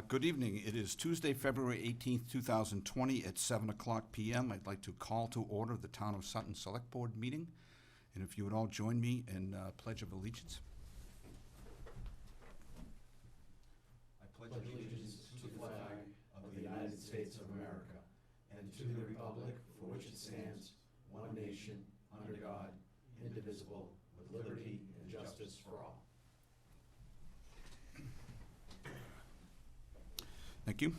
Good evening. It is Tuesday, February 18th, 2020 at 7 o'clock p.m. I'd like to call to order the Town of Sutton Select Board meeting. And if you would all join me in Pledge of Allegiance. I pledge allegiance to the flag of the United States of America and to the republic for which it stands, one nation, under God, indivisible, with liberty and justice for all. Thank you.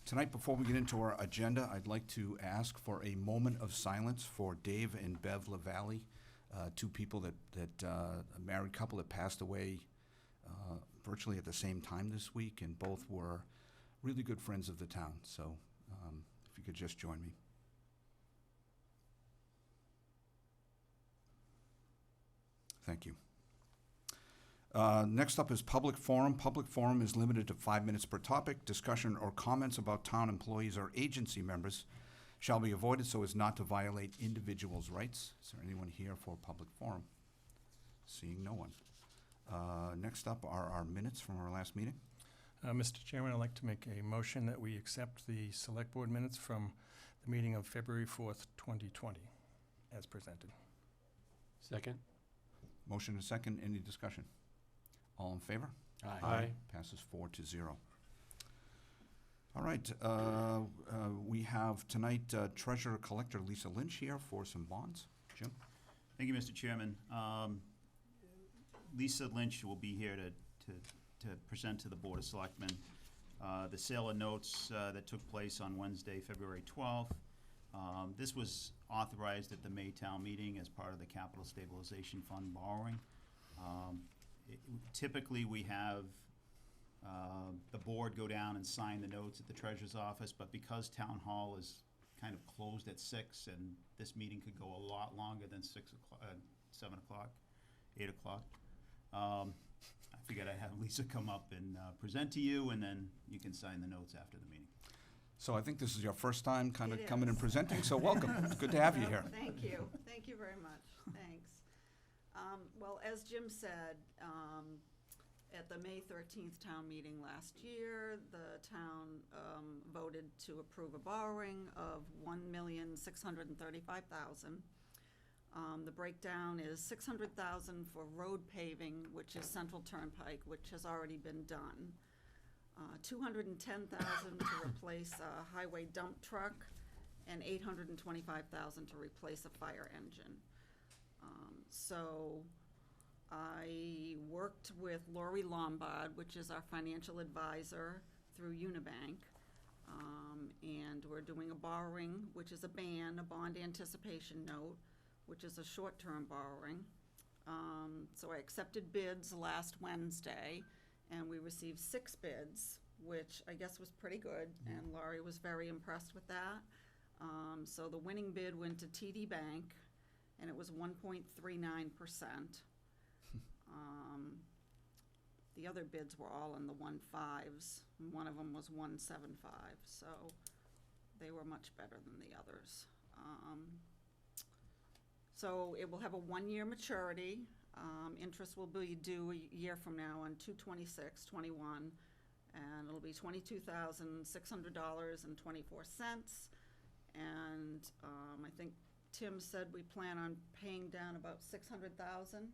Tonight, before we get into our agenda, I'd like to ask for a moment of silence for Dave and Bev LaValle, two people a married couple that passed away virtually at the same time this week, and both were really good friends of the town. So if you could just join me. Thank you. Next up is public forum. Public forum is limited to 5 minutes per topic. Discussion or comments about town employees or agency members shall be avoided so as not to violate individuals' rights. Is there anyone here for public forum? Seeing no one. Next up are our minutes from our last meeting. Mr. Chairman, I'd like to make a motion that we accept the Select Board minutes from the meeting of February 4th, 2020, as presented. Second. Motion and second. Any discussion? All in favor? Aye. Passes 4-0. All right. We have tonight Treasurer Collector Lisa Lynch here for some bonds. Jim? Thank you, Mr. Chairman. Lisa Lynch will be here to present to the Board of Selectmen the sale of notes that took place on Wednesday, February 12th. This was authorized at the May town meeting as part of the Capital Stabilization Fund borrowing. Typically, we have the board go down and sign the notes at the treasurer's office, but because town hall is kind of closed at 6 and this meeting could go a lot longer than 6 o'clock, 7 o'clock, 8 o'clock, I figured I'd have Lisa come up and present to you, and then you can sign the notes after the meeting. So I think this is your first time kind of It coming and is. presenting, so welcome. It's good to have you here. Thank you. Thank you very much. Thanks. Well, as Jim said, at the May 13th town meeting last year, the town voted to approve a borrowing of $1,635,000. The breakdown is $600,000 for road paving, which is Central Turnpike, which has already been done. $210,000 to replace a highway dump truck, and $825,000 to replace a fire engine. So I worked with Lori Lombard, which is our financial advisor through Unibank, and we're doing a borrowing, which is a bond anticipation note, which is a short-term borrowing. So I accepted bids last Wednesday, and we received 6 bids, which I guess was pretty good, and Laurie was very impressed with that. So the winning bid went to TD Bank, and it was 1.39%. The other bids were all in the 1.5s, and one of them was 1.75, so they were much better than the others. So it will have a 1-year maturity. Interest will be due a year from now on 2/26/21, and it'll be $22,600.24. And I think Tim said we plan on paying down about $600,000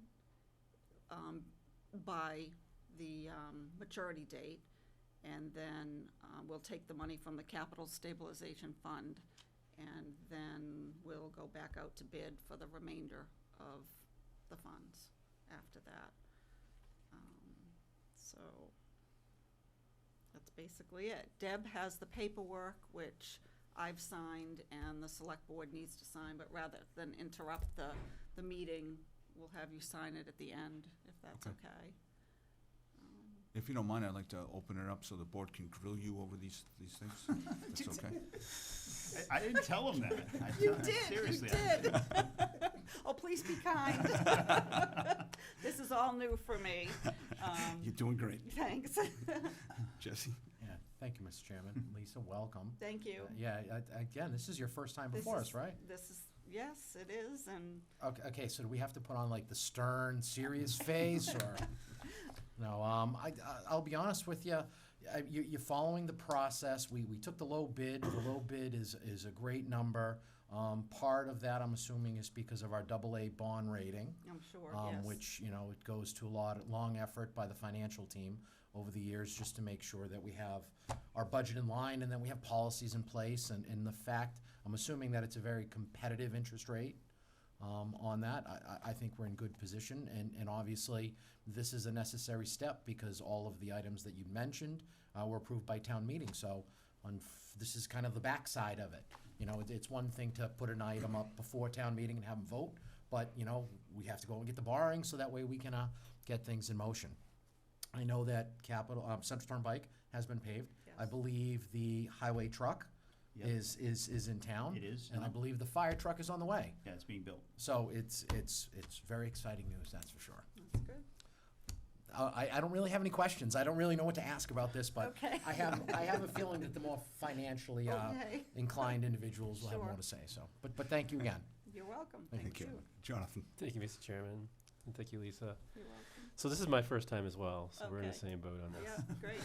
by the maturity date, and then we'll take the money from the Capital Stabilization Fund, and then we'll go back out to bid for the remainder of the funds after that. So that's basically it. Deb has the paperwork, which I've signed and the select board needs to sign, but rather than interrupt the meeting, we'll have you sign it at the end, if that's okay. If you don't mind, I'd like to open it up so the board can grill you over these things. If that's okay. I didn't tell him that. You did, Seriously, you did. Oh, please be kind. This is all new for me. You're doing great. Thanks. Jesse? Yeah, thank you, Mr. Chairman. Lisa, welcome. Thank you. Again, this is your first time This before is- us, right? This is, yes, it is, and Okay, so do we have to put on like the stern, serious face, or? No, I'll be honest with you, You're following the process. We took the low bid. The low bid is a great number. Part of that, I'm assuming, is because of our AA bond rating. I'm sure, yes. Which, you know, it goes to long effort by the financial team over the years just to make sure that we have our budget in line and that we have policies in place. And the fact, I'm assuming that it's a very competitive interest rate on that. I think we're in good position. And obviously, this is a necessary step because all of the items that you mentioned were approved by town meeting. So this is kind of the backside of it. You know, it's one thing to put an item up before town meeting and have them vote, but, you know, we have to go and get the borrowing so that way we can get things in motion. I know that Central Turnpike has been paved. Yes. I believe the highway truck Yep. is in town. It is, And I yeah. believe the fire truck is on the way. Yeah, it's being built. So it's very exciting news, that's for sure. That's good. I don't really have any questions. I don't really know what to ask about this, but Okay. I have a feeling that the more financially Okay. inclined individuals will have more Sure. to say, so. But thank you again. You're welcome. Thank Thank you. Jonathan? Thank you, Mr. Chairman, and thank you, Lisa. You're welcome. So this is my first time as well, so we're in the Okay. same boat on this. Yeah, great.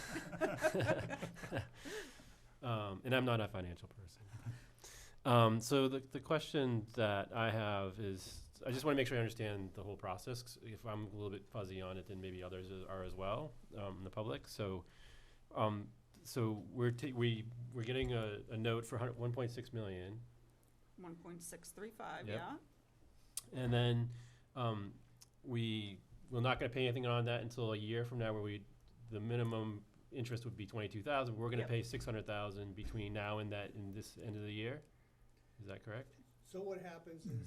And I'm not a financial person. So the question that I have is, I just want to make sure I understand the whole process. 'Cause if I'm a little bit fuzzy on it, then maybe others are as well, in the public. So, we're getting a note for 1.6 million, 1.635, Yep. yeah? and then we're not going to pay anything on that until a year from now, where the minimum interest would be 22,000. We're going to Yep. pay 600,000 between now and this end of the year. Is that correct? So what happens is,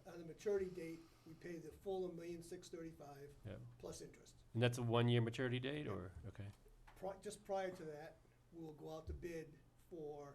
on the maturity date, we pay the full $1,635,000 Yep. plus interest. And that's a 1-year maturity date, Yep. or okay? Just prior to that, we'll go out to bid for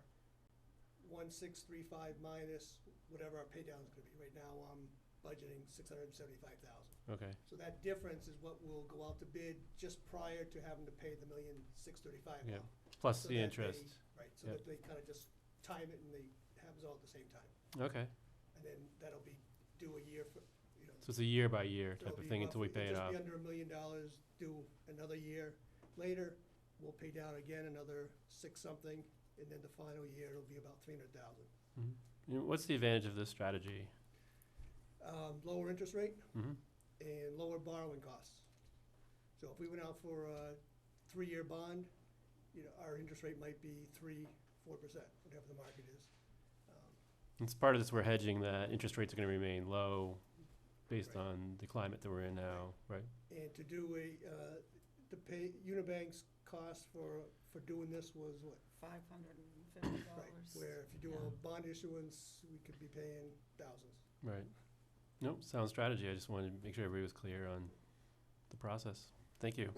1,635 minus whatever our pay down is gonna be. Right now, I'm budgeting 675,000. Okay. So that difference is what we'll go out to bid just prior to having to pay the $1,635,000 Yeah. out. Plus So the that interest. Right, so Yep. that they kinda just time it and they have us all at the same time. Okay. And then that'll be due a year for, you know. So it's a year by year So type it'll of be thing until we roughly- pay it it'll off. just be under $1 million due another year later. We'll pay down again another six-something, and then the final year, it'll be about 300,000. Mhm. You know, what's the advantage of this strategy? Lower interest rate Mm-hmm. and lower borrowing costs. So if we went out for a 3-year bond, you know, our interest rate might be 3-4%, whatever the market is. It's part of this, we're hedging that interest rates are going to remain low based Right. on the climate that we're in now, right? And to do to pay, Unibank's cost for doing this was what? $550. Right, where if you do Yeah. a bond issuance, we could be paying thousands. Right. Nope, sound strategy. I just wanted to make sure everybody was clear on the process. Thank you.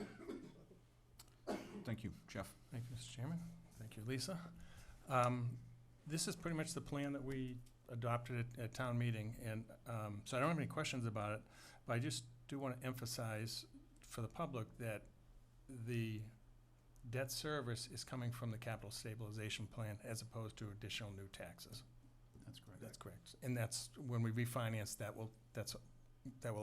Thank you. Jeff? Thank you, Mr. Chairman. Thank you, Lisa. This is pretty much the plan that we adopted at town meeting, and so I don't have any questions about it, but I just do want to emphasize for the public that the debt service is coming from the capital stabilization plan as opposed to additional new taxes. That's correct. That's correct. And that's, when we refinance, that will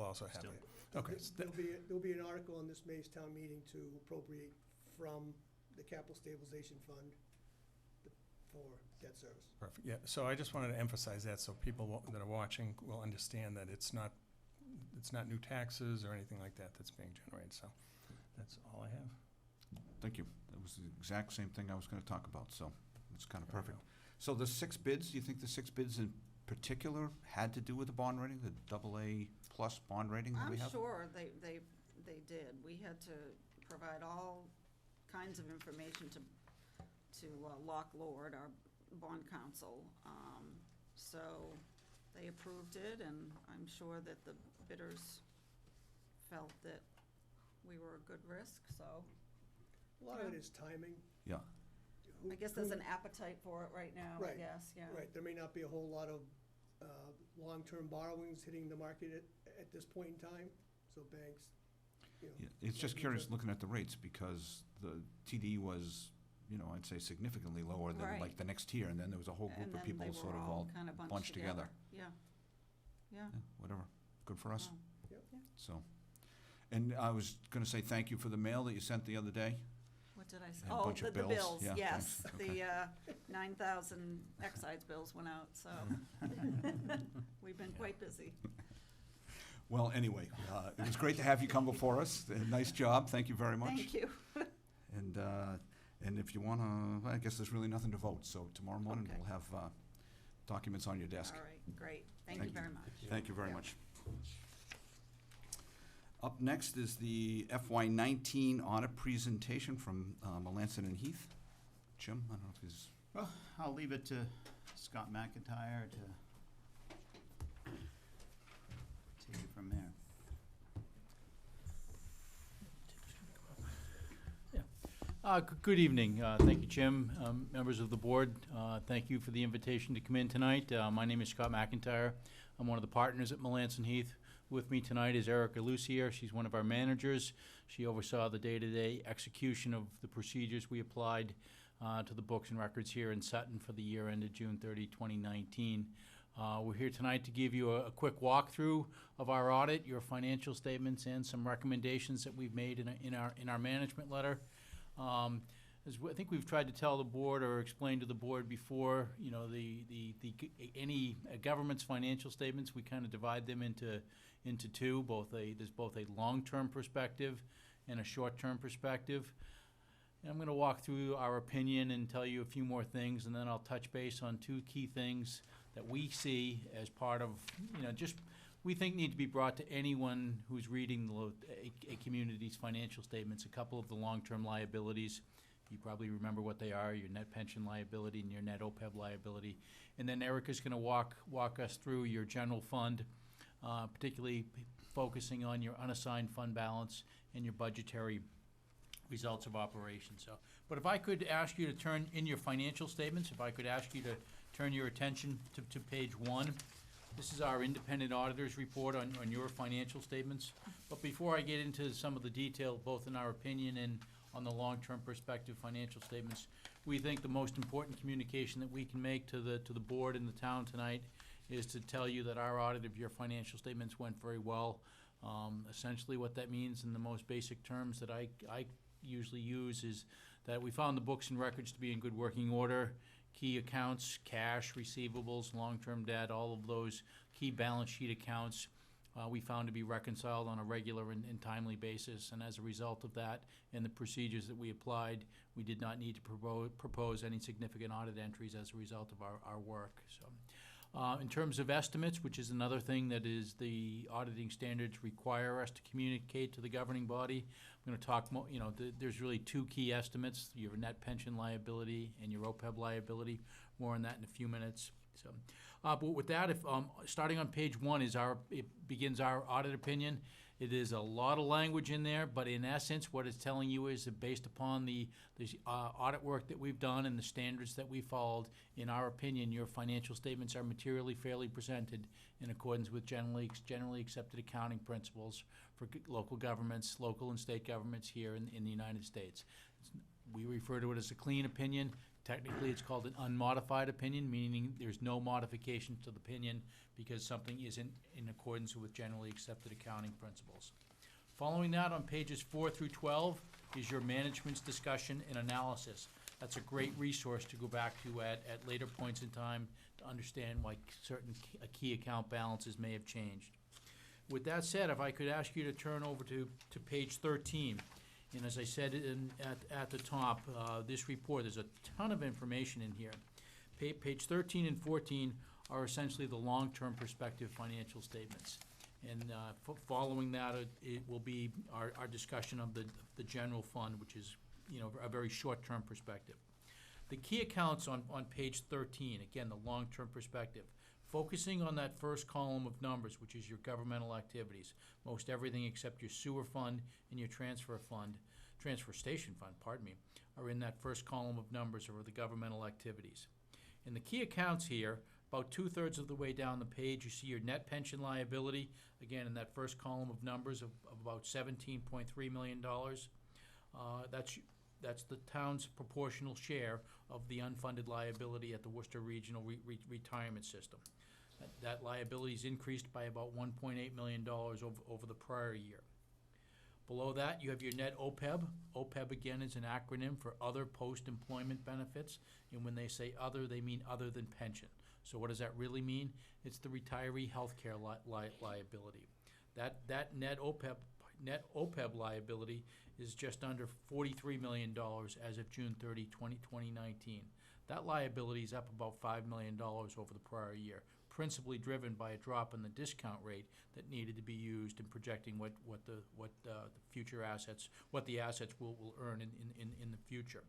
also happen. Still. Okay. so that- There'll be an article on this May's town meeting to appropriate from the capital stabilization fund for debt service. Perfect, yeah, so I just wanted to emphasize that, so people that are watching will understand that it's not new taxes or anything like that that's being generated, so that's all I have. Thank you. That was the exact same thing I was gonna talk about, so it's kind of There we perfect. go. So the 6 bids, do you think the 6 bids in particular had to do with the bond rating, the AA plus bond rating that we I'm have? sure they did. We had to provide all kinds of information to Lock Lord, our bond counsel. So they approved it, and I'm sure that the bidders felt that we were a good risk, so A lot of it Yeah. is timing. Yeah. I guess there's an appetite for it right now, I Right, guess, yeah. Right, there may not be a whole lot of long-term borrowings hitting the market at this point in time, so banks, you know. Yeah, it's just might be curious interested. looking at the rates, because the TD was, I'd say significantly lower than like Right. the next tier, and then there was a whole And group of then people they sort were of all, kind of bunched together. Yeah, yeah. yeah, whatever, good for us, Wow. Yep. Yeah. so. And I was gonna say thank you for the mail that you sent the other day. What did I say? And a Oh, bunch of the bills. bills, Yeah, yes. thanks. Okay. The 9,000 excise bills went out, so we've been quite busy. Well, anyway, it was great to have you come before us. Nice job. Thank you very much. Thank you. And if you wanna, I guess there's really nothing to vote, so tomorrow morning Okay. we'll have documents on your desk. All right, great. Thank Thank you you. very much. Thank you very Yeah. much. Up next is the FY19 audit presentation from Melanson and Heath. Jim, I don't know if he's, Well, I'll leave it to Scott McIntyre to take it from there. Good evening. Thank you, Jim. Members of the board, thank you for the invitation to come in tonight. My name is Scott McIntyre. I'm one of the partners at Melanson Heath. With me tonight is Erica Lucier. She's one of our managers. She oversaw the day-to-day execution of the procedures we applied to the books and records here in Sutton for the year ended June 30, 2019. We're here tonight to give you a quick walkthrough of our audit, your financial statements, and some recommendations that we've made in our management letter. I think we've tried to tell the board or explain to the board before, you know, any government's financial statements, we kind of divide them into two. There's both a long-term perspective and a short-term perspective. And I'm going to walk through our opinion and tell you a few more things, and then I'll touch base on two key things that we see as part of, you know, just we think need to be brought to anyone who's reading a community's financial statements. A couple of the long-term liabilities, you probably remember what they are, your net pension liability and your net OPEB liability. And then Erica's going to walk us through your general fund, particularly focusing on your unassigned fund balance and your budgetary results of operations. So, but if I could ask you to turn in your financial statements, if I could ask you to turn your attention to page 1. This is our independent auditor's report on your financial statements. But before I get into some of the detail, both in our opinion and on the long-term perspective financial statements, we think the most important communication that we can make to the board and the town tonight is to tell you that our audit of your financial statements went very well. Essentially what that means in the most basic terms that I usually use is that we found the books and records to be in good working order. Key accounts, cash, receivables, long-term debt, all of those key balance sheet accounts we found to be reconciled on a regular and timely basis. And as a result of that and the procedures that we applied, we did not need to propose any significant audit entries as a result of our work. So, in terms of estimates, which is another thing that is the auditing standards require us to communicate to the governing body, I'm going to talk more, there's really two key estimates, your net pension liability and your OPEB liability. More on that in a few minutes. So, but with that, if starting on page 1 it begins our audit opinion. It is a lot of language in there, but in essence, what it's telling you is that based upon the audit work that we've done and the standards that we followed, in our opinion, your financial statements are materially fairly presented in accordance with generally accepted accounting principles for local governments, local and state governments here in the United States. We refer to it as a clean opinion. Technically, it's called an unmodified opinion, meaning there's no modification to the opinion because something isn't in accordance with generally accepted accounting principles. Following that, on pages 4 through 12 is your management's discussion and analysis. That's a great resource to go back to at later points in time to understand why certain key account balances may have changed. With that said, if I could ask you to turn over to page 13. And as I said at the top, this report, there's a ton of information in here. Page 13 and 14 are essentially the long-term perspective financial statements. And following that, it will be our discussion of the general fund, which is a very short-term perspective. The key accounts on page 13, again, the long-term perspective, focusing on that first column of numbers, which is your governmental activities. Most everything except your sewer fund and your transfer station fund, are in that first column of numbers or the governmental activities. In the key accounts here, about 2/3 of the way down the page, you see your net pension liability, again, in that first column of numbers of about $17.3 million. That's the town's proportional share of the unfunded liability at the Worcester Regional Retirement System. That liability is increased by about $1.8 million over the prior year. Below that, you have your net OPEB. OPEB, again, is an acronym for Other Post-Employment Benefits, and when they say other, they mean other than pension. So what does that really mean? It's the retiree healthcare liability. That net OPEB liability is just under $43 million as of June 30, 2019. That liability is up about $5 million over the prior year, principally driven by a drop in the discount rate that needed to be used in projecting what the future assets, what the assets will earn in the future.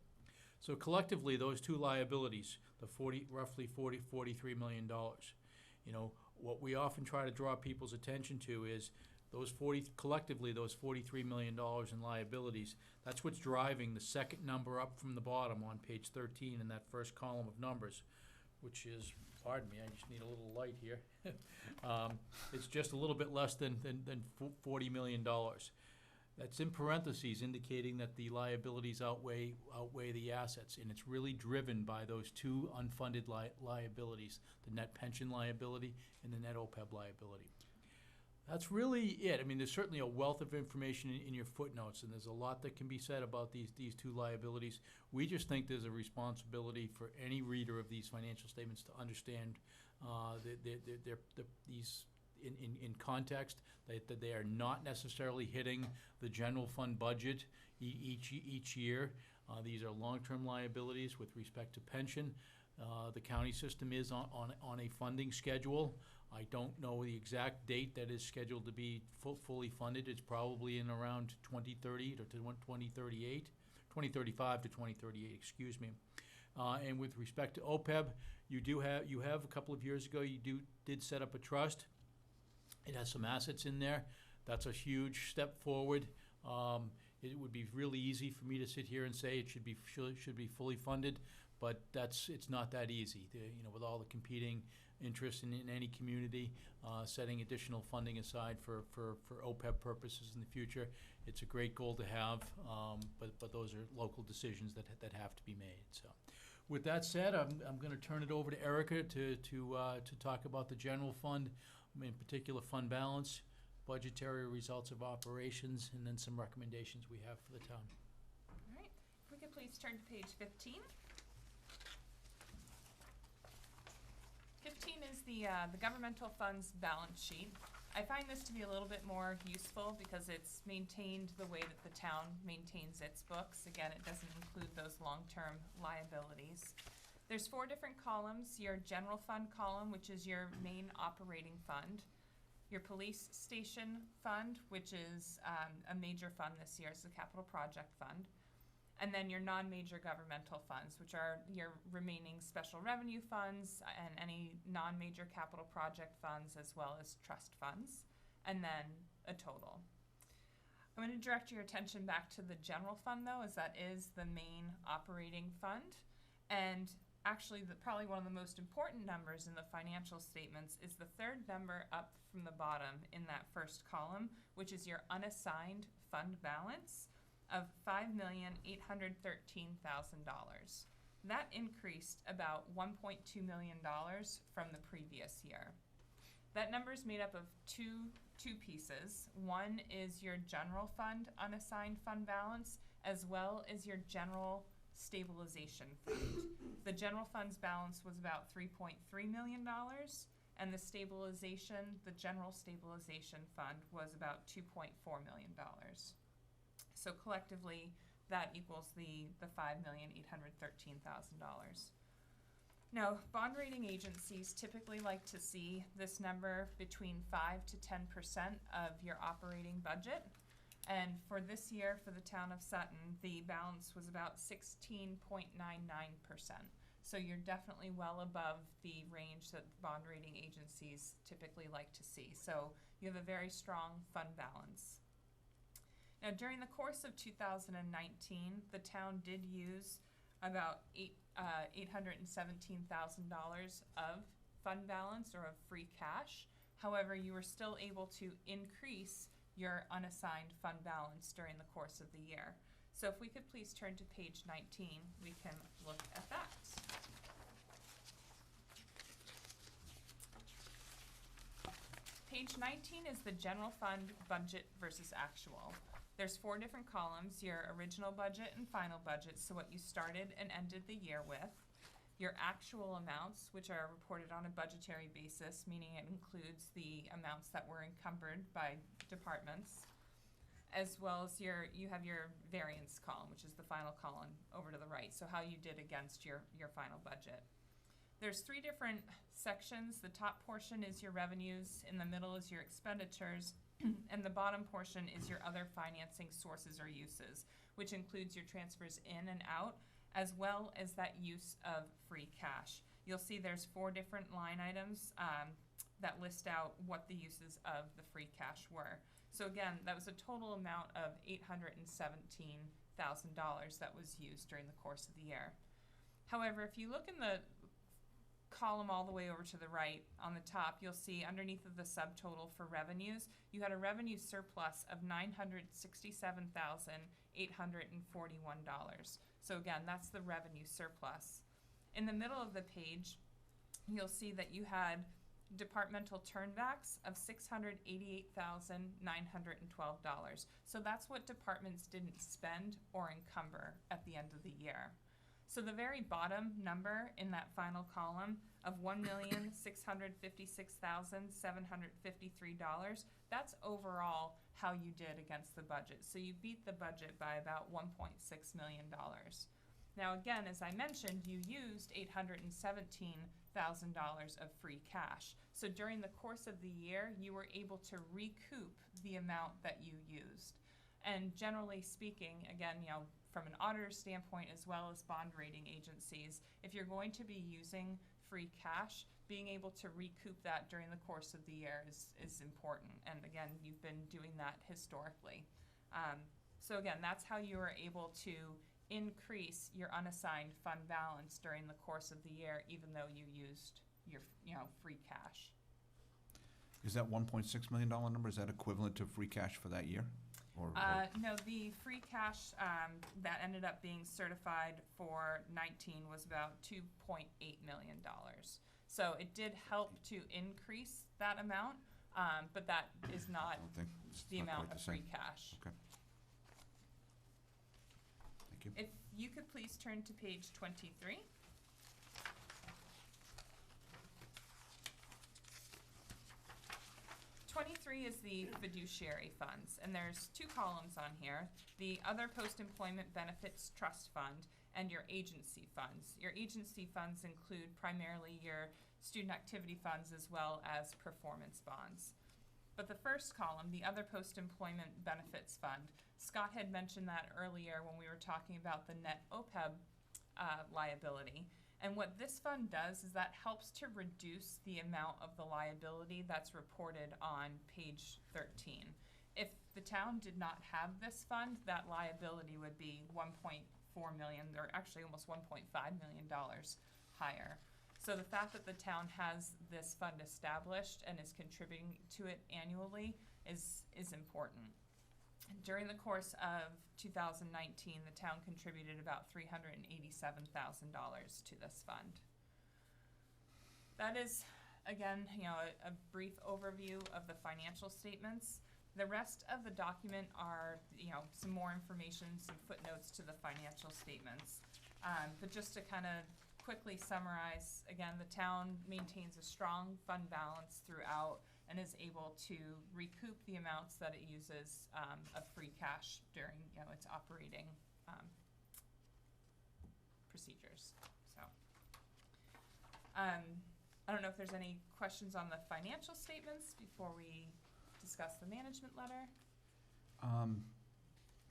So collectively, those two liabilities, the roughly $43 million, what we often try to draw people's attention to is collectively those $43 million in liabilities. That's what's driving the second number up from the bottom on page 13 in that first column of numbers, which is, pardon me, I just need a little light here. It's just a little bit less than $40 million. That's in parentheses, indicating that the liabilities outweigh the assets, and it's really driven by those two unfunded liabilities, the net pension liability and the net OPEB liability. That's really it. I mean, there's certainly a wealth of information in your footnotes, and there's a lot that can be said about these two liabilities. We just think there's a responsibility for any reader of these financial statements to understand these in context, that they are not necessarily hitting the general fund budget each year. These are long-term liabilities with respect to pension. The county system is on a funding schedule. I don't know the exact date that is scheduled to be fully funded. It's probably in around 2030 to 2038, 2035 to 2038, excuse me. And with respect to OPEB, you have a couple of years ago, did set up a trust. It has some assets in there. That's a huge step forward. It would be really easy for me to sit here and say it should be fully funded, but it's not that easy. With all the competing interests in any community, setting additional funding aside for OPEB purposes in the future, it's a great goal to have, but those are local decisions that have to be made. So, with that said, I'm going to turn it over to Erica to talk about the general fund, in particular fund balance, budgetary results of operations, and then some recommendations we have for the town. All right. If we could please turn to page 15. 15 is the governmental funds balance sheet. I find this to be a little bit more useful because it's maintained the way that the town maintains its books. Again, it doesn't include those long-term liabilities. There's 4 different columns. Your general fund column, which is your main operating fund. Your police station fund, which is a major fund this year, it's the capital project fund. And then your non-major governmental funds, which are your remaining special revenue funds and any non-major capital project funds, as well as trust funds, and then a total. I'm going to direct your attention back to the general fund, though, as that is the main operating fund. And actually, probably one of the most important numbers in the financial statements is the third number up from the bottom in that first column, which is your unassigned fund balance of $5,813,000. That increased about $1.2 million from the previous year. That number is made up of two pieces. One is your general fund unassigned fund balance, as well as your general stabilization fund. The general fund's balance was about $3.3 million, and the general stabilization fund was about $2.4 million. So collectively, that equals the $5,813,000. Now, bond rating agencies typically like to see this number between 5 to 10% of your operating budget. And for this year, for the town of Sutton, the balance was about 16.99%. So you're definitely well above the range that bond rating agencies typically like to see. So you have a very strong fund balance. Now, during the course of 2019, the town did use about $817,000 of fund balance or of free cash. However, you were still able to increase your unassigned fund balance during the course of the year. So if we could please turn to page 19, we can look at that. Page 19 is the general fund budget versus actual. There's 4 different columns, your original budget and final budget, so what you started and ended the year with. Your actual amounts, which are reported on a budgetary basis, meaning it includes the amounts that were encumbered by departments, as well as you have your variance column, which is the final column over to the right, so how you did against your final budget. There's 3 different sections. The top portion is your revenues, in the middle is your expenditures, and the bottom portion is your other financing sources or uses, which includes your transfers in and out, as well as that use of free cash. You'll see there's 4 different line items that list out what the uses of the free cash were. So again, that was a total amount of $817,000 that was used during the course of the year. However, if you look in the column all the way over to the right, on the top, you'll see underneath of the subtotal for revenues, you had a revenue surplus of $967,841. So again, that's the revenue surplus. In the middle of the page, you'll see that you had departmental turnbacks of $688,912. So that's what departments didn't spend or encumber at the end of the year. So the very bottom number in that final column of $1,656,753, that's overall how you did against the budget. So you beat the budget by about $1.6 million. Now again, as I mentioned, you used $817,000 of free cash. So during the course of the year, you were able to recoup the amount that you used. And generally speaking, again, from an auditor standpoint as well as bond rating agencies, if you're going to be using free cash, being able to recoup that during the course of the year is important. And again, you've been doing that historically. So again, that's how you were able to increase your unassigned fund balance during the course of the year, even though you used your free cash. Is that $1.6 million number, is that equivalent to free cash for that year? No, the free cash that ended up being certified for 19 was about $2.8 million. So it did help to increase that amount, but that is I not don't think it's the not amount quite of the same. free cash. Okay. Thank you. If you could please turn to page 23. Is the fiduciary funds, and there's 2 columns on here: the other post-employment benefits trust fund and your agency funds. Your agency funds include primarily your student activity funds as well as performance bonds. But the first column, the other post-employment benefits fund, Scott had mentioned that earlier when we were talking about the net OPEB liability. And what this fund does is that helps to reduce the amount of the liability that's reported on page 13. If the town did not have this fund, that liability would be $1.4 million, or actually almost $1.5 million higher. So the fact that the town has this fund established and is contributing to it annually is important. During the course of 2019, the town contributed about $387,000 to this fund. That is, again, a brief overview of the financial statements. The rest of the document are, some more information, some footnotes to the financial statements. But just to kind of quickly summarize, again, the town maintains a strong fund balance throughout and is able to recoup the amounts that it uses of free cash during its operating procedures. So I don't know if there's any questions on the financial statements before we discuss the management letter.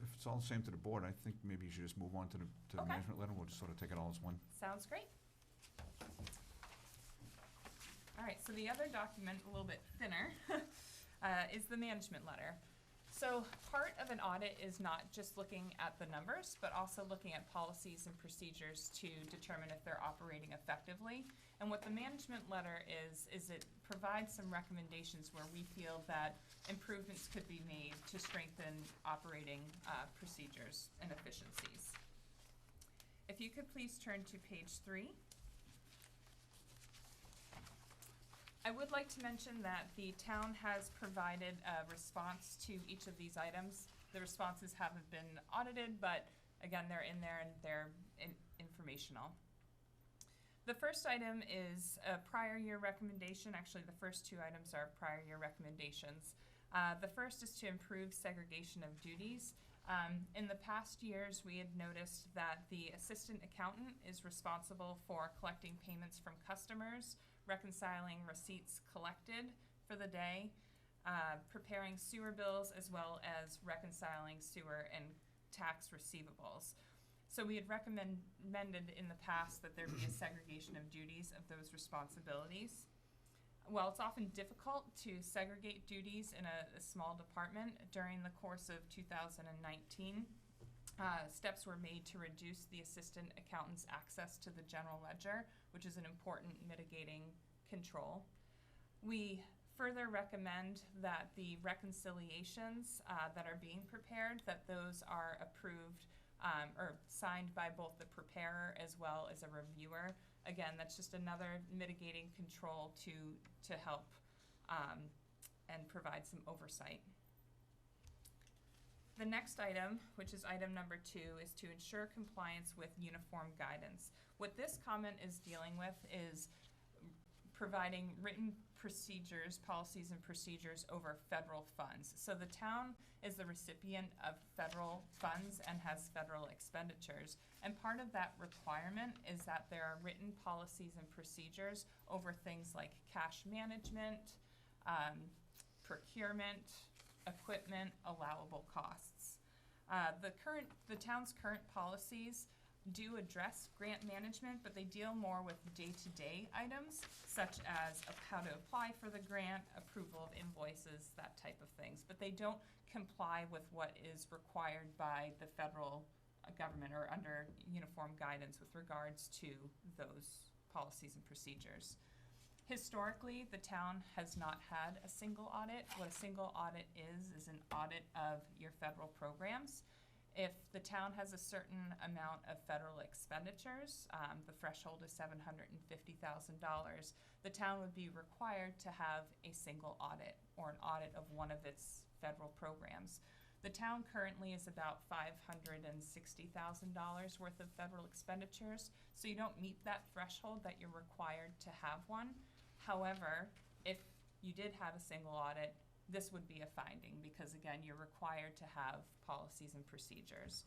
If it's all the same to the board, I think maybe you should just move on to the Okay. management letter. We'll just sort of take it all as one. Sounds great. All right, so the other document, a little bit thinner, is the management letter. So part of an audit is not just looking at the numbers, but also looking at policies and procedures to determine if they're operating effectively. And what the management letter is it provides some recommendations where we feel that improvements could be made to strengthen operating procedures and efficiencies. If you could please turn to page 3. I would like to mention that the town has provided a response to each of these items The responses haven't been audited, but again, they're in there and they're informational. The first item is a prior year recommendation. Actually, the first two items are prior year recommendations. The first is to improve segregation of duties. In the past years, we had noticed that the assistant accountant is responsible for collecting payments from customers, reconciling receipts collected for the day, preparing sewer bills, as well as reconciling sewer and tax receivables. So we had recommended in the past that there be a segregation of duties of those responsibilities. While it's often difficult to segregate duties in a small department, during the course of 2019, steps were made to reduce the assistant accountant's access to the general ledger, which is an important mitigating control. We further recommend that the reconciliations that are being prepared, that those are approved or signed by both the preparer as well as a reviewer. Again, that's just another mitigating control to help and provide some oversight. The next item, which is item number 2, is to ensure compliance with uniform guidance. What this comment is dealing with is providing written procedures, policies and procedures over federal funds. So the town is the recipient of federal funds and has federal expenditures. And part of that requirement is that there are written policies and procedures over things like cash management, procurement, equipment, allowable costs. The town's current policies do address grant management, but they deal more with day-to-day items, such as how to apply for the grant, approval of invoices, that type of things. But they don't comply with what is required by the federal government or under uniform guidance with regards to those policies and procedures. Historically, the town has not had a single audit. What a single audit is an audit of your federal programs. If the town has a certain amount of federal expenditures, the threshold is $750,000, the town would be required to have a single audit or an audit of one of its federal programs. The town currently is about $560,000 worth of federal expenditures, so you don't meet that threshold that you're required to have one. However, if you did have a single audit, this would be a finding because, again, you're required to have policies and procedures.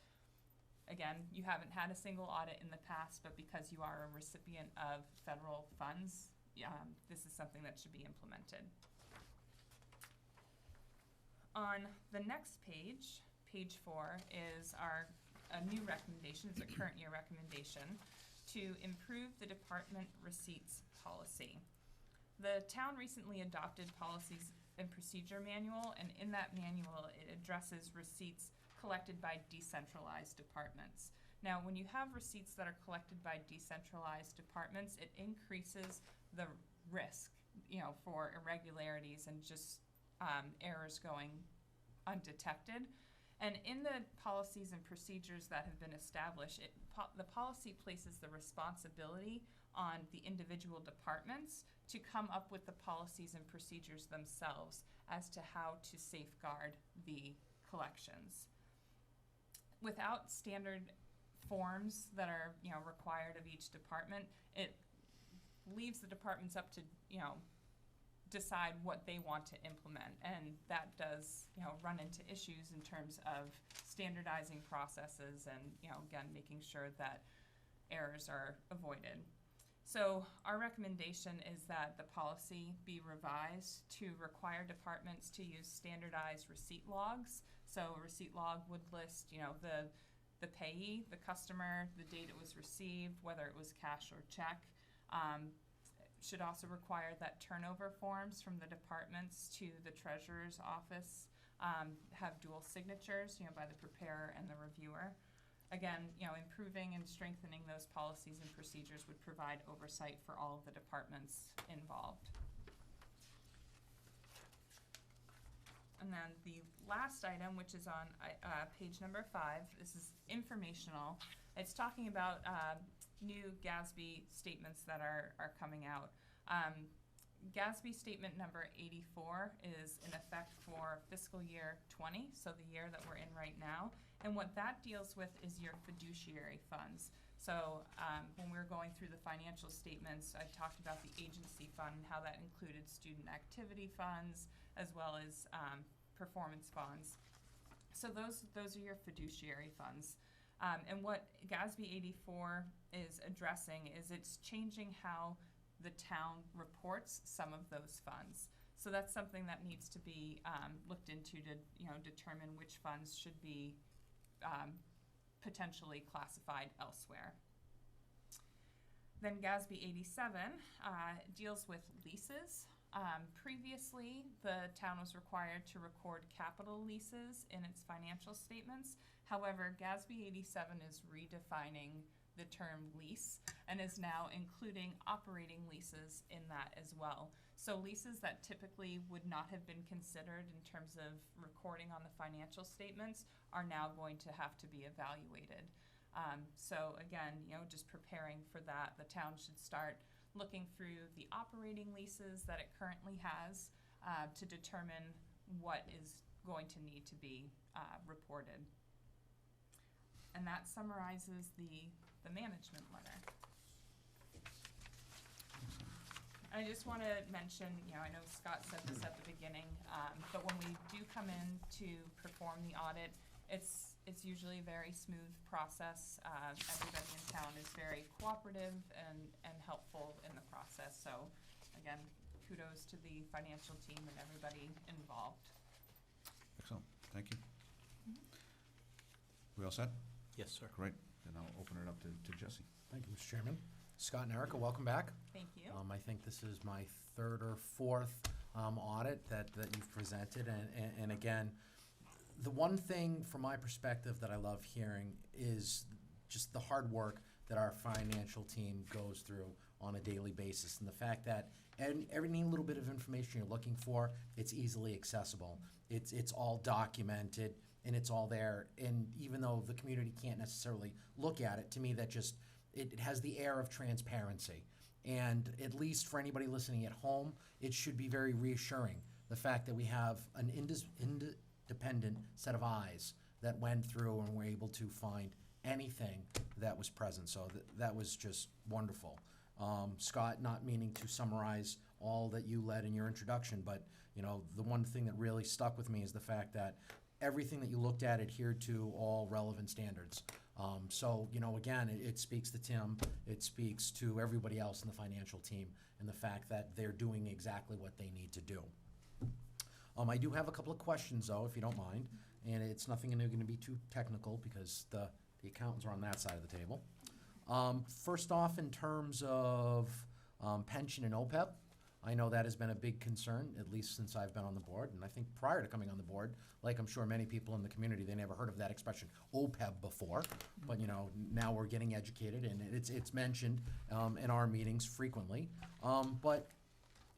Again, you haven't had a single audit in the past, but because you are a recipient of federal funds, this is something that should be implemented. On the next page, page 4, is a new recommendation. It's a current year recommendation to improve the department receipts policy. The town recently adopted policies and procedure manual, and in that manual it addresses receipts collected by decentralized departments. Now, when you have receipts that are collected by decentralized departments, it increases the risk, for irregularities and just errors going undetected. And in the policies and procedures that have been established, the policy places the responsibility on the individual departments to come up with the policies and procedures themselves as to how to safeguard the collections. Without standard forms that are, required of each department, it leaves the departments up to, decide what they want to implement, and that does, run into issues in terms of standardizing processes and, again, making sure that errors are avoided. So our recommendation is that the policy be revised to require departments to use standardized receipt logs. So a receipt log would list, the payee, the customer, the date it was received, whether it was cash or check. Should also require that turnover forms from the departments to the treasurer's office have dual signatures, by the preparer and the reviewer. Again, improving and strengthening those policies and procedures would provide oversight for all of the departments involved. And then the last item, which is on page number 5, this is informational. It's talking about new GASB statements that are coming out. GASB statement number 84 is in effect for fiscal year 20, so the year that we're in right now. And what that deals with is your fiduciary funds. So when we were going through the financial statements, I talked about the agency fund and how that included student activity funds as well as performance bonds. So those are your fiduciary funds. And what GASB 84 is addressing is it's changing how the town reports some of those funds. So that's something that needs to be looked into to determine which funds should be potentially classified elsewhere. Then GASB 87 deals with leases. Previously, the town was required to record capital leases in its financial statements. However, GASB 87 is redefining the term lease and is now including operating leases in that as well. So leases that typically would not have been considered in terms of recording on the financial statements are now going to have to be evaluated. So again, just preparing for that, the town should start looking through the operating leases that it currently has to determine what is going to need to be reported. And that summarizes the management letter. I just want to mention, I know Scott said this at the beginning, but when we do come in to perform the audit, it's usually a very smooth process. Everybody in town is very cooperative and helpful in the process. So again, kudos to the financial team and everybody involved. Excellent, thank you. We all set? Yes, sir. Great, then I'll open it up to Jesse. Thank you, Mr. Chairman. Scott and Erica, welcome back. Thank you. I think this is my third or fourth audit that you've presented, and again, the one thing from my perspective that I love hearing is just the hard work that our financial team goes through on a daily basis, and the fact that every little bit of information you're looking for, it's easily accessible. It's all documented and it's all there, and even though the community can't necessarily look at it, to me that just it has the air of transparency. And at least for anybody listening at home, it should be very reassuring, the fact that we have an independent set of eyes that went through and were able to find anything that was present. So that was just wonderful. Scott, not meaning to summarize all that you led in your introduction, but the one thing that really stuck with me is the fact that everything that you looked at adhered to all relevant standards. So, again, it speaks to Tim, it speaks to everybody else in the financial team, and the fact that they're doing exactly what they need to do. I do have a couple of questions, though, if you don't mind, and it's nothing going to be too technical because the accountants are on that side of the table. First off, in terms of pension and OPEB, I know that has been a big concern, at least since I've been on the board, and I think prior to coming on the board, like I'm sure many people in the community, they never heard of that expression OPEB before, but now we're getting educated, and it's mentioned in our meetings frequently. But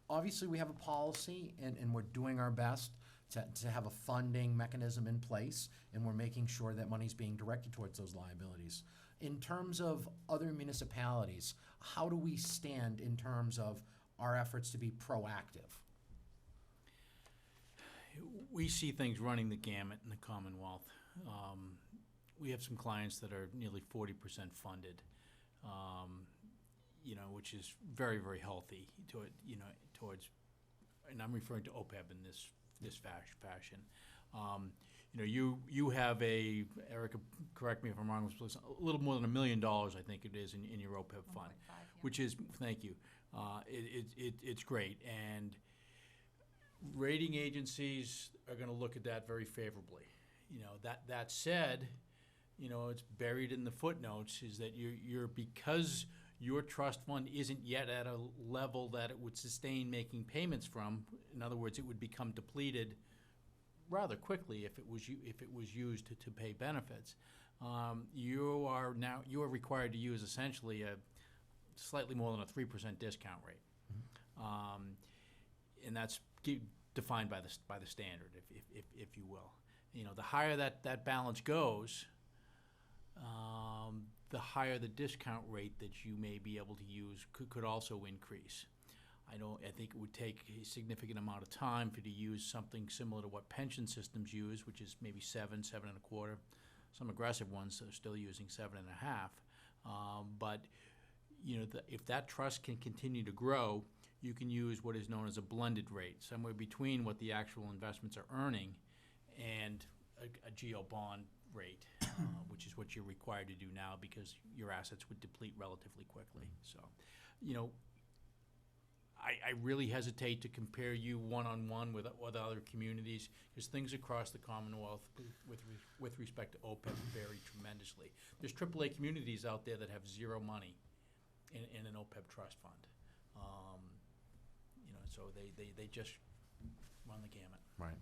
obviously we have a policy, and we're doing our best to have a funding mechanism in place, and we're making sure that money's being directed towards those liabilities. In terms of other municipalities, how do we stand in terms of our efforts to be proactive? We see things running the gamut in the Commonwealth. We have some clients that are nearly 40% funded, which is very, very healthy towards, and I'm referring to OPEB in this fashion. You have Erica, correct me if I'm wrong, a little more than $1 million, I think it is, in your OPEB fund, 1.5, yeah. which is, thank you. It's great, and rating agencies are going to look at that very favorably. That said, it's buried in the footnotes is that you're because your trust fund isn't yet at a level that it would sustain making payments from. In other words, it would become depleted rather quickly if it was used to pay benefits. You are required to use essentially a slightly more than a 3% discount rate, and that's defined by the standard, if you will. The higher that balance goes, the higher the discount rate that you may be able to use could also increase. I think it would take a significant amount of time for you to use something similar to what pension systems use, which is maybe 7.25. Some aggressive ones are still using 7.5. But if that trust can continue to grow, you can use what is known as a blended rate, somewhere between what the actual investments are earning and a GO bond rate, which is what you're required to do now because your assets would deplete relatively quickly. So, I really hesitate to compare you one-on-one with other communities because things across the Commonwealth with respect to OPEB vary tremendously. There's AAA communities out there that have zero money in an OPEB trust fund. So they just run the gamut. Right.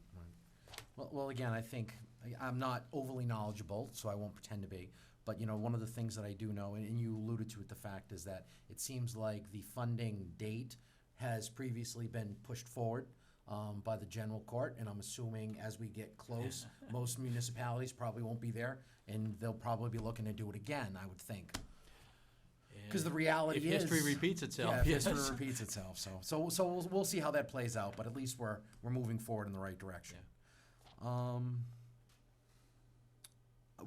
Well, again, I think, I'm not overly knowledgeable, so I won't pretend to be, but, one of the things that I do know, and you alluded to it, the fact is that it seems like the funding date has previously been pushed forward by the general court, and I'm assuming as we get close, most municipalities probably won't be there, and they'll probably be looking to do it again, I would think. Because the reality is, if history repeats itself, yeah, if yes. history repeats itself. So we'll see how that plays out, but at least we're moving forward in the right direction.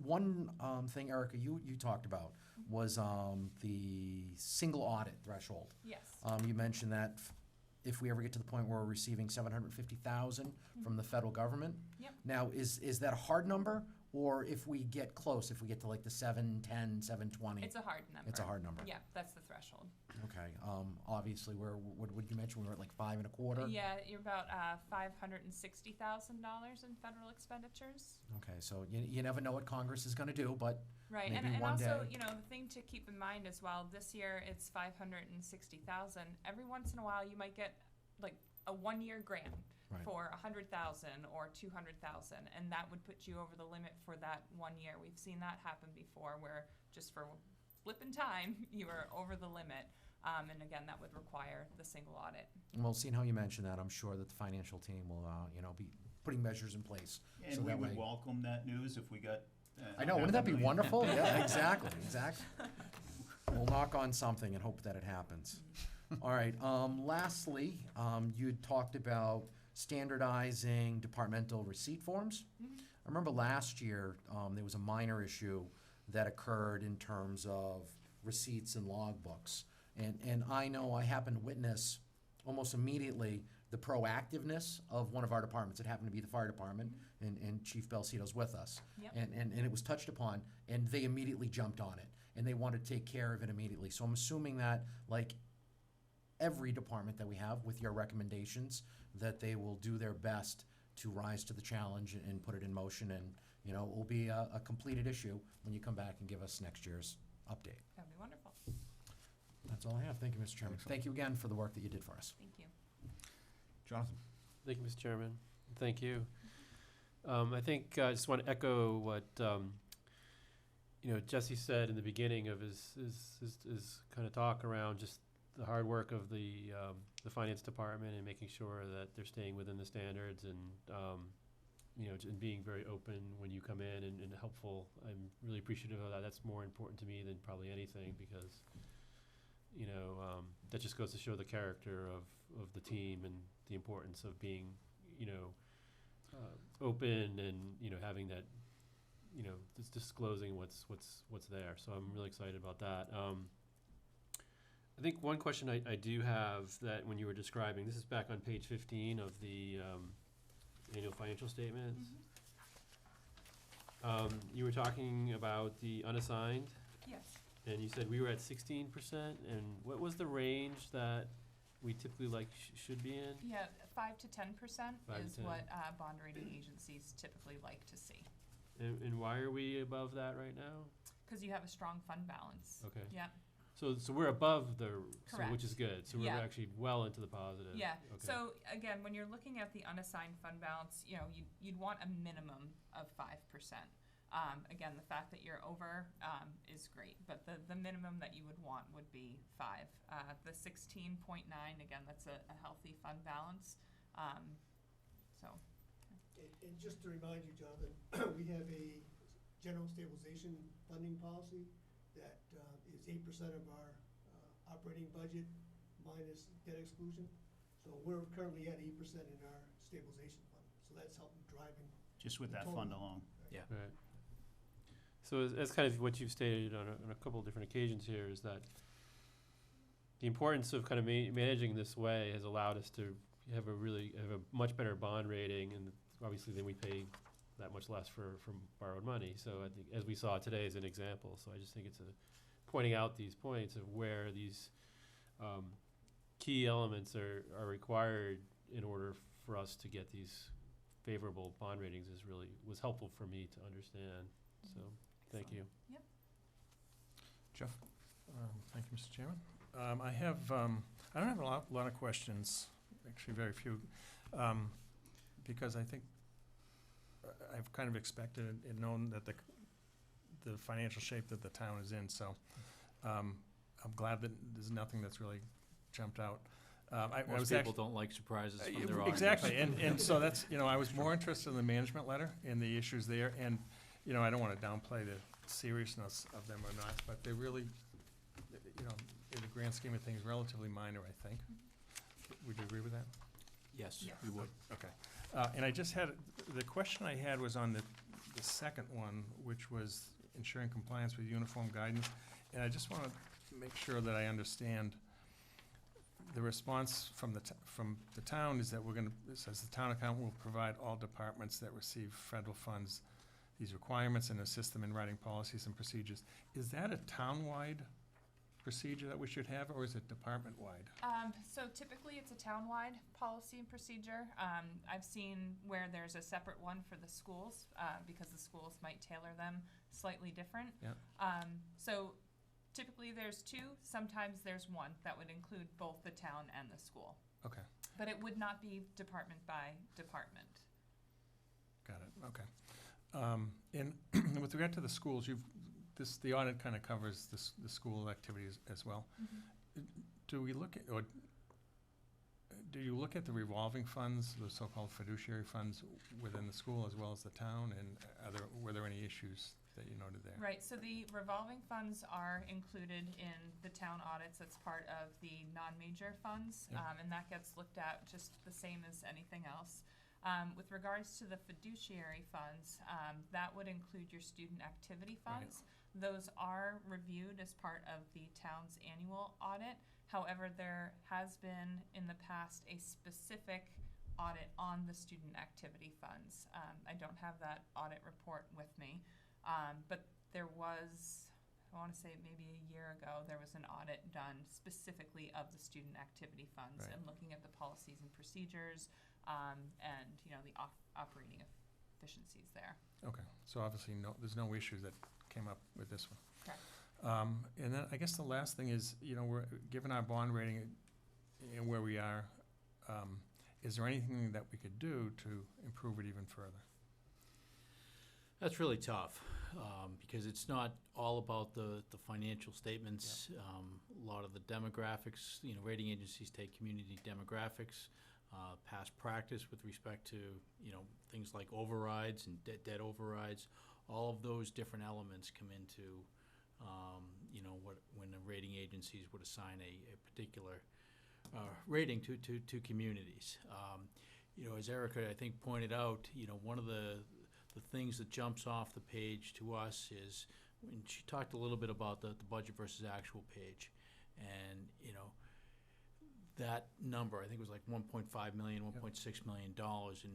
One thing, Erica, you talked about was the single audit threshold. Yes. You mentioned that if we ever get to the point where we're receiving $750,000 from the federal government. Yep. Now, is that a hard number, or if we get close, if we get to like the 710, 720? It's a hard number. It's a hard number. Yeah, that's the threshold. Okay. Obviously, what would you mention? We were at like 5.25. Yeah, you're about $560,000 in federal expenditures. Okay, so you never know what Congress is going to do, but Right, maybe and one also, day. the thing to keep in mind as well, this year it's 560,000. Every once in a while, you might get like a 1-year grant Right. for 100,000 or 200,000, and that would put you over the limit for that 1 year. We've seen that happen before, where just for flip in time, you were over the limit. And again, that would require the single audit. Well, seeing how you mentioned that, I'm sure that the financial team will, be putting measures in place. And so we that would way. welcome that news if we got. I know, wouldn't that be 500,000. wonderful? Yeah, exactly. We'll knock on something and hope that it happens. All right, lastly, you talked about standardizing departmental receipt forms. I remember last year, there was a minor issue that occurred in terms of receipts and logbooks. And I know I happened to witness almost immediately the proactiveness of one of our departments. It happened to be the fire department, and Chief Belcito's with us. Yep. And it was touched upon, and they immediately jumped on it, and they wanted to take care of it immediately. So I'm assuming that, like every department that we have, with your recommendations, that they will do their best to rise to the challenge and put it in motion, and, it will be a completed issue when you come back and give us next year's update. That'd be wonderful. That's all I have. Thank you, Mr. Chairman. Excellent. Thank you again for the work that you did for us. Thank you. Jonathan? Thank you, Mr. Chairman. Thank you. I think I just want to echo what Jesse said in the beginning of his kind of talk around just the hard work of the finance department and making sure that they're staying within the standards and and being very open when you come in and helpful. I'm really appreciative of that. That's more important to me than probably anything because that just goes to show the character of the team and the importance of being open and having that just disclosing what's there. So I'm really excited about that. I think one question I do have that when you were describing, this is back on page 15 of the annual financial statements. You were talking about the unassigned, Yes. and you said we were at 16%, and what was the range that we typically should be in? Yeah, 5 to 10% 5 to is 10. what bond rating agencies typically like to see. And why are we above that right now? Because you have a strong fund balance. Okay. Yeah. So we're above which is Correct. good. So we're Yeah. actually well into the positive. Yeah. Okay. So again, when you're looking at the unassigned fund balance, you'd want a minimum of 5%. Again, the fact that you're over is great, but the minimum that you would want would be 5. The 16.9, again, that's a healthy fund balance. So. And just to remind you, Jonathan, we have a general stabilization funding policy that is 8% of our operating budget minus debt exclusion. So we're currently at 8% in our stabilization fund, so that's helping driving. Just with The that fund total. alone. Right. So as kind of what you've stated on a couple of different occasions here is that the importance of kind of managing this way has allowed us to have a much better bond rating, and obviously then we pay that much less from borrowed money. So I think, as we saw today as an example, so I just think it's pointing out these points of where these key elements are required in order for us to get these favorable bond ratings was helpful for me to understand. So, thank you. Yep. Jeff? Thank you, Mr. Chairman. I don't have a lot of questions, actually very few, because I think I've kind of expected and known that the financial shape that the town is in, so I'm glad that there's nothing that's really jumped out. I Most was people actually, don't like surprises from their auditors. exactly, and so that's, I was more interested in the management letter and the issues there, and, I don't want to downplay the seriousness of them or not, but they're really, in the grand scheme of things, relatively minor, I think. Would you agree with that? Yes, Yes. we would. Okay. And I just had, the question I had was on the second one, which was ensuring compliance with uniform guidance. And I just want to make sure that I understand the response from the town is that it says the town accountant will provide all departments that receive federal funds these requirements and assist them in writing policies and procedures. Is that a town-wide procedure that we should have, or is it department-wide? So typically it's a town-wide policy and procedure. I've seen where there's a separate one for the schools, because the schools might tailor them slightly different. Yeah. So typically there's two, sometimes there's one that would include both the town and the school. Okay, But it would not be department by department. got it, okay. And with regard to the schools, the audit kind of covers the school activities as well. Do we look at, or do you look at the revolving funds, the so-called fiduciary funds within the school as well as the town? And were there any issues that you noted there? Right, so the revolving funds are included in the town audits. That's part of the non-major funds, Yeah. and that gets looked at just the same as anything else. With regards to the fiduciary funds, that would include your student activity funds. Those are reviewed as part of the town's annual audit. However, there has been in the past a specific audit on the student activity funds. I don't have that audit report with me, but there was, I want to say maybe a year ago, there was an audit done specifically of the student activity funds Right. and looking at the policies and procedures, and the operating efficiencies there. Okay, so obviously there's no issues that came up with this one. Correct. And then I guess the last thing is, given our bond rating and where we are, is there anything that we could do to improve it even further? That's really tough, because it's not all about the financial statements. A lot of the demographics, rating agencies take community demographics, past practice with respect to, things like overrides and debt overrides. All of those different elements come into, when the rating agencies would assign a particular rating to communities. As Erica, I think, pointed out, one of the things that jumps off the page to us is, when she talked a little bit about the budget versus actual page, and, that number, I think it was like $1.5 million, $1.6 million in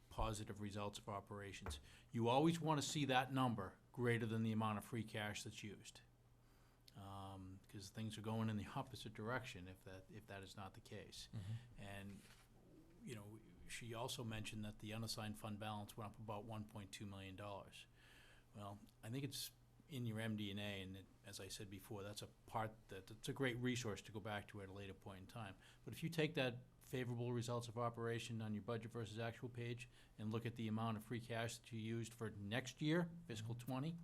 positive results of operations. You always want to see that number greater than the amount of free cash that's used, because things are going in the opposite direction if that is not the case. And, she also mentioned that the unassigned fund balance went up about $1.2 million. Well, I think it's in your MD&A, and as I said before, that's a great resource to go back to at a later point in time. But if you take that favorable results of operation on your budget versus actual page and look at the amount of free cash that you used for next year, fiscal 20,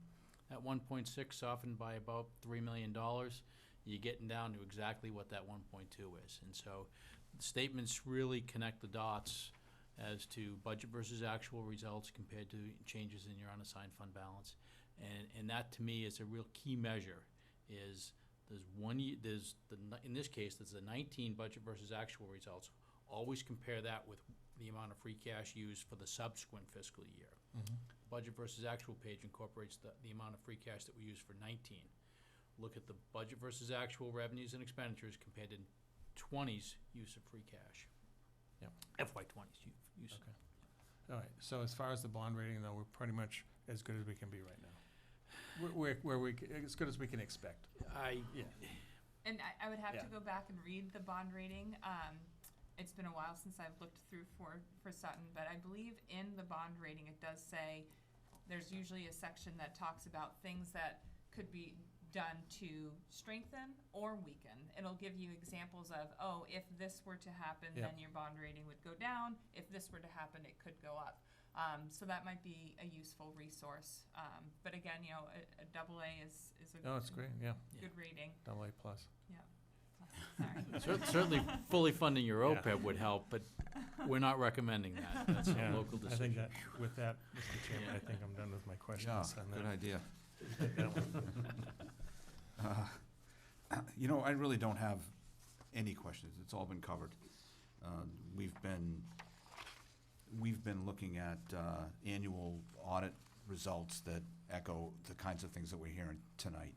that 1.6 softened by about $3 million, you're getting down to exactly what that 1.2 is. And so the statements really connect the dots as to budget versus actual results compared to changes in your unassigned fund balance. And that, to me, is a real key measure, is There's one year, in this case, there's the 19 budget versus actual results. Always compare that with the amount of free cash used for the subsequent fiscal year. Budget versus actual page incorporates the amount of free cash that we use for 19. Look at the budget versus actual revenues and expenditures compared to 20's use of free cash. Yep. FY 20's use. Okay. All right, so as far as the bond rating, though, we're pretty much as good as we can be right now. As good as we can expect. Yeah. And I would have Yeah. to go back and read the bond rating. It's been a while since I've looked through for Sutton, but I believe in the bond rating, it does say there's usually a section that talks about things that could be done to strengthen or weaken. It'll give you examples of, oh, if this were to happen, Yeah. then your bond rating would go down. If this were to happen, it could go up. So that might be a useful resource. But again, you know, a AA is a No, it's great, yeah, good rating. AA plus. Yeah. Sorry. Certainly, fully funding your Yeah. OPEB would help, but we're not recommending that. That's a Yeah, local I think decision. that, with that, Mr. Chairman, I think I'm done with my Yeah, questions. on good that. idea. That one. You know, I really don't have any questions. It's all been covered. We've been looking at annual audit results that echo the kinds of things that we're hearing tonight.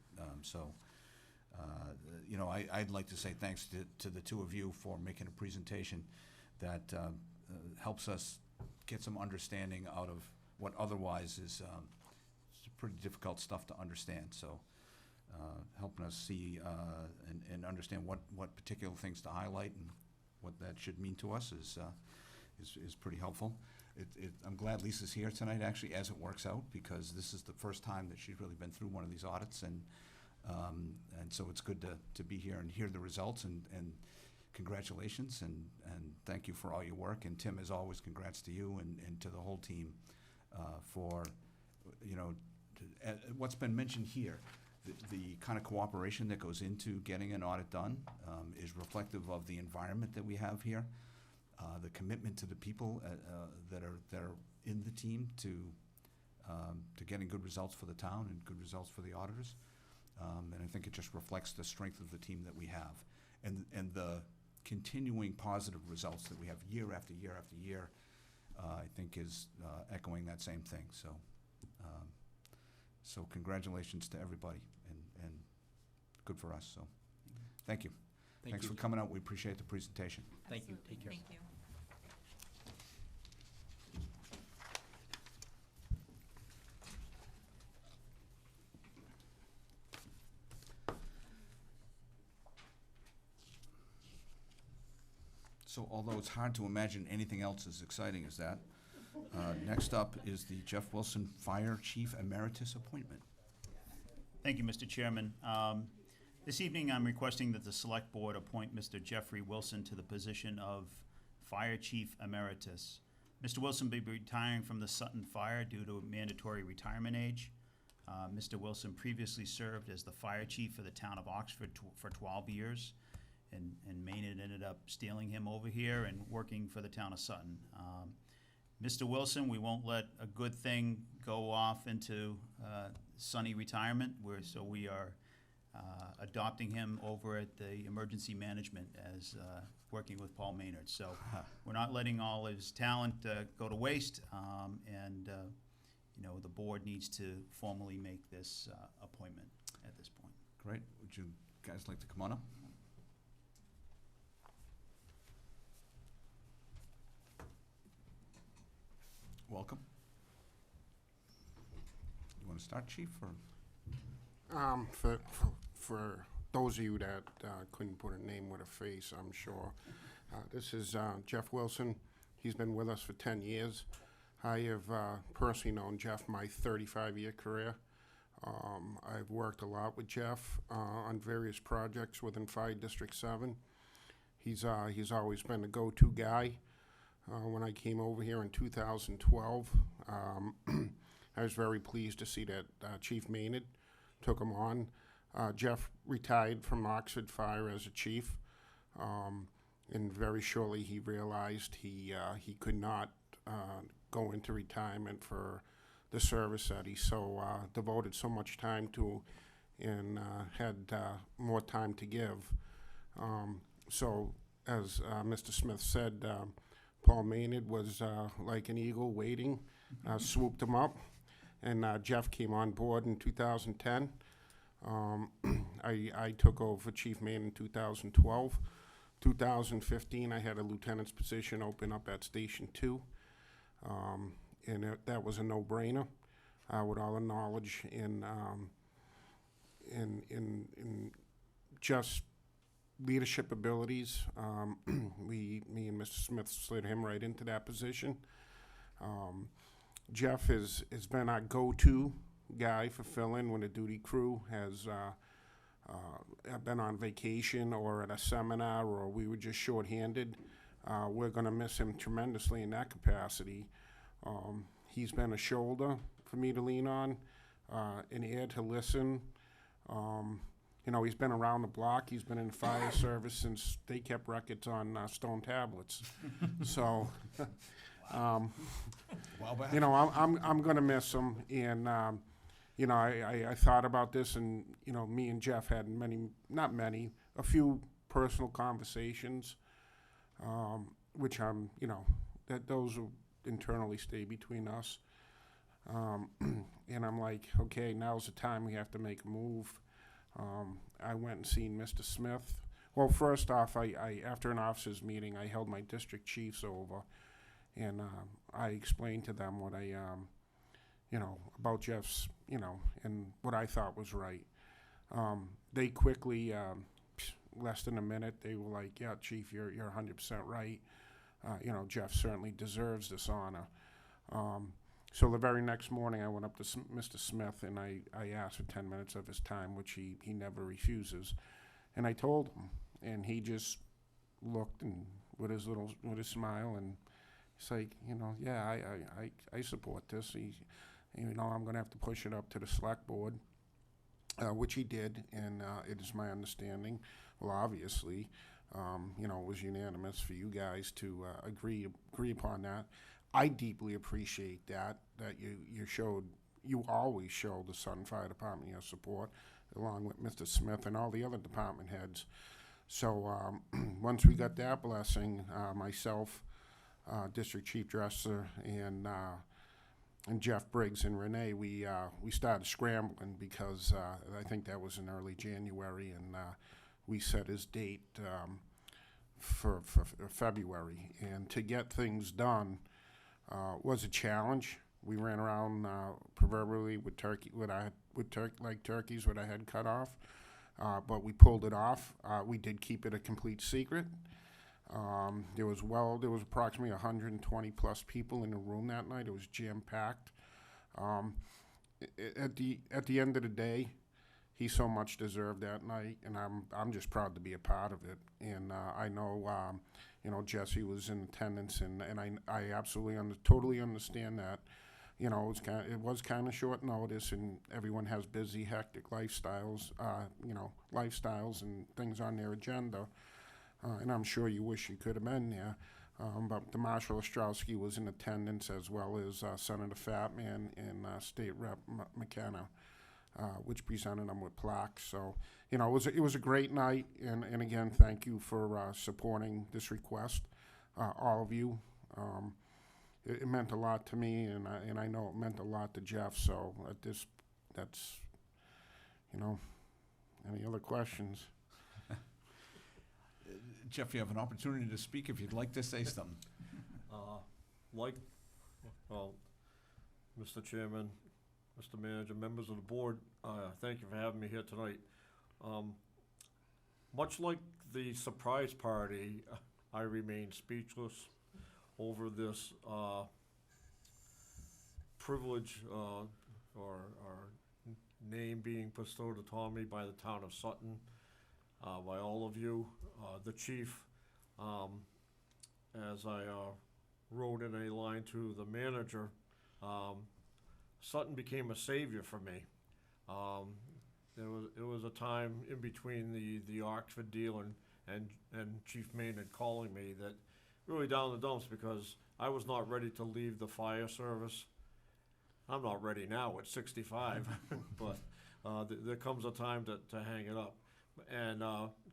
You know, I'd like to say thanks to the two of you for making a presentation that helps us get some understanding out of what otherwise is pretty difficult stuff to understand. So helping us see and understand what particular things to highlight and what that should mean to us is pretty helpful. I'm glad Lisa's here tonight, actually, as it works out, because this is the first time that she's really been through one of these audits, and so it's good to be here and hear the results, and congratulations, and thank you for all your work, and Tim, as always, congrats to you and to the whole team for, you know, what's been mentioned here. The kind of cooperation that goes into getting an audit done is reflective of the environment that we have here, the commitment to the people that are in the team to getting good results for the town and good results for the auditors. And I think it just reflects the strength of the team that we have, and the continuing positive results that we have year after year after year. I think is echoing that same thing. So congratulations to everybody, and good for us. So thank you. Thanks for coming out. We appreciate the presentation. Thank you. Absolutely. Take care. Thank you. So although it's hard to imagine anything else as exciting as that, next up is the Jeff Wilson Fire Chief Emeritus appointment. Thank you, Mr. Chairman. This evening, I'm requesting that the Select Board appoint Mr. Jeffrey Wilson to the position of Fire Chief Emeritus. Mr. Wilson will be retiring from the Sutton Fire due to mandatory retirement age. Mr. Wilson previously served as the Fire Chief for the town of Oxford for 12 years, and Maynard ended up stealing him over here and working for the town of Sutton. Mr. Wilson, we won't let a good thing go off into sunny retirement. We are adopting him over at the emergency management as working with Paul Maynard. So we're not letting all his talent go to waste, and you know, the board needs to formally make this appointment at this point. Great. Would you guys like to come on up? Welcome. You want to start, Chief, or? For those of you that couldn't put a name with a face, I'm sure, this is Jeff Wilson. He's been with us for 10 years. I have personally known Jeff my 35-year career. I've worked a lot with Jeff on various projects within Fire District 7. He's always been the go-to guy. When I came over here in 2012, I was very pleased to see that Chief Maynard took him on. Jeff retired from Oxford Fire as a chief, and very shortly he realized he could not go into retirement for the service that he so devoted so much time to and had more time to give. So, as Mr. Smith said, Paul Maynard was like an eagle waiting, swooped him up, and Jeff came on board in 2010. I took over for Chief Maynard in 2012. 2015, I had a lieutenant's position open up at Station 2, and that was a no-brainer with all the knowledge in just leadership abilities. Me and Mr. Smith slid him right into that position. Jeff has been our go-to guy for fill-in when the duty crew has been on vacation or at a seminar, or we were just shorthanded. We're going to miss him tremendously in that capacity. He's been a shoulder for me to lean on, an ear to listen. You know, he's been around the block. He's been in the fire service since they kept records on stone tablets. So, Well back. you know, I'm going to miss him. And, you know, I thought about this, and, you know, me and Jeff had a few personal conversations, which you know, that those will internally stay between us. And I'm like, okay, now's the time we have to make a move. I went and seen Mr. Smith. Well, first off, I after an officers meeting, I held my district chiefs over, and I explained to them what you know, about Jeff's, you know, and what I thought was right. They quickly, less than a minute, they were like, yeah, Chief, you're 100% right. You know, Jeff certainly deserves this honor. So the very next morning, I went up to Mr. Smith, and I asked for 10 minutes of his time, which he never refuses. And I told him, and he just looked and with his smile, and he's like, you know, yeah, I support this. You know, I'm going to have to push it up to the select board, which he did, and it is my understanding. Well, obviously, you know, it was unanimous for you guys to agree upon that. I deeply appreciate that you always show the Sutton Fire Department your support, along with Mr. Smith and all the other department heads. So once we got that blessing, myself, District Chief Dresser, and Jeff Briggs and Renee, we started scrambling because I think that was in early January, and we set his date for February. And to get things done was a challenge. We ran around proverbially with turkeys with our head cut off, but we pulled it off. We did keep it a complete secret. There was approximately 120 plus people in the room that night. It was jam packed. At the end of the day, he so much deserved that night, and I'm just proud to be a part of it. And I know, you know, Jesse was in attendance, and I absolutely totally understand that. You know, it was kind of short notice, and everyone has busy, hectic lifestyles, and things on their agenda. And I'm sure you wish you could have been there. But the Marshal Ostrowski was in attendance, as well as Senator Fatman and State Rep McKenna, which presented them with plaques. So, you know, it was a great night. And again, thank you for supporting this request, all of you. It meant a lot to me, and I know it meant a lot to Jeff. So that's, you know, any other questions? Jeff, you have an opportunity to speak if you'd like to say something. Mr. Chairman, Mr. Manager, members of the board, thank you for having me here tonight. Much like the surprise party, I remain speechless over this privilege or name being bestowed upon me by the town of Sutton, by all of you. The chief, as I wrote in a line to the manager, Sutton became a savior for me. It was a time in between the Oxford deal and Chief Maynard calling me that really down the dumps, because I was not ready to leave the fire service. I'm not ready now at 65, but there comes a time to hang it up. And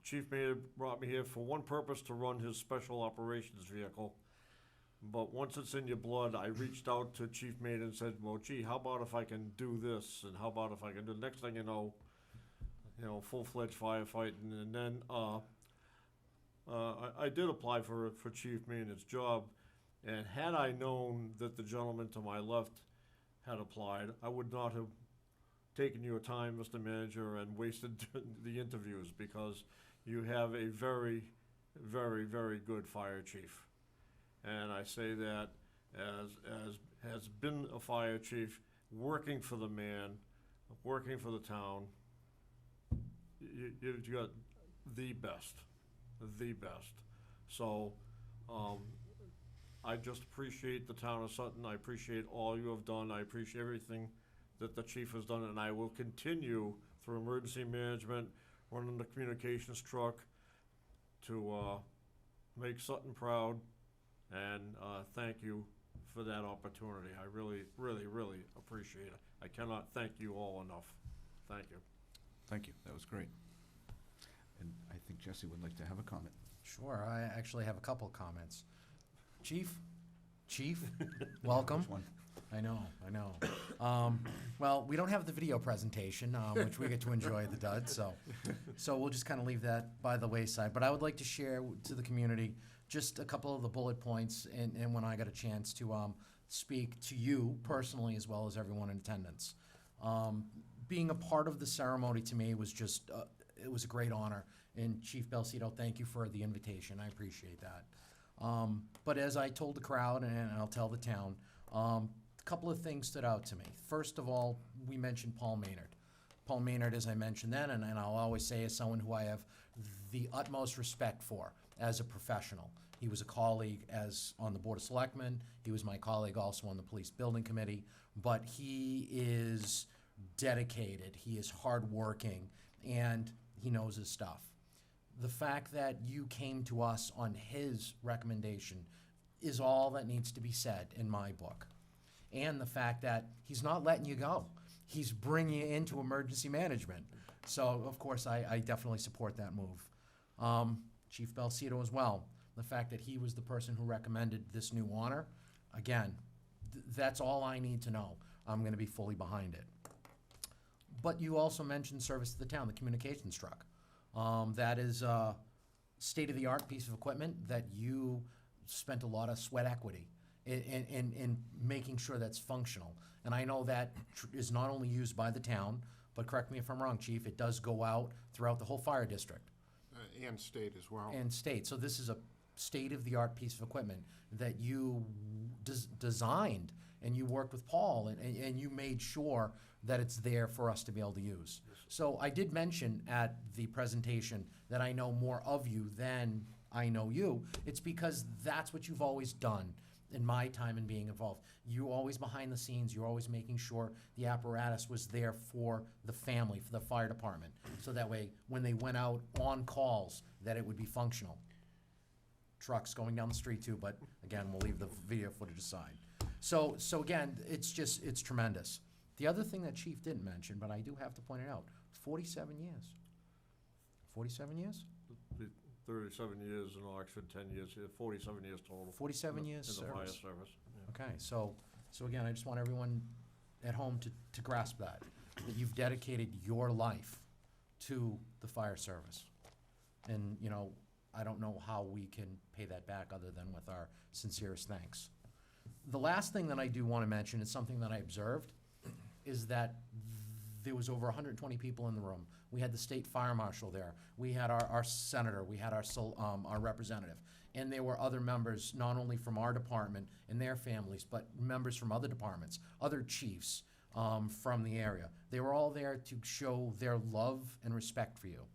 Chief Maynard brought me here for one purpose, to run his special operations vehicle. But once it's in your blood, I reached out to Chief Maynard and said, well, gee, how about if I can do this? And how about if I can do, next thing you know, full-fledged firefighting. And then I did apply for Chief Maynard's job. And had I known that the gentleman to my left had applied, I would not have taken your time, Mr. Manager, and wasted the interviews, because you have a very, very, very good fire chief. And I say that as has been a fire chief, working for the man, working for the town. You've got the best, the best. So I just appreciate the town of Sutton. I appreciate all you have done. I appreciate everything that the chief has done, and I will continue through emergency management, running the communications truck, to make Sutton proud. And thank you for that opportunity. I really, really, really appreciate it. I cannot thank you all enough. Thank you. Thank you, that was great. And I think Jesse would like to have a comment. Sure, I actually have a couple of comments. Chief, welcome. Which one? I know. Well, we don't have the video presentation, which we get to enjoy at the Dud, so we'll just kind of leave that by the wayside. But I would like to share to the community just a couple of the bullet points, and when I got a chance to speak to you personally as well as everyone in attendance. Being a part of the ceremony to me was just, it was a great honor. And Chief Belcito, thank you for the invitation. I appreciate that. But as I told the crowd, and I'll tell the town, a couple of things stood out to me. First of all, we mentioned Paul Maynard. Paul Maynard, as I mentioned then, and I'll always say, is someone who I have the utmost respect for as a professional. He was a colleague on the Board of Selectmen. He was my colleague also on the Police Building Committee. But he is dedicated, he is hardworking, and he knows his stuff. The fact that you came to us on his recommendation is all that needs to be said in my book. And the fact that he's not letting you go. He's bringing you into emergency management. So, of course, I definitely support that move. Chief Belcito as well. The fact that he was the person who recommended this new honor, again, that's all I need to know. I'm going to be fully behind it. But you also mentioned service to the town, the communications truck. That is a state-of-the-art piece of equipment that you spent a lot of sweat equity in making sure that's functional. And I know that is not only used by the town, but correct me if I'm wrong, Chief, it does go out throughout the whole fire district. And state as well. And state. So this is a state-of-the-art piece of equipment that you designed, and you worked with Paul, and you made sure that it's there for us to be able to use. So I did mention at the presentation that I know more of you than I know you. It's because that's what you've always done in my time in being involved. You always behind the scenes, you're always making sure the apparatus was there for the family, for the fire department. So that way, when they went out on calls, that it would be functional. Trucks going down the street too, but again, we'll leave the video footage aside. So again, it's tremendous. The other thing that Chief didn't mention, but I do have to point it out, 47 years. 47 years? 37 years in Oxford, 10 years here, 47 years total. 47 years in the fire service. service. Yeah. Okay, so again, I just want everyone at home to grasp that you've dedicated your life to the fire service. And, I don't know how we can pay that back other than with our sincerest thanks. The last thing that I do want to mention is something that I observed, is that there was over 120 people in the room. We had the state fire marshal there. We had our senator. We had our representative. And there were other members, not only from our department and their families, but members from other departments, other chiefs from the area. They were all there to show their love and respect for you.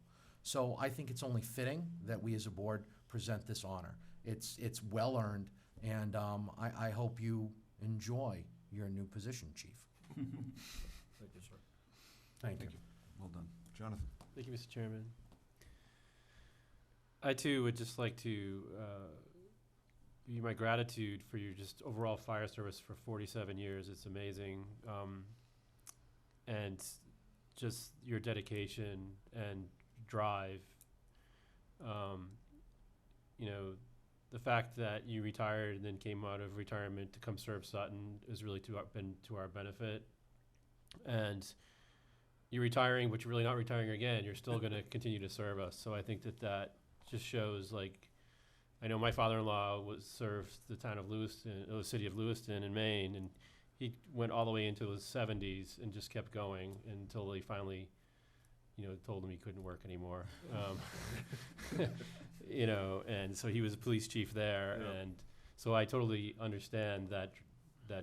So I think it's only fitting that we as a board present this honor. It's well earned, and I hope you enjoy your new position, Chief. Thank you, sir. Thank you. Well done. Jonathan? Thank you, Mr. Chairman. I too would just like to give you my gratitude for your just overall fire service for 47 years. It's amazing. And just your dedication and drive. You know, the fact that you retired and then came out of retirement to come serve Sutton has really been to our benefit. And you're retiring, but you're really not retiring again. You're still going to continue to serve us. So I think that just shows, like, I know my father-in-law served the town of Lewiston, the city of Lewiston in Maine, and he went all the way into his 70s and just kept going until they finally, told him he couldn't work anymore. And so he was a police chief there, Yeah. and so I totally understand that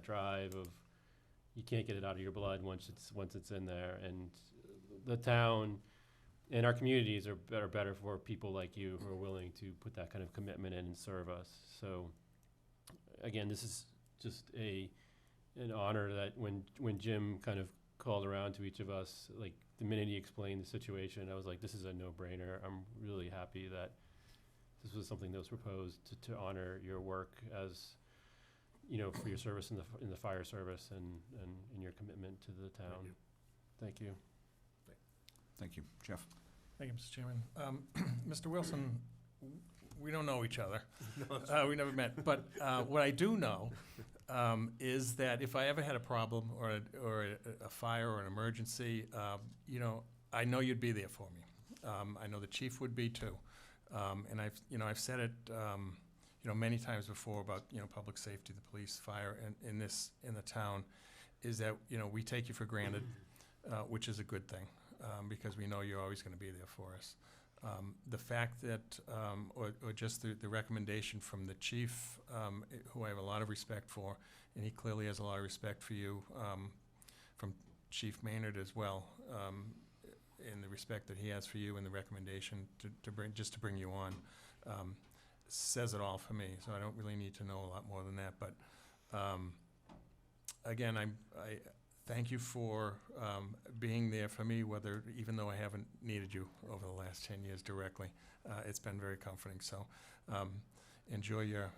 drive of you can't get it out of your blood once it's in there, and the town and our communities are better for people like you who are willing to put that kind of commitment in and serve us. So again, this is just an honor that when Jim kind of called around to each of us, like the minute he explained the situation, I was like, this is a no-brainer. I'm really happy that this was something that was proposed to honor your work as, for your service in the fire service and your commitment to the town. Thank you. Thank you. Jeff? Thank you, Mr. Chairman. Mr. Wilson, we don't know each other. We never met. But what I do know is that if I ever had a problem or a fire or an emergency, I know you'd be there for me. I know the chief would be too. And I've said it, many times before about, public safety, the police, fire, and in the town, is that, we take you for granted, which is a good thing. Because we know you're always going to be there for us. The fact that, or just the recommendation from the chief, who I have a lot of respect for, and he clearly has a lot of respect for you, from Chief Maynard as well, in the respect that he has for you and the recommendation to bring you on, says it all for me. So I don't really need to know a lot more than that. But again, I thank you for being there for me, even though I haven't needed you over the last 10 years directly. It's been very comforting. So enjoy your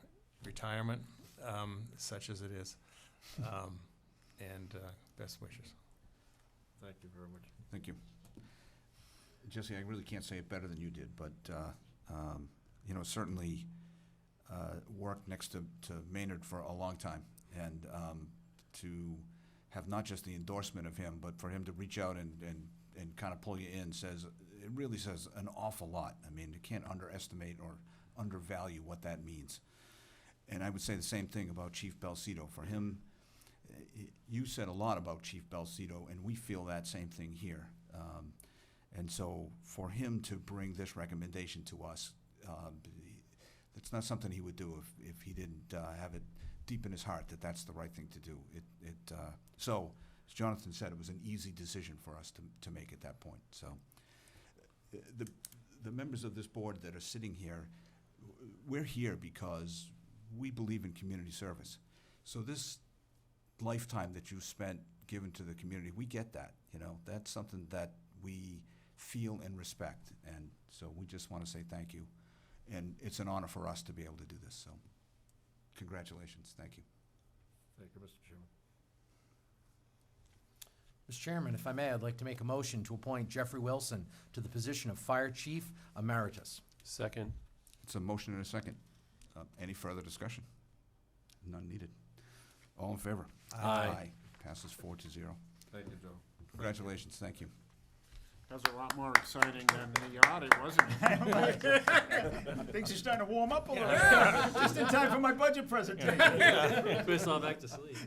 retirement, such as it is, and best wishes. Thank you very much. Thank you. Jesse, I really can't say it better than you did, but, certainly worked next to Maynard for a long time, and to have not just the endorsement of him, but for him to reach out and kind of pull you in it really says an awful lot. I mean, you can't underestimate or undervalue what that means. And I would say the same thing about Chief Belcito. For him, you said a lot about Chief Belcito, and we feel that same thing here. And so for him to bring this recommendation to us, it's not something he would do if he didn't have it deep in his heart that that's the right thing to do. So, as Jonathan said, it was an easy decision for us to make at that point. So, the members of this board that are sitting here, we're here because we believe in community service. So this lifetime that you've spent given to the community, we get that. That's something that we feel and respect. And so we just want to say thank you. And it's an honor for us to be able to do this. So congratulations. Thank you. Thank you, Mr. Chairman. Mr. Chairman, if I may, I'd like to make a motion to appoint Jeffrey Wilson to the position of Fire Chief Emeritus. Second. It's a motion and a second. Any further discussion? None needed. All in favor? Aye. Passes 4-0. Thank you, Joe. Congratulations. Thank you. That was a lot more exciting than the audit, wasn't it? Things are starting to warm up a little. Just in time for my budget presentation. Put us all back to sleep.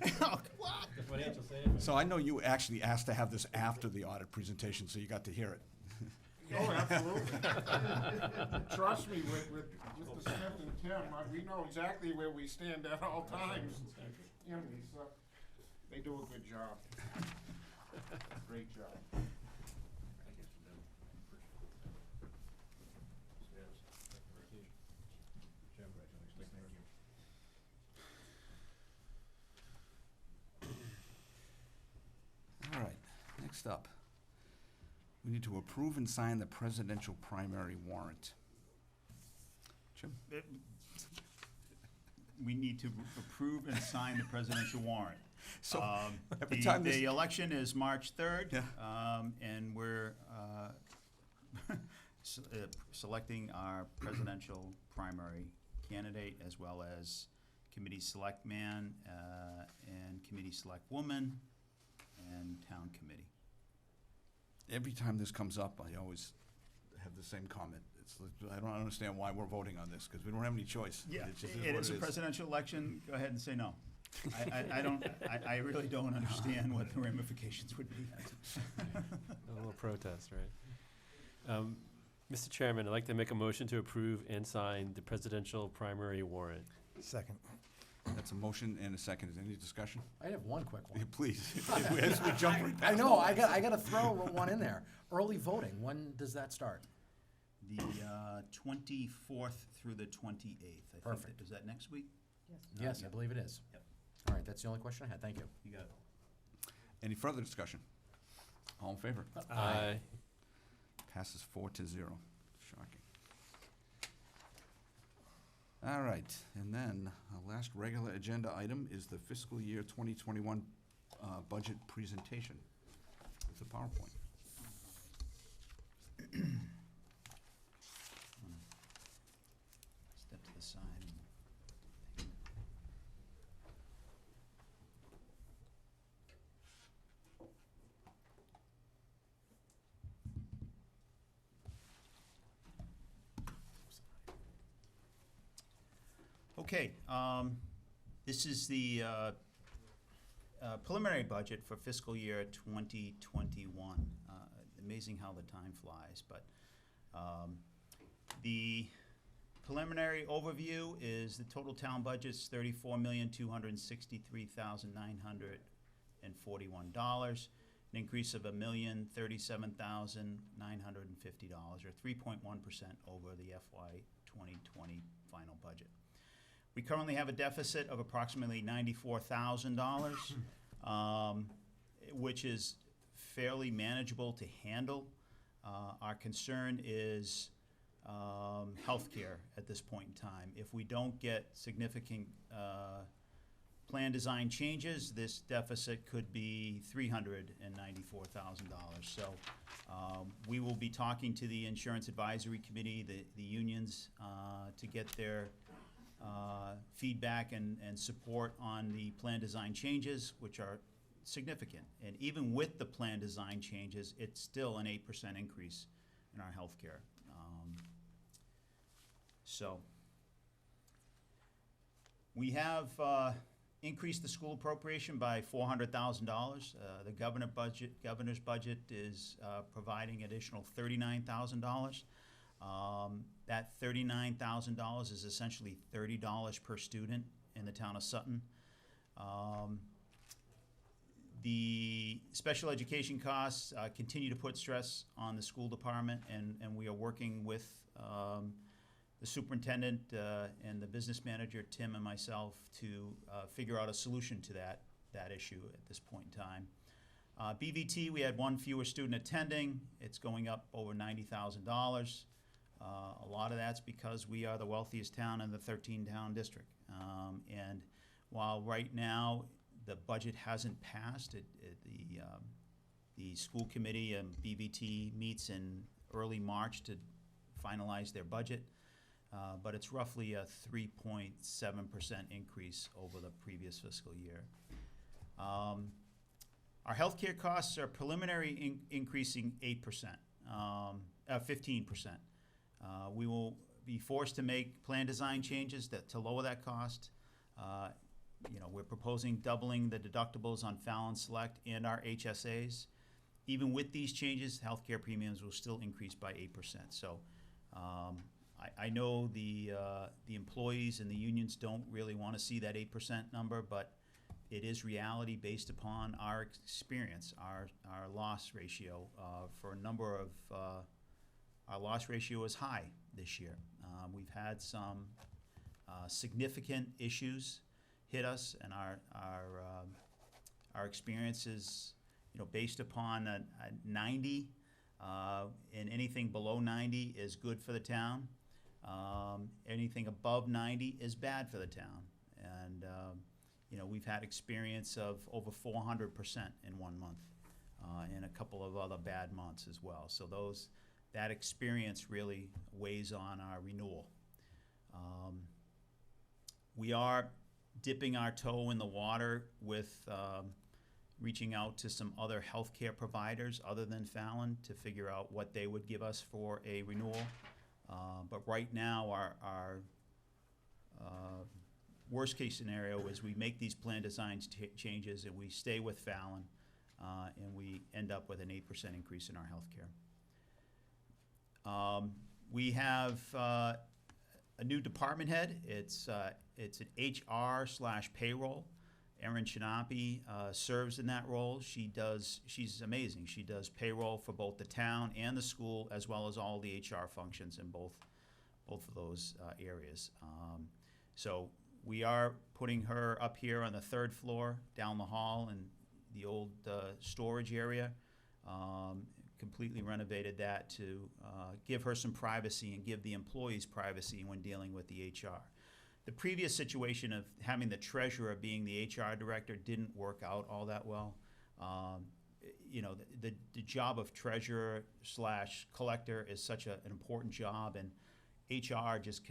Financial savings. So I know you actually asked to have this after the audit presentation, so you got to hear it. Oh, absolutely. Trust me, with Mr. Smith and Tim, we know exactly where we stand at all times. So they do a good job. Great job. All right, next up, we need to approve and sign the presidential primary warrant. Jim? We need to approve and sign the presidential warrant. So, every The time this- election is March 3rd. Yeah. And we're selecting our presidential primary candidate, as well as committee select man and committee select woman and town committee. Every time this comes up, I always have the same comment. It's like, I don't understand why we're voting on this, because we don't have any choice. It just It what is a presidential election. Go ahead and say no. I really don't understand what the ramifications would be. A little protest, right? Mr. Chairman, I'd like to make a motion to approve and sign the presidential primary warrant. Second. That's a motion and a second. Is there any discussion? I have one quick one. Yeah, please. As we jump right I past know, all I this. gotta throw one in there. Early voting, when does that start? The 24th through the 28th. I think. Perfect. Is that next week? Yes, I believe it is. Yep. All right, that's the only question I had, thank you. You got it. Any further discussion? All in favor? Aye. Passes 4-0. Shocking. All right, and then our last regular agenda item is the fiscal year 2021 budget presentation. It's a PowerPoint. Step to the side. Okay, this is the preliminary budget for fiscal year 2021. Amazing how the time flies, but the preliminary overview is the total town budget's $34,263,941, an increase of $1,037,950, or 3.1% over the FY 2020 final budget. We currently have a deficit of approximately $94,000, which is fairly manageable to handle. Our concern is healthcare at this point in time. If we don't get significant plan design changes, this deficit could be $394,000. So we will be talking to the Insurance Advisory Committee, the unions, to get their feedback and support on the plan design changes, which are significant. And even with the plan design changes, it's still an 8% increase in our healthcare. So we have increased the school appropriation by $400,000. The governor's budget is providing additional $39,000. That $39,000 is essentially $30 per student in the town of Sutton. The special education costs continue to put stress on the school department, and we are working with the superintendent and the business manager, Tim, and myself, to figure out a solution to that issue at this point in time. BVT, we had one fewer student attending. It's going up over $90,000. A lot of that's because we are the wealthiest town in the 13-town district. And while right now the budget hasn't passed, the school committee and BVT meets in early March to finalize their budget, but it's roughly a 3.7% increase over the previous fiscal year. Our healthcare costs are preliminary increasing 15%. We will be forced to make plan design changes to lower that cost. We're proposing doubling the deductibles on Fallon Select and our HSAs. Even with these changes, healthcare premiums will still increase by 8%. So I know the employees and the unions don't really want to see that 8% number, but it is reality based upon our experience, our loss ratio. For a number of, our loss ratio is high this year. We've had some significant issues hit us, and our experience is, based upon a 90, and anything below 90 is good for the town. Anything above 90 is bad for the town. And we've had experience of over 400% in 1 month, and a couple of other bad months as well. So that experience really weighs on our renewal. We are dipping our toe in the water with reaching out to some other healthcare providers other than Fallon to figure out what they would give us for a renewal. But right now, our worst case scenario is we make these plan designs changes and we stay with Fallon, and we end up with an 8% increase in our healthcare. We have a new department head. It's an HR/payroll. Erin Chinapi serves in that role. She's amazing. She does payroll for both the town and the school, as well as all the HR functions in both of those areas. So we are putting her up here on the 3rd floor, down the hall in the old storage area. Completely renovated that to give her some privacy and give the employees privacy when dealing with the HR. The previous situation of having the treasurer being the HR director didn't work out all that well. The job of treasurer/collector is such an important job, and HR just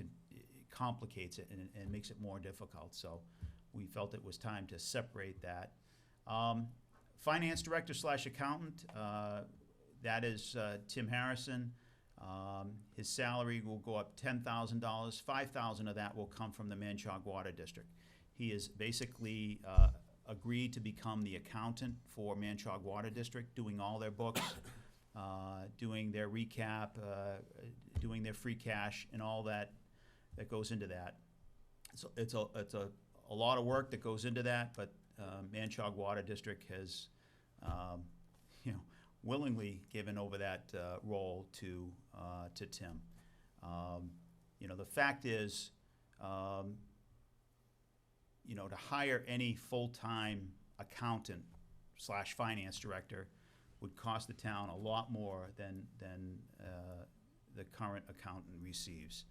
complicates it and makes it more difficult. So we felt it was time to separate that. Finance director/accountant, that is Tim Harrison. His salary will go up $10,000. $5,000 of that will come from the Manchaug Water District. He has basically agreed to become the accountant for Manchaug Water District, doing all their books, doing their recap, doing their free cash, and all that goes into that. So it's a lot of work that goes into that, but Manchaug Water District has willingly given over that role to Tim. The fact is, to hire any full-time accountant/finance director would cost the town a lot more than the current accountant receives.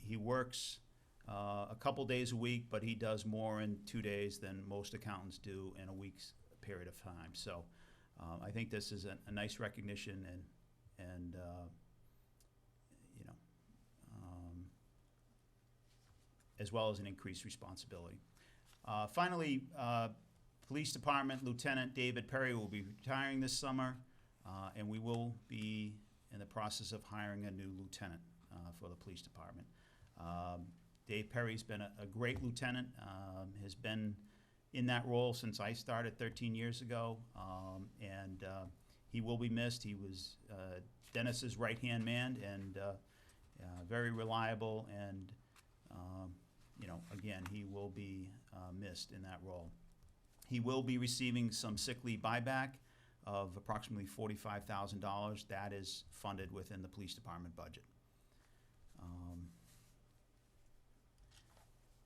He works a couple days a week, but he does more in 2 days than most accountants do in a week's period of time. So I think this is a nice recognition and as well as an increased responsibility. Finally, Police Department Lieutenant David Perry will be retiring this summer, and we will be in the process of hiring a new lieutenant for the Police Department. Dave Perry's been a great lieutenant, has been in that role since I started 13 years ago, and he will be missed. He was Dennis's right-hand man and very reliable, and again, he will be missed in that role. He will be receiving some sick leave buyback of approximately $45,000. That is funded within the Police Department budget.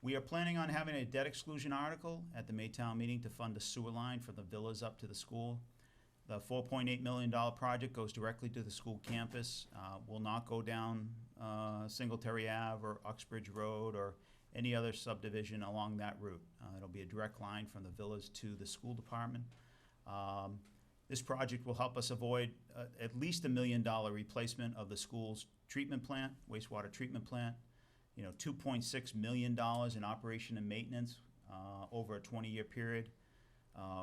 We are planning on having a debt exclusion article at the Maytown meeting to fund a sewer line from the villas up to the school. The $4.8 million project goes directly to the school campus, will not go down Singletary Ave or Uxbridge Road or any other subdivision along that route. It'll be a direct line from the villas to the school department. This project will help us avoid at least $1 million replacement of the school's treatment plant, wastewater treatment plant. $2.6 million in operation and maintenance over a 20-year period.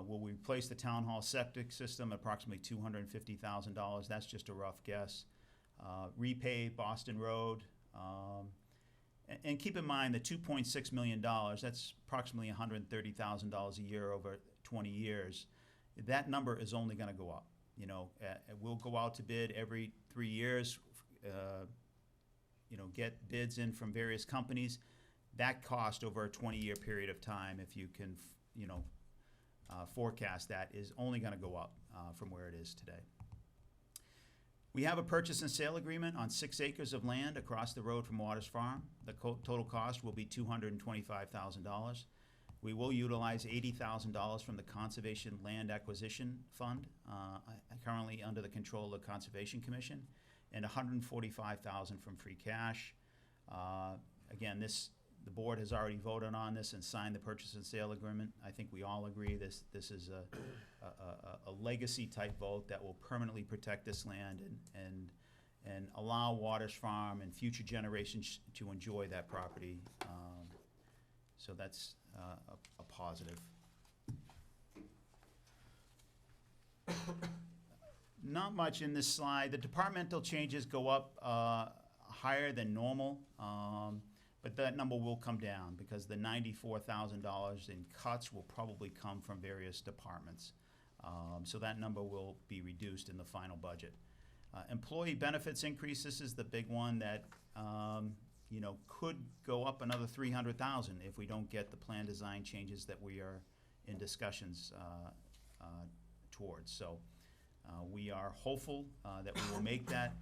Will we replace the town hall septic system? Approximately $250,000. That's just a rough guess. Repay Boston Road. And keep in mind the $2.6 million, that's approximately $130,000 a year over 20 years. That number is only going to go up. We'll go out to bid every 3 years, get bids in from various companies. That cost over a 20-year period of time, if you can, forecast that, is only going to go up from where it is today. We have a purchase and sale agreement on 6 acres of land across the road from Waters Farm. The total cost will be $225,000. We will utilize $80,000 from the Conservation Land Acquisition Fund, currently under the control of the Conservation Commission, and $145,000 from free cash. Again, The board has already voted on this and signed the purchase and sale agreement. I think we all agree this is a legacy-type vote that will permanently protect this land and allow Waters Farm and future generations to enjoy that property. So that's a positive. Not much in this slide. The departmental changes go up higher than normal, but that number will come down because the $94,000 in cuts will probably come from various departments. So that number will be reduced in the final budget. Employee benefits increase, this is the big one that could go up another $300,000 if we don't get the plan design changes that we are in discussions towards. So we are hopeful that we will make that.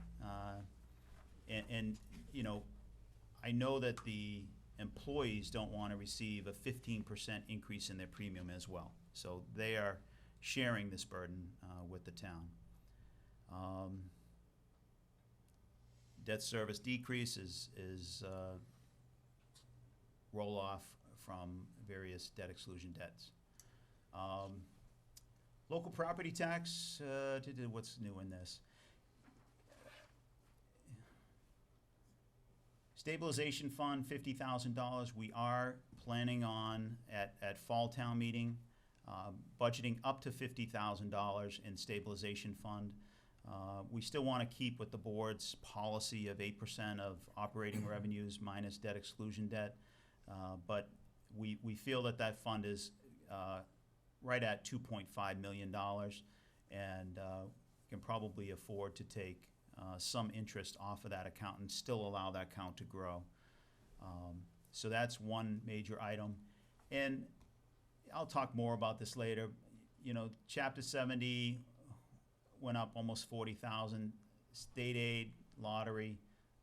I know that the employees don't want to receive a 15% increase in their premium as well. So they are sharing this burden with the town. Debt service decrease is roll-off from various debt exclusion debts. Local property tax, what's new in this? Stabilization fund, $50,000. We are planning on, at fall town meeting, budgeting up to $50,000 in stabilization fund. We still want to keep with the board's policy of 8% of operating revenues minus debt exclusion debt, but we feel that fund is right at $2.5 million and can probably afford to take some interest off of that account and still allow that account to grow. So that's one major item. And I'll talk more about this later. Chapter 70 went up almost 40,000. State aid, lottery,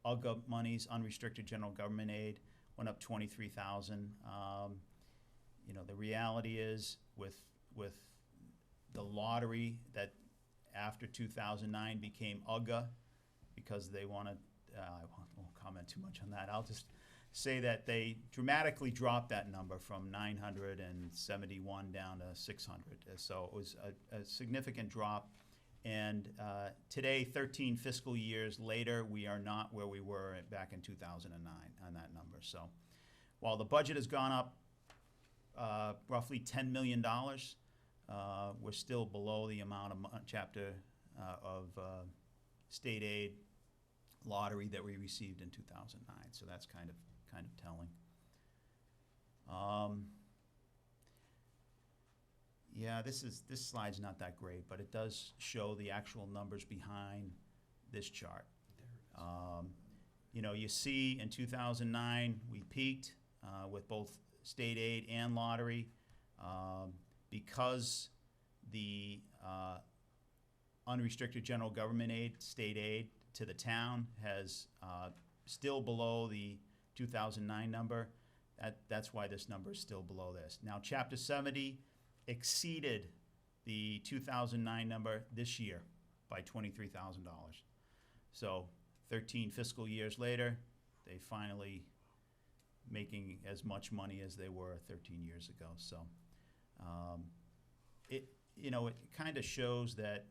UGA monies, unrestricted general government aid, went up 23,000. The reality is with the lottery that after 2009 became UGA because they wanted, I won't comment too much on that. I'll just say that they dramatically dropped that number from 971 down to 600. So it was a significant drop. And today, 13 fiscal years later, we are not where we were back in 2009 on that number. So while the budget has gone up roughly $10 million, we're still below the amount of chapter of state aid lottery that we received in 2009. So that's kind of telling. Yeah, this slide's not that great, but it does show the actual numbers behind this chart. You see in 2009 we peaked with both state aid and lottery because the unrestricted general government aid, state aid to the town has still below the 2009 number. That's why this number is still below this. Now, Chapter 70 exceeded the 2009 number this year by $23,000. So 13 fiscal years later, they finally making as much money as they were 13 years ago. So it kind of shows that,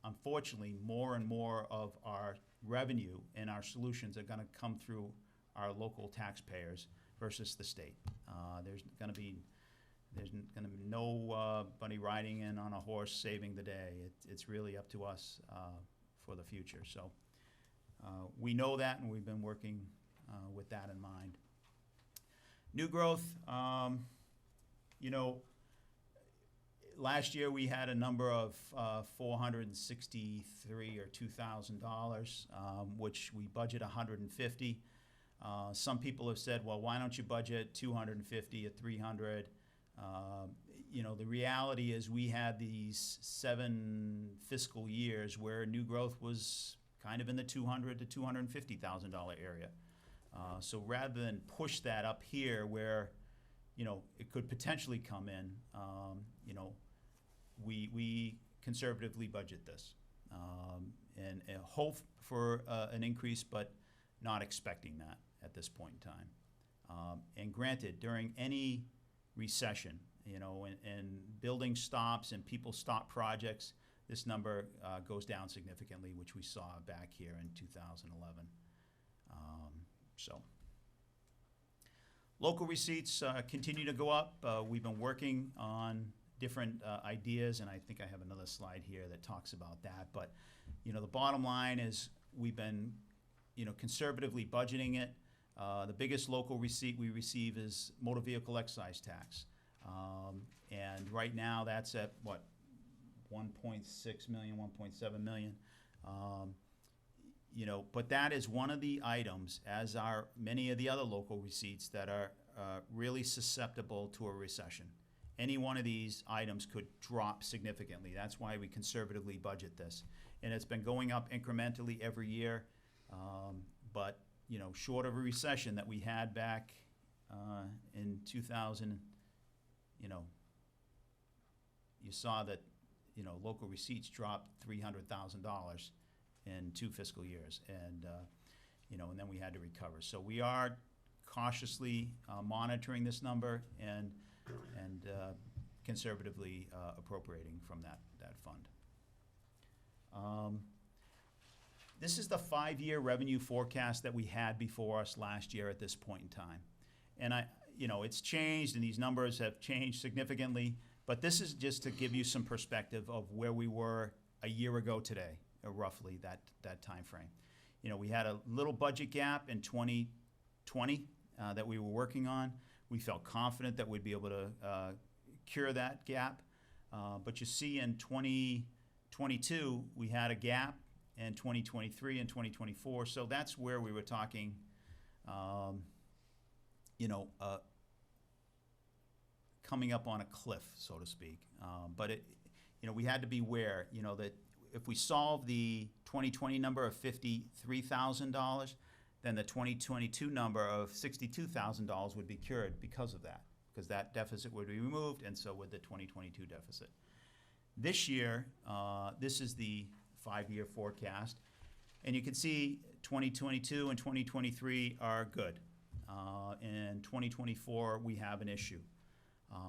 unfortunately, more and more of our revenue and our solutions are going to come through our local taxpayers versus the state. There's going to be nobody riding in on a horse saving the day. It's really up to us for the future. So we know that, and we've been working with that in mind. New growth, last year we had a number of $463 or $2,000, which we budget $150. Some people have said, well, why don't you budget $250 or $300? The reality is we had these 7 fiscal years where new growth was kind of in the $200,000 to $250,000 area. So rather than push that up here where, it could potentially come in, we conservatively budget this and hope for an increase, but not expecting that. at this point in time. And granted, during any recession, you know, and building stops and people stop projects, this number goes down significantly, which we saw back here in 2011. So, local receipts continue to go up. We've been working on different ideas, and I think I have another slide here that talks about that. But, you know, the bottom line is we've been, you know, conservatively budgeting it. The biggest local receipt we receive is motor vehicle excise tax. And right now that's at what, 1.6 million, 1.7 million. You know, but that is one of the items, as are many of the other local receipts, that are really susceptible to a recession. Any one of these items could drop significantly. That's why we conservatively budget this. And it's been going up incrementally every year. But, you know, short of a recession that we had back in 2000, you know, you saw that, you know, local receipts dropped $300,000 in 2 fiscal years, and you know, and then we had to recover. So we are cautiously monitoring this number and conservatively appropriating from that fund. This is the 5-year revenue forecast that we had before us last year at this point in time, and you know, it's changed, and these numbers have changed significantly. But this is just to give you some perspective of where we were a year ago today. Roughly that time frame. You know, we had a little budget gap in 2020 that we were working on. We felt confident that we'd be able to cure that gap. But you see in 2022, we had a gap, in 2023 and 2024. So that's where we were talking, you know, coming up on a cliff, so to speak. But it, you know, we had to be aware, you know, that if we solve the 2020 number of $53,000, then the 2022 number of $62,000 would be cured because of that, because that deficit would be removed, and so would the 2022 deficit. This year, this is the 5-year forecast, and you can see 2022 and 2023 are good. In 2024, we have an issue.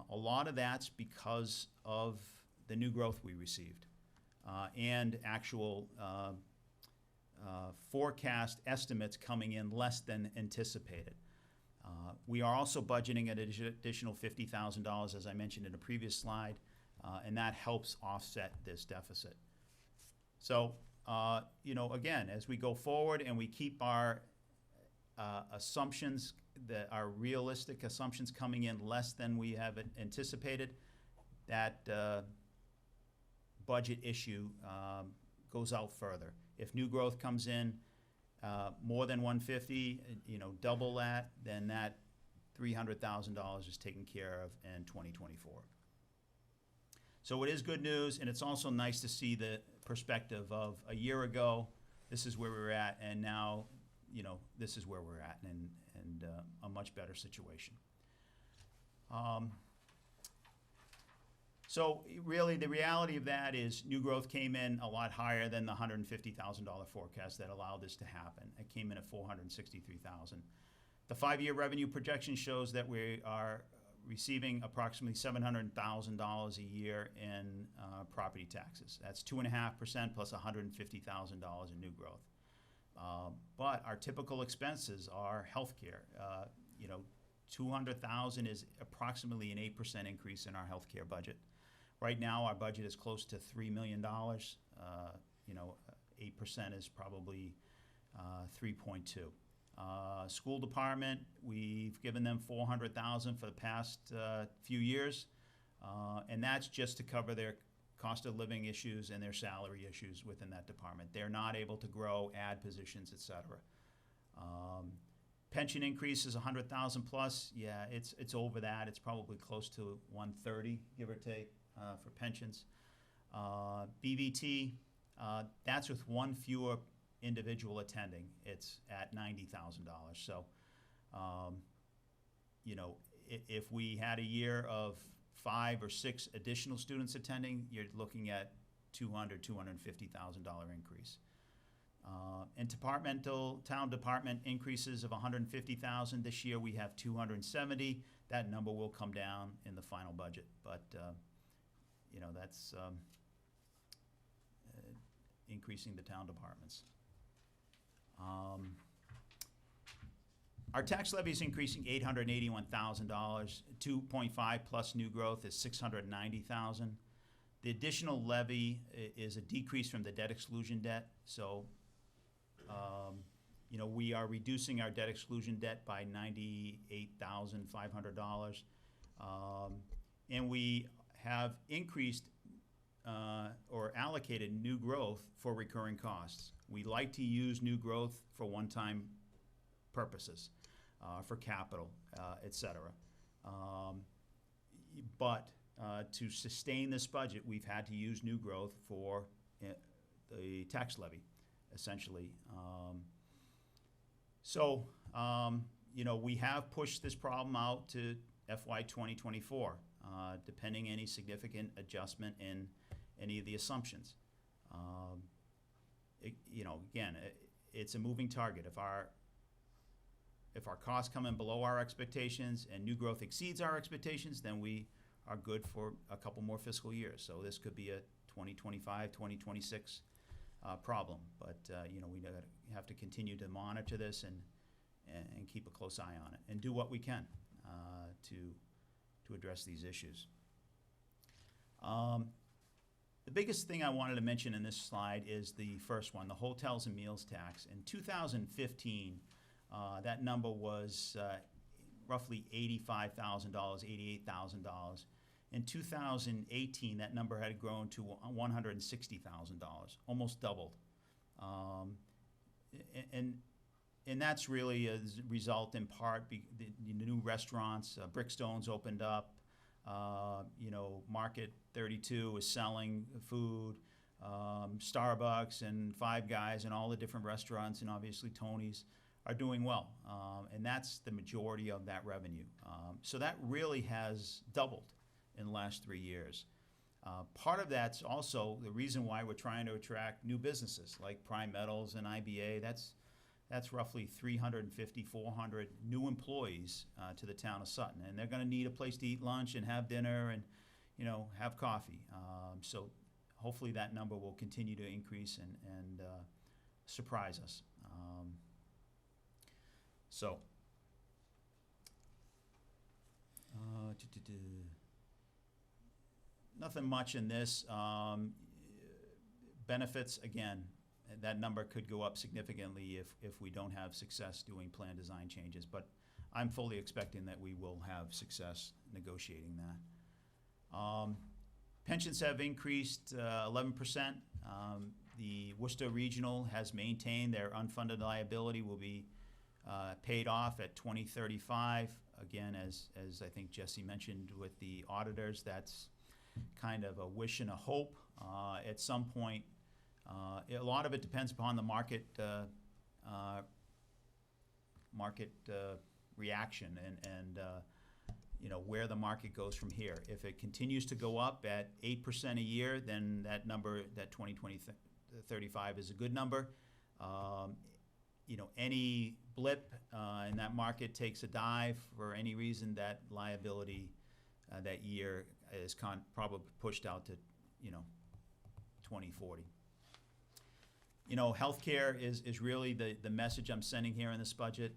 A lot of that's because of the new growth we received. And actual forecast estimates coming in less than anticipated. We are also budgeting an additional $50,000, as I mentioned in a previous slide, and that helps offset this deficit. So, you know, again, as we go forward and we keep our assumptions, that are realistic assumptions coming in less than we have anticipated, that budget issue goes out further. If new growth comes in more than 150, you know, double that, then that $300,000 is taken care of in 2024. So it is good news, and it's also nice to see the perspective of a year ago, this is where we were at, and now, you know, this is where we're at, and a much better situation. So really, the reality of that is new growth came in a lot higher than the $150,000 forecast that allowed this to happen. It came in at $463,000. The 5-year revenue projection shows that we are receiving approximately $700,000 a year in property taxes. That's 2.5% plus $150,000 in new growth. But our typical expenses are healthcare. You know, $200,000 is approximately an 8% increase in our healthcare budget. Right now, our budget is close to $3 million. You know, 8% is probably 3.2. School department, we've given them $400,000 for the past few years, and that's just to cover their cost of living issues and their salary issues within that department. They're not able to grow, add positions, et cetera. Pension increase is $100,000 plus. Yeah, it's over that. It's probably close to $130, give or take, for pensions. BVT, that's with one fewer individual attending. It's at $90,000. So, you know, if we had a year of 5 or 6 additional students attending, you're looking at $250,000 increase. And town department increases of 150,000. This year we have 270. That number will come down in the final budget, but, that's increasing the town departments. Our tax levy is increasing $881,000. 2.5 plus new growth is $690,000. The additional levy is a decrease from the debt exclusion debt, so we are reducing our debt exclusion debt by $98,500. And we have increased or allocated new growth for recurring costs. We like to use new growth for one-time purposes, for capital, et cetera. But to sustain this budget, we've had to use new growth for the tax levy, essentially. We have pushed this problem out to FY 2024, depending any significant adjustment in any of the assumptions. It's a moving target. If our costs come in below our expectations and new growth exceeds our expectations, then we are good for a couple more fiscal years. So this could be a 2025, 2026 problem. But, we have to continue to monitor this and keep a close eye on it and do what we can to address these issues. The biggest thing I wanted to mention in this slide is the first one, the hotels and meals tax. In 2015, that number was roughly $85,000, $88,000. In 2018, that number had grown to $160,000, almost doubled. And that's really a result in part the new restaurants, Brickstone's opened up. Market 32 is selling food, Starbucks and Five Guys and all the different restaurants, and obviously Tony's are doing well. And that's the majority of that revenue. So that really has doubled in the last 3 years. Part of that's also the reason why we're trying to attract new businesses like Prime Metals and IBA. That's roughly 350, 400 new employees to the town of Sutton. And they're going to need a place to eat lunch and have dinner and, have coffee. So hopefully that number will continue to increase and surprise us. Nothing much in this. Benefits, again, that number could go up significantly if we don't have success doing plan design changes, but I'm fully expecting that we will have success negotiating that. Pensions have increased 11%. The Worcester Regional has maintained their unfunded liability will be paid off at 2035. Again, as I think Jesse mentioned with the auditors, that's kind of a wish and a hope. At some point, a lot of it depends upon the market reaction and where the market goes from here. If it continues to go up at 8% a year, then that number, that 2035 is a good number. Any blip in that market takes a dive for any reason, that liability that year is probably pushed out to 2040. Healthcare is really the message I'm sending here in this budget.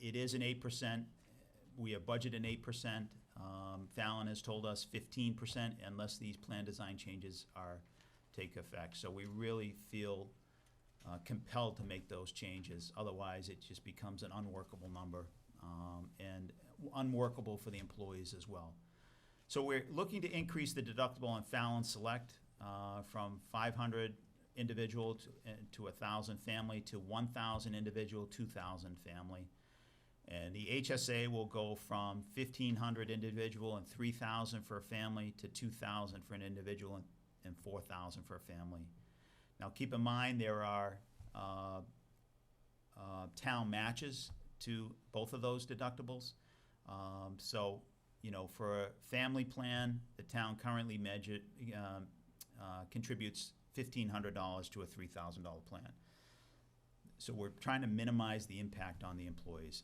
It is an 8%. We are budgeted 8%. Fallon has told us 15% unless these plan design changes take effect. So we really feel compelled to make those changes. Otherwise, it just becomes an unworkable number and unworkable for the employees as well. So we're looking to increase the deductible on Fallon Select from 500 individual to 1,000 family to 1,000 individual, 2,000 family. And the HSA will go from 1,500 individual and 3,000 for a family to 2,000 for an individual and 4,000 for a family. Now keep in mind there are town matches to both of those deductibles. For a family plan, the town currently contributes $1,500 to a $3,000 plan. So we're trying to minimize the impact on the employees.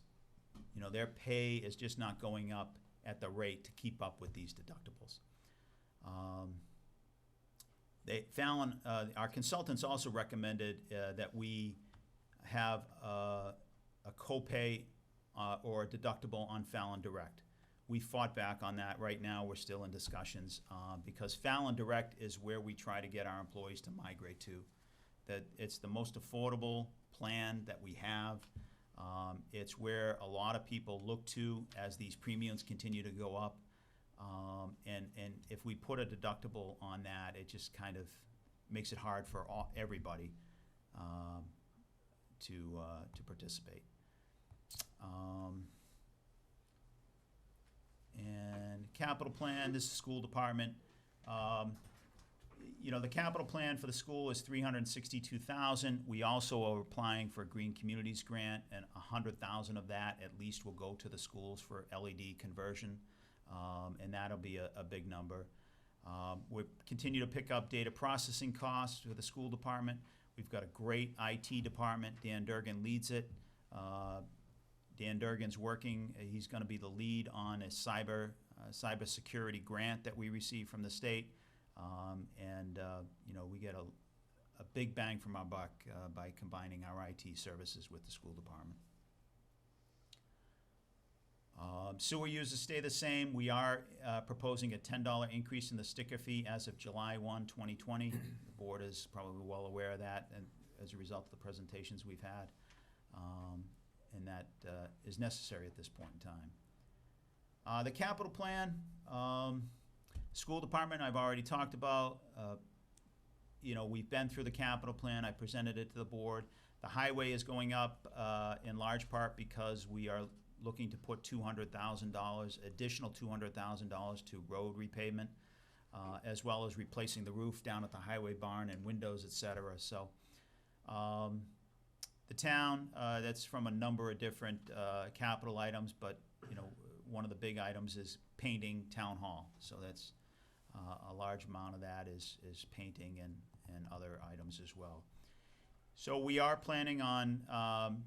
You know, their pay is just not going up at the rate to keep up with these deductibles. Fallon, our consultants also recommended that we have a copay or a deductible on Fallon Direct. We fought back on that. Right now, we're still in discussions because Fallon Direct is where we try to get our employees to migrate to. That it's the most affordable plan that we have. It's where a lot of people look to as these premiums continue to go up. And if we put a deductible on that, it just kind of makes it hard for everybody to participate. And capital plan, this is school department. You know, the capital plan for the school is $362,000. We also are applying for a Green Communities grant, and $100,000 of that at least will go to the schools for LED conversion, and that'll be a big number. We continue to pick up data processing costs for the school department. We've got a great IT department. Dan Durgan leads it. Dan Durgan's working. He's going to be the lead on a cybersecurity grant that we received from the state. You know, we get a big bang from our buck by combining our IT services with the school department. Sewer users stay the same. We are proposing a $10 increase in the sticker fee as of July 1, 2020. The board is probably well aware of that, and as a result of the presentations we've had. And that is necessary at this point in time. The capital plan, school department, I've already talked about. You know, we've been through the capital plan. I presented it to the board. The highway is going up in large part because we are looking to put $200,000, additional $200,000 to road repavement, as well as replacing the roof down at the highway barn and windows, et cetera. So the town, that's from a number of different capital items, but you know, one of the big items is painting town hall. So that's a large amount of that is painting and other items as well. So we are planning on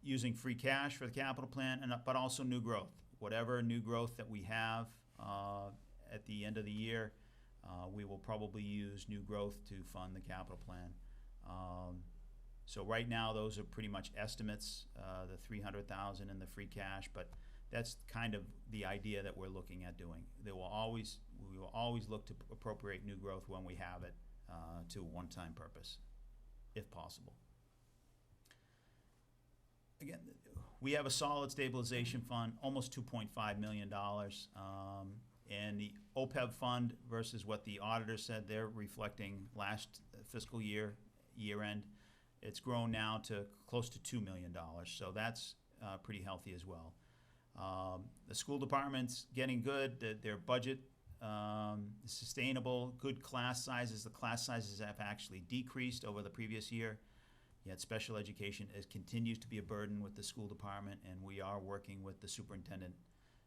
using free cash for the capital plan, but also new growth. Whatever new growth that we have at the end of the year, we will probably use new growth to fund the capital plan. So right now, those are pretty much estimates, the $300,000 and the free cash, but that's kind of the idea that we're looking at doing. We will always look to appropriate new growth when we have it to a one-time purpose, if possible. Again, we have a solid stabilization fund, almost $2.5 million. And the OPEB fund versus what the auditor said, they're reflecting last fiscal year end. It's grown now to close to $2 million. So that's pretty healthy as well. The school department's getting good. Their budget is sustainable, good class sizes. The class sizes have actually decreased over the previous year. Yet special education continues to be a burden with the school department, and we are working with the superintendent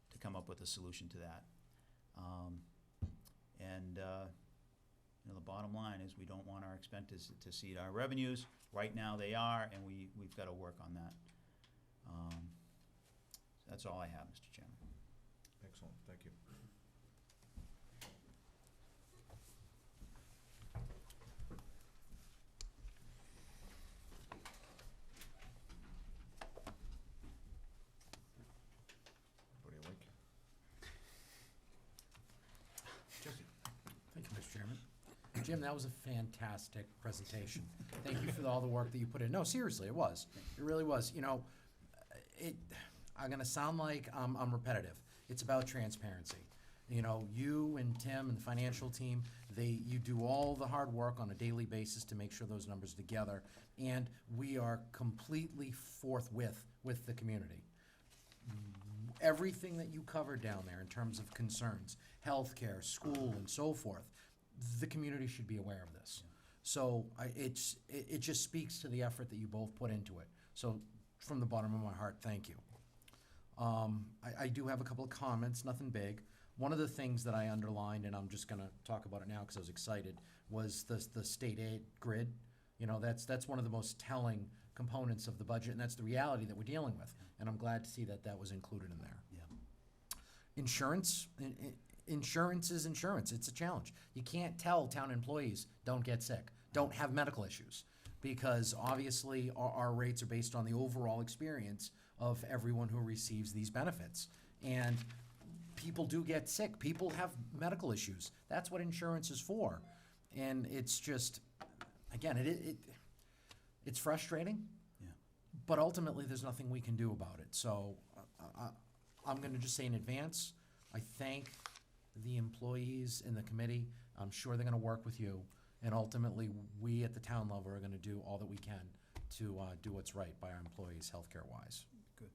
to come up with a solution to that. You know, the bottom line is we don't want our expenses to exceed our revenues. Right now they are, and we've got to work on that. That's all I have, Mr. Chairman. Excellent, thank you. What do you like? Thank you, Mr. Chairman. Jim, that was a fantastic presentation. Thank you for all the work that you put in. No, seriously, it was. It really was. You know, I'm gonna sound like I'm repetitive. It's about transparency. You know, you and Tim and the financial team, you do all the hard work on a daily basis to make sure those numbers are together, and we are completely forthwith with the community. Everything that you covered down there in terms of concerns, healthcare, school, and so forth, the community should be aware of this. So it just speaks to the effort that you both put into it. So from the bottom of my heart, thank you. I do have a couple of comments, nothing big. one of the things that I underlined, and I'm just gonna talk about it now because I was excited, was the state aid grid. You know, that's one of the most telling components of the budget, and that's the reality that we're dealing with. And I'm glad to see that that was included in there. Yeah. Insurance, insurance is insurance. It's a challenge. You can't tell town employees, don't get sick, don't have medical issues, because obviously our rates are based on the overall experience of everyone who receives these benefits. And people do get sick. People have medical issues. That's what insurance is for. And it's just, again, it's frustrating. Yeah. But ultimately, there's nothing we can do about it. So I'm going to just say in advance, I thank the employees in the committee. I'm sure they're going to work with you. And ultimately, we at the town level are going to do all that we can to do what's right by our employees, healthcare-wise. Good.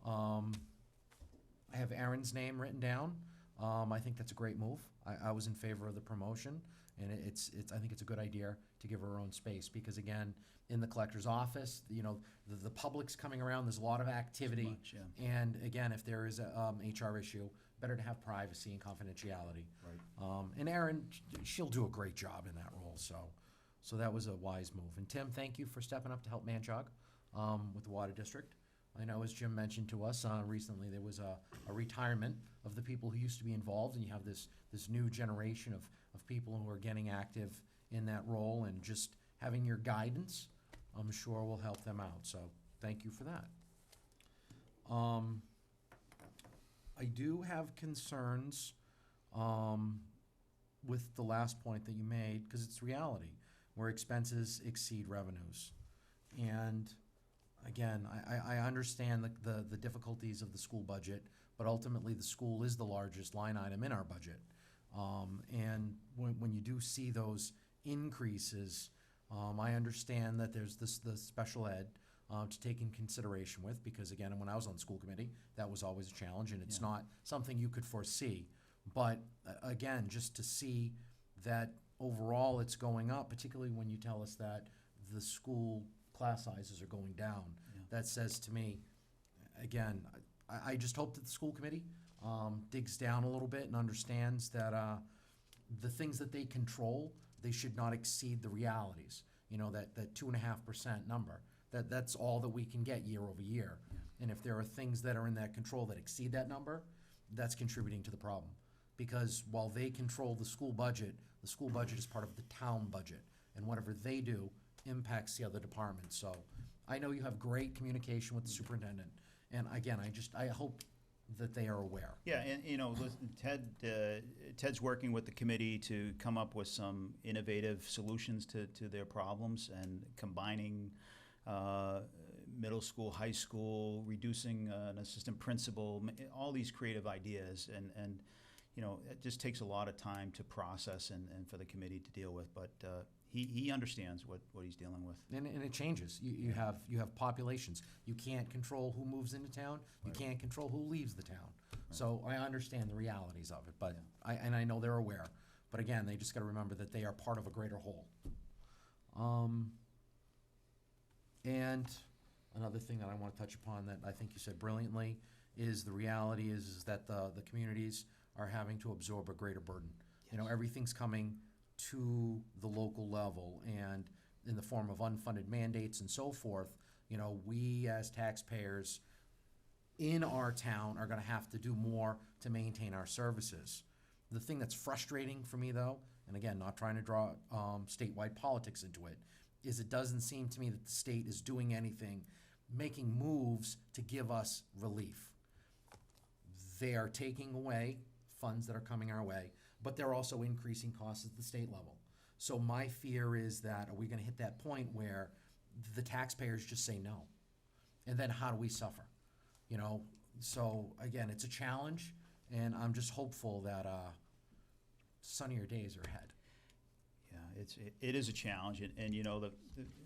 I have Erin's name written down. I think that's a great move. I was in favor of the promotion, and I think it's a good idea to give her her own space, because again, in the collector's office, you know, the public's coming around, there's a lot of activity. Much, yeah. And again, if there is a HR issue, better to have privacy and confidentiality. Right. And Erin, she'll do a great job in that role, so that was a wise move. And Tim, thank you for stepping up to help Manchog with the water district. I know, as Jim mentioned to us recently, there was a retirement of the people who used to be involved, and you have this new generation of people who are getting active in that role, and just having your guidance, I'm sure will help them out. So thank you for that. I do have concerns with the last point that you made, because it's reality, where expenses exceed revenues. And again, I understand the difficulties of the school budget, but ultimately the school is the largest line item in our budget. And when you do see those increases, I understand that there's the special ed to take in consideration with, because again, when I was on the school committee, that was always a challenge, and it's not something you could foresee. But again, just to see that overall it's going up, particularly when you tell us that the school class sizes are going down, that says to me, again, I just hope that the school committee digs down a little bit and understands that the things that they control, they should not exceed the realities. You know, that 2.5% number, that's all that we can get year over year. And if there are things that are in that control that exceed that number, that's contributing to the problem. Because while they control the school budget is part of the town budget, and whatever they do impacts the other departments. So I know you have great communication with the superintendent, and again, I hope that they are aware. Yeah, and you know, listen, Ted's working with the committee to come up with some innovative solutions to their problems, and combining middle school, high school, reducing an assistant principal, all these creative ideas, and you know, it just takes a lot of time to process and for the committee to deal with, but he understands what he's dealing with. And it changes. You have populations. You can't control who moves into town. You can't control who leaves the town. So I understand the realities of it, but I know they're aware. But again, they just got to remember that they are part of a greater whole. And another thing that I want to touch upon that I think you said brilliantly is the reality is that the communities are having to absorb a greater burden. Yes. You know, everything's coming to the local level, and in the form of unfunded mandates and so forth. You know, we as taxpayers in our town are going to have to do more to maintain our services. The thing that's frustrating for me, though, and again, not trying to draw statewide politics into it, is it doesn't seem to me that the state is doing anything, making moves to give us relief. They are taking away funds that are coming our way, but they're also increasing costs at the state level. So my fear is that, are we going to hit that point where the taxpayers just say no? And then how do we suffer? You know, so again, it's a challenge, and I'm just hopeful that sunnier days are ahead. Yeah, it is a challenge, and you know,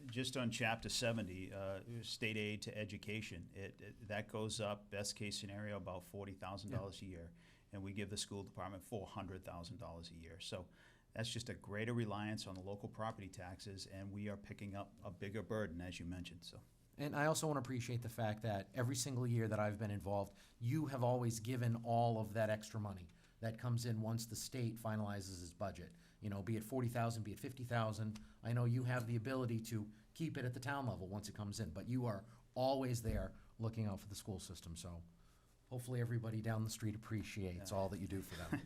just on Chapter 70, state aid to education, that goes up, best case scenario, about $40,000 a year, and we give the school department $400,000 a year. So that's just a greater reliance on the local property taxes, and we are picking up a bigger burden, as you mentioned. So. And I also want to appreciate the fact that every single year that I've been involved, you have always given all of that extra money that comes in once the state finalizes its budget. You know, be it 40,000, be it 50,000. I know you have the ability to keep it at the town level once it comes in, but you are always there looking out for the school system. So hopefully everybody down the street appreciates all that you do for them.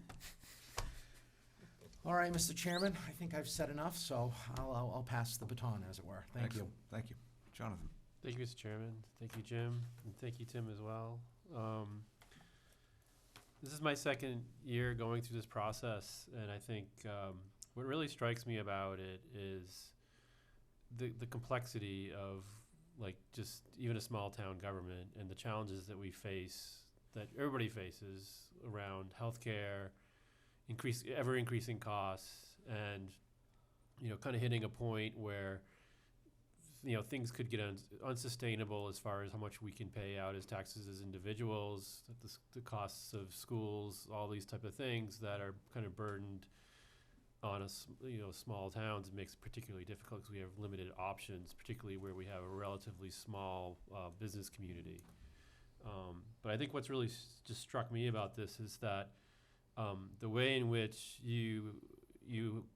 All right, Mr. Chairman, I think I've said enough, so I'll pass the baton, as it were. Thank you. Excellent. Thank you. Jonathan? Thank you, Mr. Chairman. Thank you, Jim, and thank you, Tim, as well. This is my second year going through this process, and I think what really strikes me about it is the complexity of, like, just even a small town government and the challenges that we face, that everybody faces around healthcare, ever increasing costs, and, you know, kind of hitting a point where, you know, things could get unsustainable as far as how much we can pay out as taxes as individuals, the costs of schools, all these type of things that are kind of burdened on us, you know, small towns. It makes it particularly difficult because we have limited options, particularly where we have a relatively small business community. But I think what's really just struck me about this is that the way in which you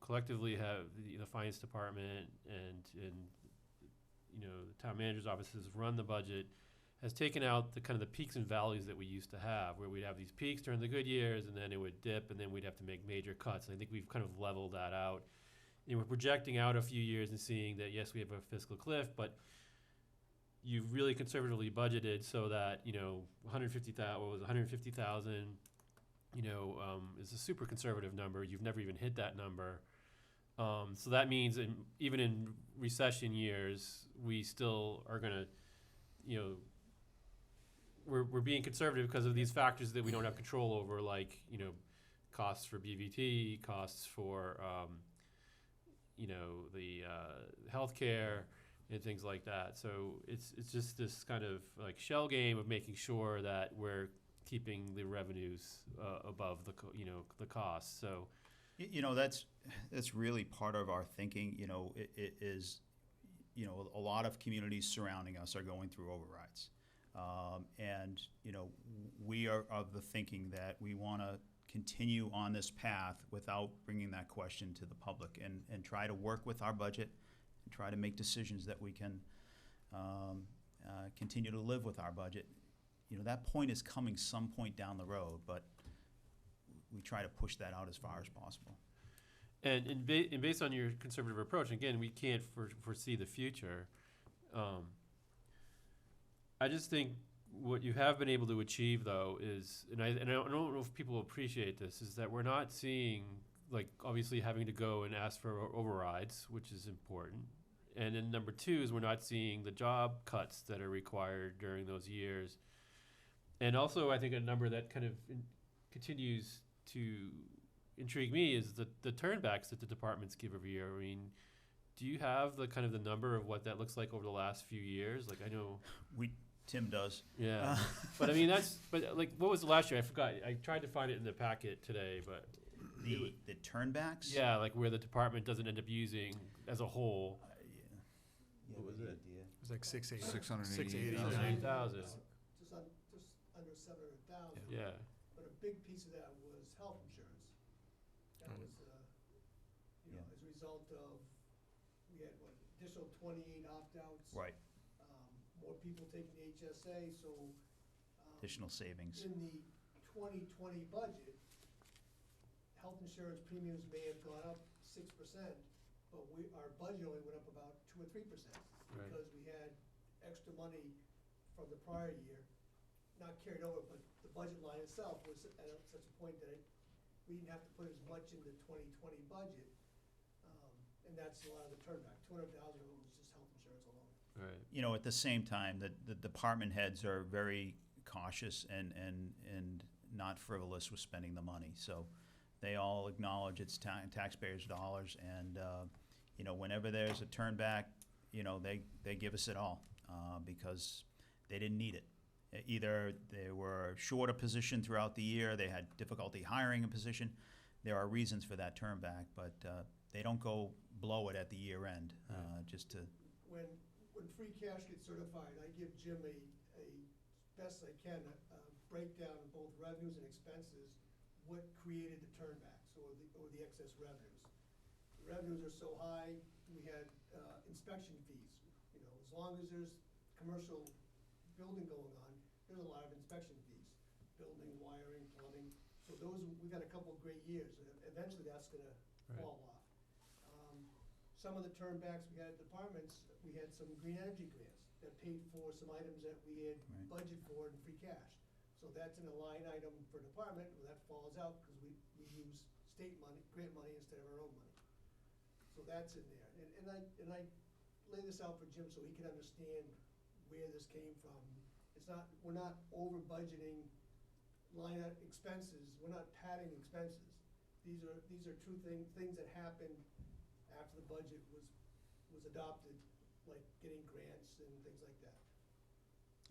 collectively have the finance department and you know, the town manager's offices run the budget has taken out the kind of the peaks and valleys that we used to have, where we'd have these peaks during the good years and then it would dip and then we'd have to make major cuts. And I think we've kind of leveled that out. And we're projecting out a few years and seeing that, yes, we have a fiscal cliff, but you've really conservatively budgeted so that, you know, 150,000, you know, is a super conservative number. You've never even hit that number. So that means even in recession years, we still are going to, you know, we're being conservative because of these factors that we don't have control over, like, you know, costs for BVT, costs for, you know, the healthcare and things like that. So it's just this kind of like shell game of making sure that we're keeping the revenues above the costs. So. You know, that's really part of our thinking. You know, it is, you know, a lot of communities surrounding us are going through overrides. And, you know, we are of the thinking that we want to continue on this path without bringing that question to the public and try to work with our budget and try to make decisions that we can continue to live with our budget. You know, that point is coming some point down the road, but we try to push that out as far as possible. And based on your conservative approach, again, we can't foresee the future. I just think what you have been able to achieve, though, is, and I don't know if people appreciate this, is that we're not seeing, like, obviously having to go and ask for overrides, which is important. And then number two is we're not seeing the job cuts that are required during those years. And also, I think a number that kind of continues to intrigue me is the turnbacks that the departments give every year. I mean, do you have the kind of the number of what that looks like over the last few years? Like, I know Tim does. Yeah, but I mean but like, what was the last year? I forgot. I tried to find it in the packet today, but the turnbacks. Yeah, like where the department doesn't end up using as a whole. What was it? It was like 680. 680,000. Just under 700,000. Yeah. But a big piece of that was health insurance. That was, you know, as a result of, we had what, additional 28 opt-outs. Right. More people taking the HSA, so. Additional savings. In the 2020 budget, health insurance premiums may have gone up 6%, but our budget only went up about 2 or 3%. Right. Because we had extra money from the prior year, not carried over, but the budget line itself was at such a point that we didn't have to put as much in the 2020 budget. And that's a lot of the turnback. 200,000 of it was just health insurance alone. Right. You know, at the same time, the department heads are very cautious and not frivolous with spending the money. So they all acknowledge it's taxpayers' dollars, and you know, whenever there's a turnback, you know, they give us it all because they didn't need it. Either they were short a position throughout the year, they had difficulty hiring a position. There are reasons for that turnback, but they don't go blow it at the year end just to. When free cash gets certified, I give Jim a best I can breakdown of both revenues and expenses what created the turnbacks or the excess revenues. The revenues are so high, we had inspection fees. You know, as long as there's commercial building going on, there's a lot of inspection fees. Building, wiring, plumbing. So those, we've had a couple of great years. Eventually that's gonna fall off. Some of the turnbacks we had at departments, we had some green energy grants that paid for some items that we had budgeted for in free cash. So that's in a line item for department, well, that falls out because we use state money, grant money instead of our own money. So that's in there. And I lay this out for Jim so he can understand where this came from. It's not, we're not over budgeting line item expenses, we're not padding expenses. These are true things that happened after the budget was adopted, like getting grants and things like that.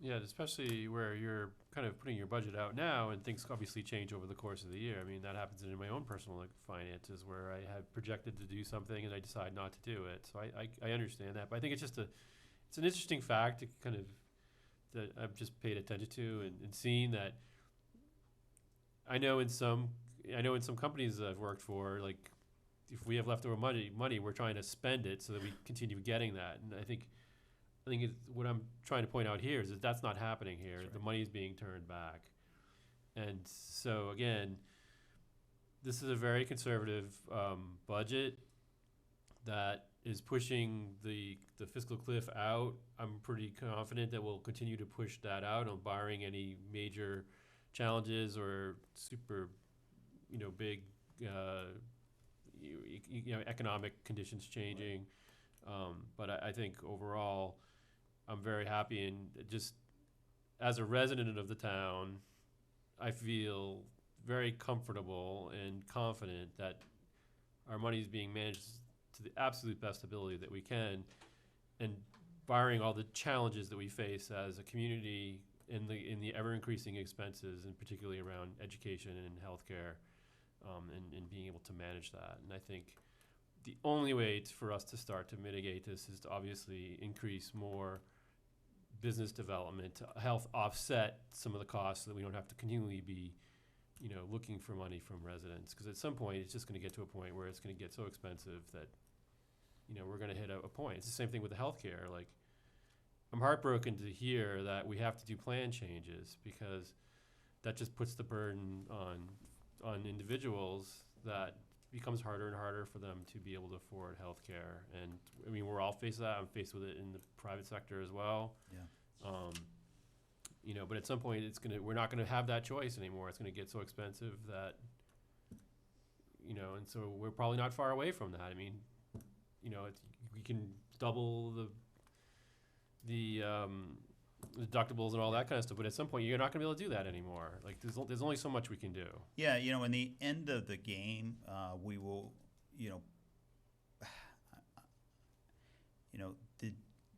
Yeah, especially where you're kind of putting your budget out now and things obviously change over the course of the year. I mean, that happens in my own personal finances where I had projected to do something and I decide not to do it. So I understand that, but I think it's just it's an interesting fact to kind of, that I've just paid attention to and seeing that. I know in some companies that I've worked for, like, if we have leftover money, we're trying to spend it so that we continue getting that. And I think what I'm trying to point out here is that that's not happening here. The money is being turned back. And so again, this is a very conservative budget that is pushing the fiscal cliff out. I'm pretty confident that we'll continue to push that out, barring any major challenges or super, big, economic conditions changing. But I think overall, I'm very happy, and just as a resident of the town, I feel very comfortable and confident that our money is being managed to the absolute best ability that we can, and barring all the challenges that we face as a community in the ever-increasing expenses, and particularly around education and healthcare, and being able to manage that. And I think the only way for us to start to mitigate this is to obviously increase more business development to help offset some of the costs so that we don't have to continually be, looking for money from residents. Because at some point, it's just going to get to a point where it's going to get so expensive that, we're going to hit a point. It's the same thing with the healthcare. Like, I'm heartbroken to hear that we have to do plan changes, because that just puts the burden on individuals that becomes harder and harder for them to be able to afford healthcare. And I mean, we're all faced with that. I'm faced with it in the private sector as well. Yeah. But at some point we're not gonna have that choice anymore. It's gonna get so expensive that, and so we're probably not far away from that. I mean, we can double the deductibles and all that kind of stuff, but at some point you're not going to be able to do that anymore. Like, there's only so much we can do. Yeah, in the end of the game, we will,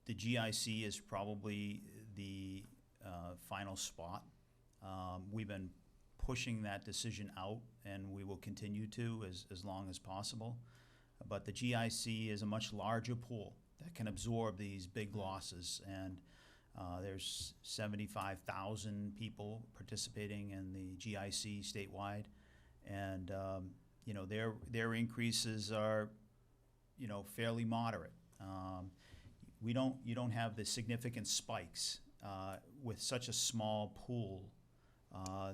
the GIC is probably the final spot. We've been pushing that decision out, and we will continue to as long as possible. But the GIC is a much larger pool that can absorb these big losses, and there's 75,000 people participating in the GIC statewide, and their increases are fairly moderate. You don't have the significant spikes with such a small pool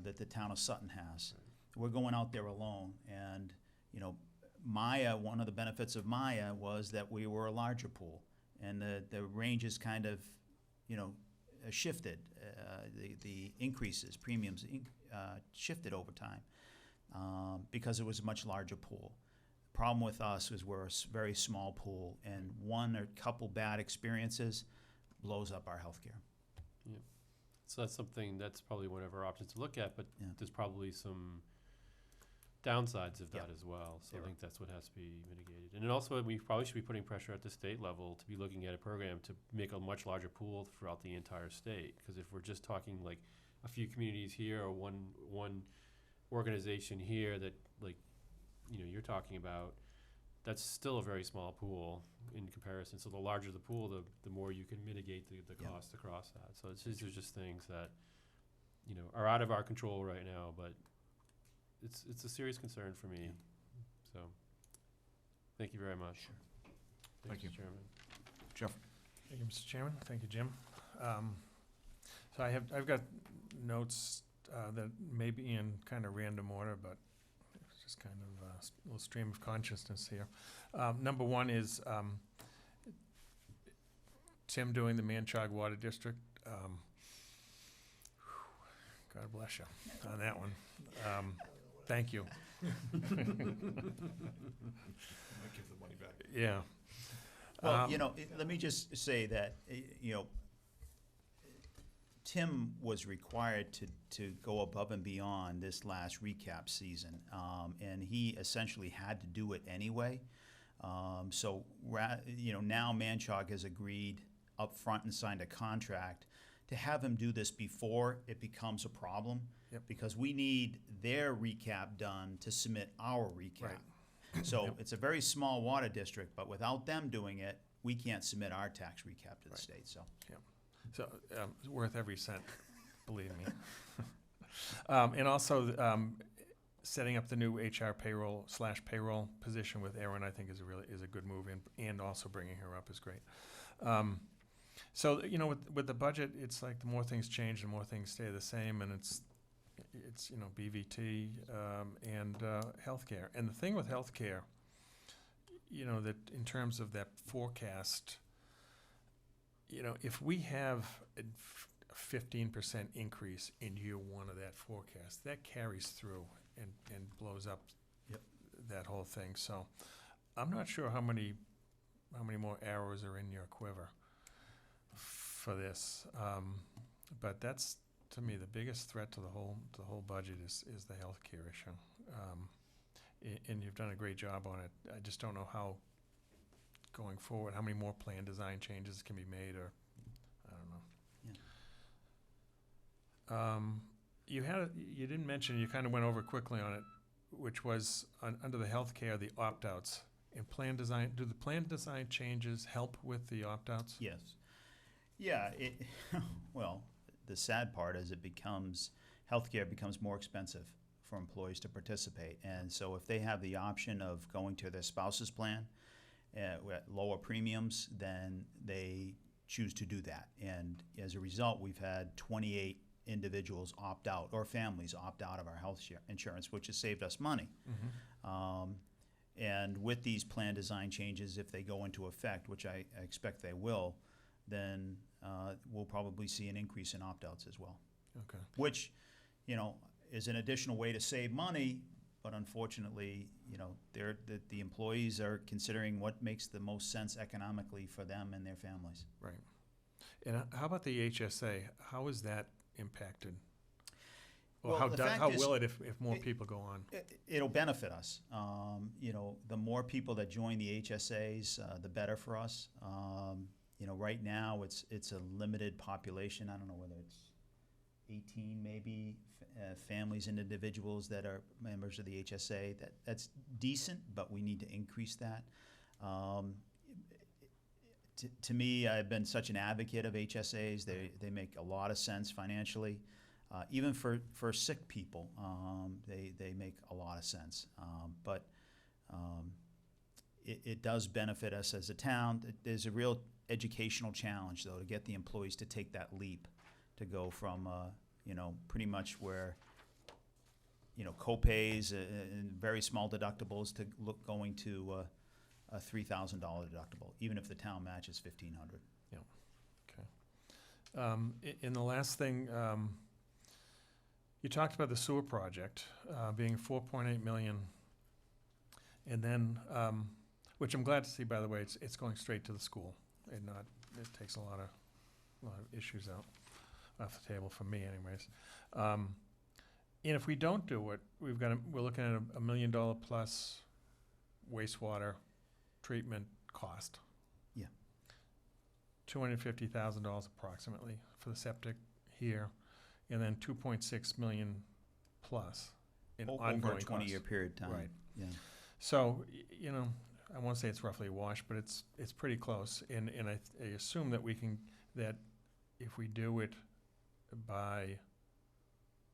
that the town of Sutton has. We're going out there alone, and Maya, one of the benefits of Maya was that we were a larger pool, and the ranges kind of shifted. The increases, premiums shifted over time because it was a much larger pool. The problem with us is we're a very small pool, and one or couple bad experiences blows up our healthcare. Yeah. So that's probably one of our options to look at, but there's probably some downsides of that as well. So I think that's what has to be mitigated. And then also, we probably should be putting pressure at the state level to be looking at a program to make a much larger pool throughout the entire state. Because if we're just talking like a few communities here or one organization here that, like, you're talking about, that's still a very small pool in comparison. So the larger the pool, the more you can mitigate the cost across that. So these are just things that, are out of our control right now, but it's a serious concern for me, so, thank you very much. Thank you. Mr. Chairman. Jeff? Thank you, Mr. Chairman. Thank you, Jim. So I've got notes that may be in kind of random order, but it's just kind of a little stream of consciousness here. Number one is Tim doing the Manchog Water District. God bless you on that one. Thank you. Might give the money back. Yeah. Well, let me just say that, Tim was required to go above and beyond this last recap season, and he essentially had to do it anyway. So, now Manchog has agreed up front and signed a contract to have him do this before it becomes a problem. Yep. Because we need their recap done to submit our recap. Right. So Yep. it's a very small water district, but without them doing it, we can't submit our tax recap to the Right. state, so. So it's worth every cent, believe me. And also setting up the new HR payroll position with Erin, I think is a good move, and also bringing her up is great. So with the budget, it's like the more things change, the more things stay the same, and it's BVT and healthcare. And the thing with healthcare, that in terms of that forecast, if we have a 15% increase in year one of that forecast, that carries through and blows up that whole thing. So I'm not sure how many more arrows are in your quiver for this. But that's, to me, the biggest threat to the whole budget is the healthcare issue. And you've done a great job on it. I just don't know how, going forward, how many more plan design changes can be made, or I don't know. You didn't mention, you kind of went over quickly on it, which was under the healthcare, the opt-outs. In plan design, do the plan design changes help with the opt-outs? Yes. Yeah, well, the sad part is healthcare becomes more expensive for employees to participate. And so if they have the option of going to their spouse's plan at lower premiums, then they choose to do that. And as a result, we've had 28 individuals opt out, or families opt out of our health insurance, which has saved us money. Mm-hmm. And with these plan design changes, if they go into effect, which I expect they will, then we'll probably see an increase in opt-outs as well. Okay. Which, is an additional way to save money, but unfortunately, the employees are considering what makes the most sense economically for them and their families. Right. And how about the HSA? How is that impacted? Or Well, the fact how is, will it if more people go on? It'll benefit us. The more people that join the HSAs, the better for us. Right now it's a limited population. I don't know whether it's 18 maybe families and individuals that are members of the HSA. That's decent, but we need to increase that. To me, I've been such an advocate of HSAs. They make a lot of sense financially. Even for sick people, they make a lot of sense. But it does benefit us as a town. There's a real educational challenge, though, to get the employees to take that leap, to go from, pretty much where, co-pays and very small deductibles to going to a $3,000 deductible, even if the town matches $1,500. In the last thing, you talked about the sewer project being $4.8 million, and then, which I'm glad to see, by the way, it's going straight to the school, and it takes a lot of issues off the table for me, anyways. And if we don't do it, we're looking at $1 million plus wastewater treatment cost. Yeah. $250,000 approximately for the septic here, and then 2.6 million plus in ongoing Over a costs. 20-year period of time. Right. Yeah. So, I won't say it's roughly a wash, but it's pretty close. And I assume that that if we do it by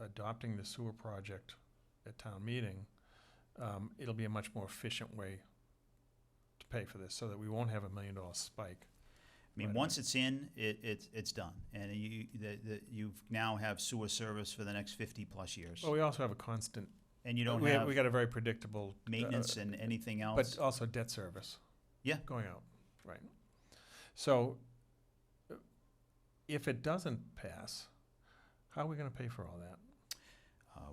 adopting the sewer project at town meeting, it'll be a much more efficient way to pay for this, so that we won't have $1 million spike. I mean, Right. once it's in, it's done, and you now have sewer service for the next 50-plus years, Well, we also have a constant, and you don't we have got a very predictable. maintenance and anything else. But also debt service. Yeah. Going out, right. So, if it doesn't pass, how are we gonna pay for all that?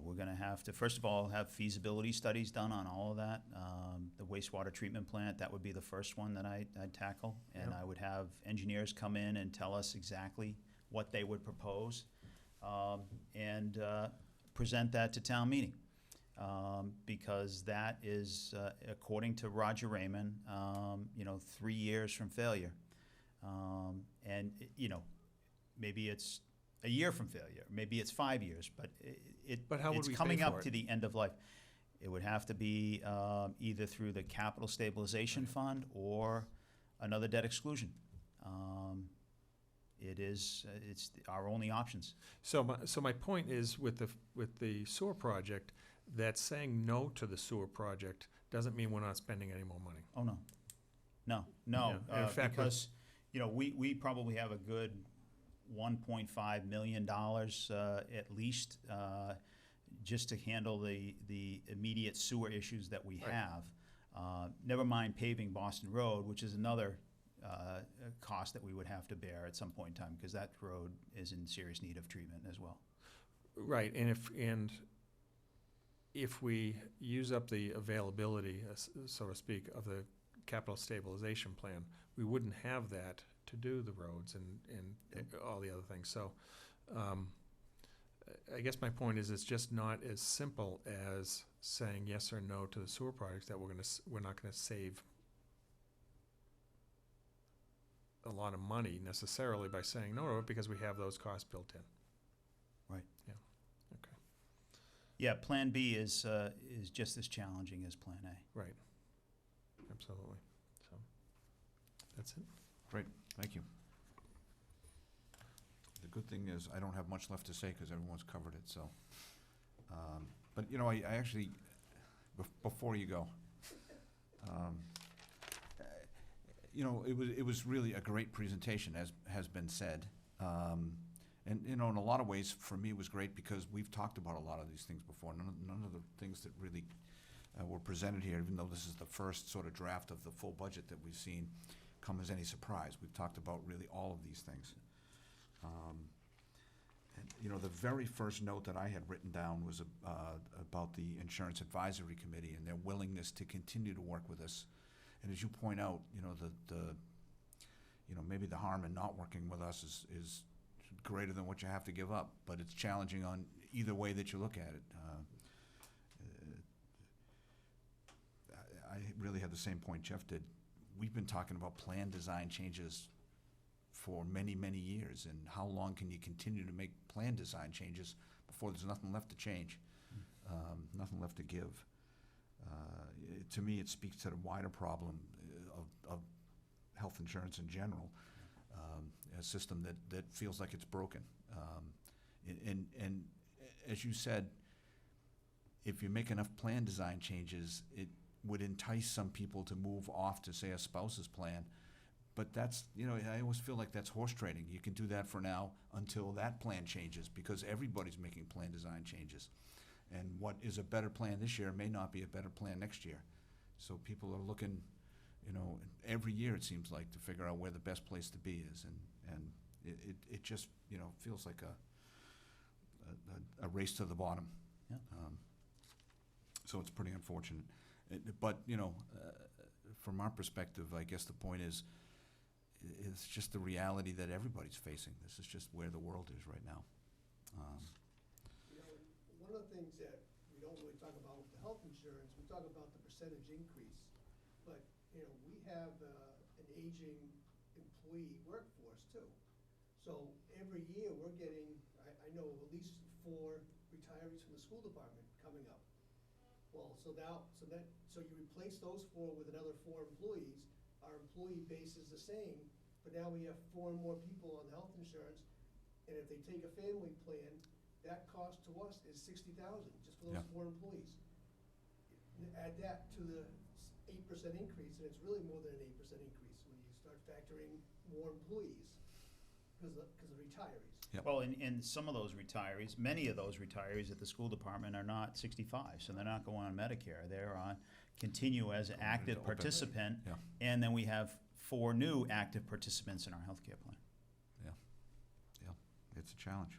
We're gonna have to, first of all, have feasibility studies done on all of that. The wastewater treatment plant, that would be the first one that I'd tackle. And Yeah. I would have engineers come in and tell us exactly what they would propose, and present that to town meeting. Because that is, according to Roger Raymond, 3 years from failure. And, maybe it's a year from failure, maybe it's 5 years, but But how would it's we pay coming for up it? to the end of life. It would have to be either through the capital stabilization fund or another debt exclusion. It's our only options. So my point is, with the sewer project, that saying no to the sewer project doesn't mean we're not spending any more money. Oh, no. No, Yeah, in fact, because, we probably have a good $1.5 million at least, just to handle the immediate sewer issues that we Right. have. Never mind paving Boston Road, which is another cost that we would have to bear at some point in time, because that road is in serious need of treatment as well. Right, and if we use up the availability, so to speak, of the capital stabilization plan, we wouldn't have that to do the roads and all the other things. So, I guess my point is, it's just not as simple as saying yes or no to the sewer projects, that we're not gonna save a lot of money necessarily by saying no to it, because we have those costs built in. Right. Yeah, okay, Yeah, Plan B is just as challenging as Plan A. right, absolutely, so, that's it. Great, thank you. The good thing is, I don't have much left to say, because everyone's covered it, so. But, I actually, before you go, it was really a great presentation, as has been said. And, in a lot of ways, for me, it was great, because we've talked about a lot of these things before. None of the things that really were presented here, even though this is the first sort of draft of the full budget that we've seen, come as any surprise. We've talked about really all of these things. And, the very first note that I had written down was about the Insurance Advisory Committee and their willingness to continue to work with us. And as you point out, maybe the harm in not working with us is greater than what you have to give up, but it's challenging on either way that you look at it. I really had the same point Jeff did. We've been talking about plan design changes for many, many years, and how long can you continue to make plan design changes before there's nothing left to change, nothing left to give? To me, it speaks to the wider problem of health insurance in general, a system that feels like it's broken. And as you said, if you make enough plan design changes, it would entice some people to move off to, say, a spouse's plan. But that's, I always feel like that's horse trading. You can do that for now until that plan changes, because everybody's making plan design changes. And what is a better plan this year may not be a better plan next year. So people are looking, every year, it seems like, to figure out where the best place to be is. And it just, feels like a race to the bottom. Yeah. So it's pretty unfortunate. But, from our perspective, I guess the point is, it's just the reality that everybody's facing. This is just where the world is right now. One of the things that we don't really talk about with the health insurance, we talk about the percentage increase. But, we have an aging employee workforce too. So every year we're getting, I know at least 4 retirees from the school department coming up. Well, so you replace those 4 with another 4 employees. Our employee base is the same, but now we have 4 more people on health insurance. And if they take a family plan, that cost to us is $60,000, just for Yeah. those 4 employees. Add that to the 8% increase, and it's really more than an 8% increase when you start factoring more employees, because of retirees. Yep. Well, and some of those retirees, many of those retirees at the school department are not 65, so they're not going on Medicare. They're on, continue as an Going into active open. participant. Yeah. And then we have 4 new active participants in our healthcare plan. It's a challenge.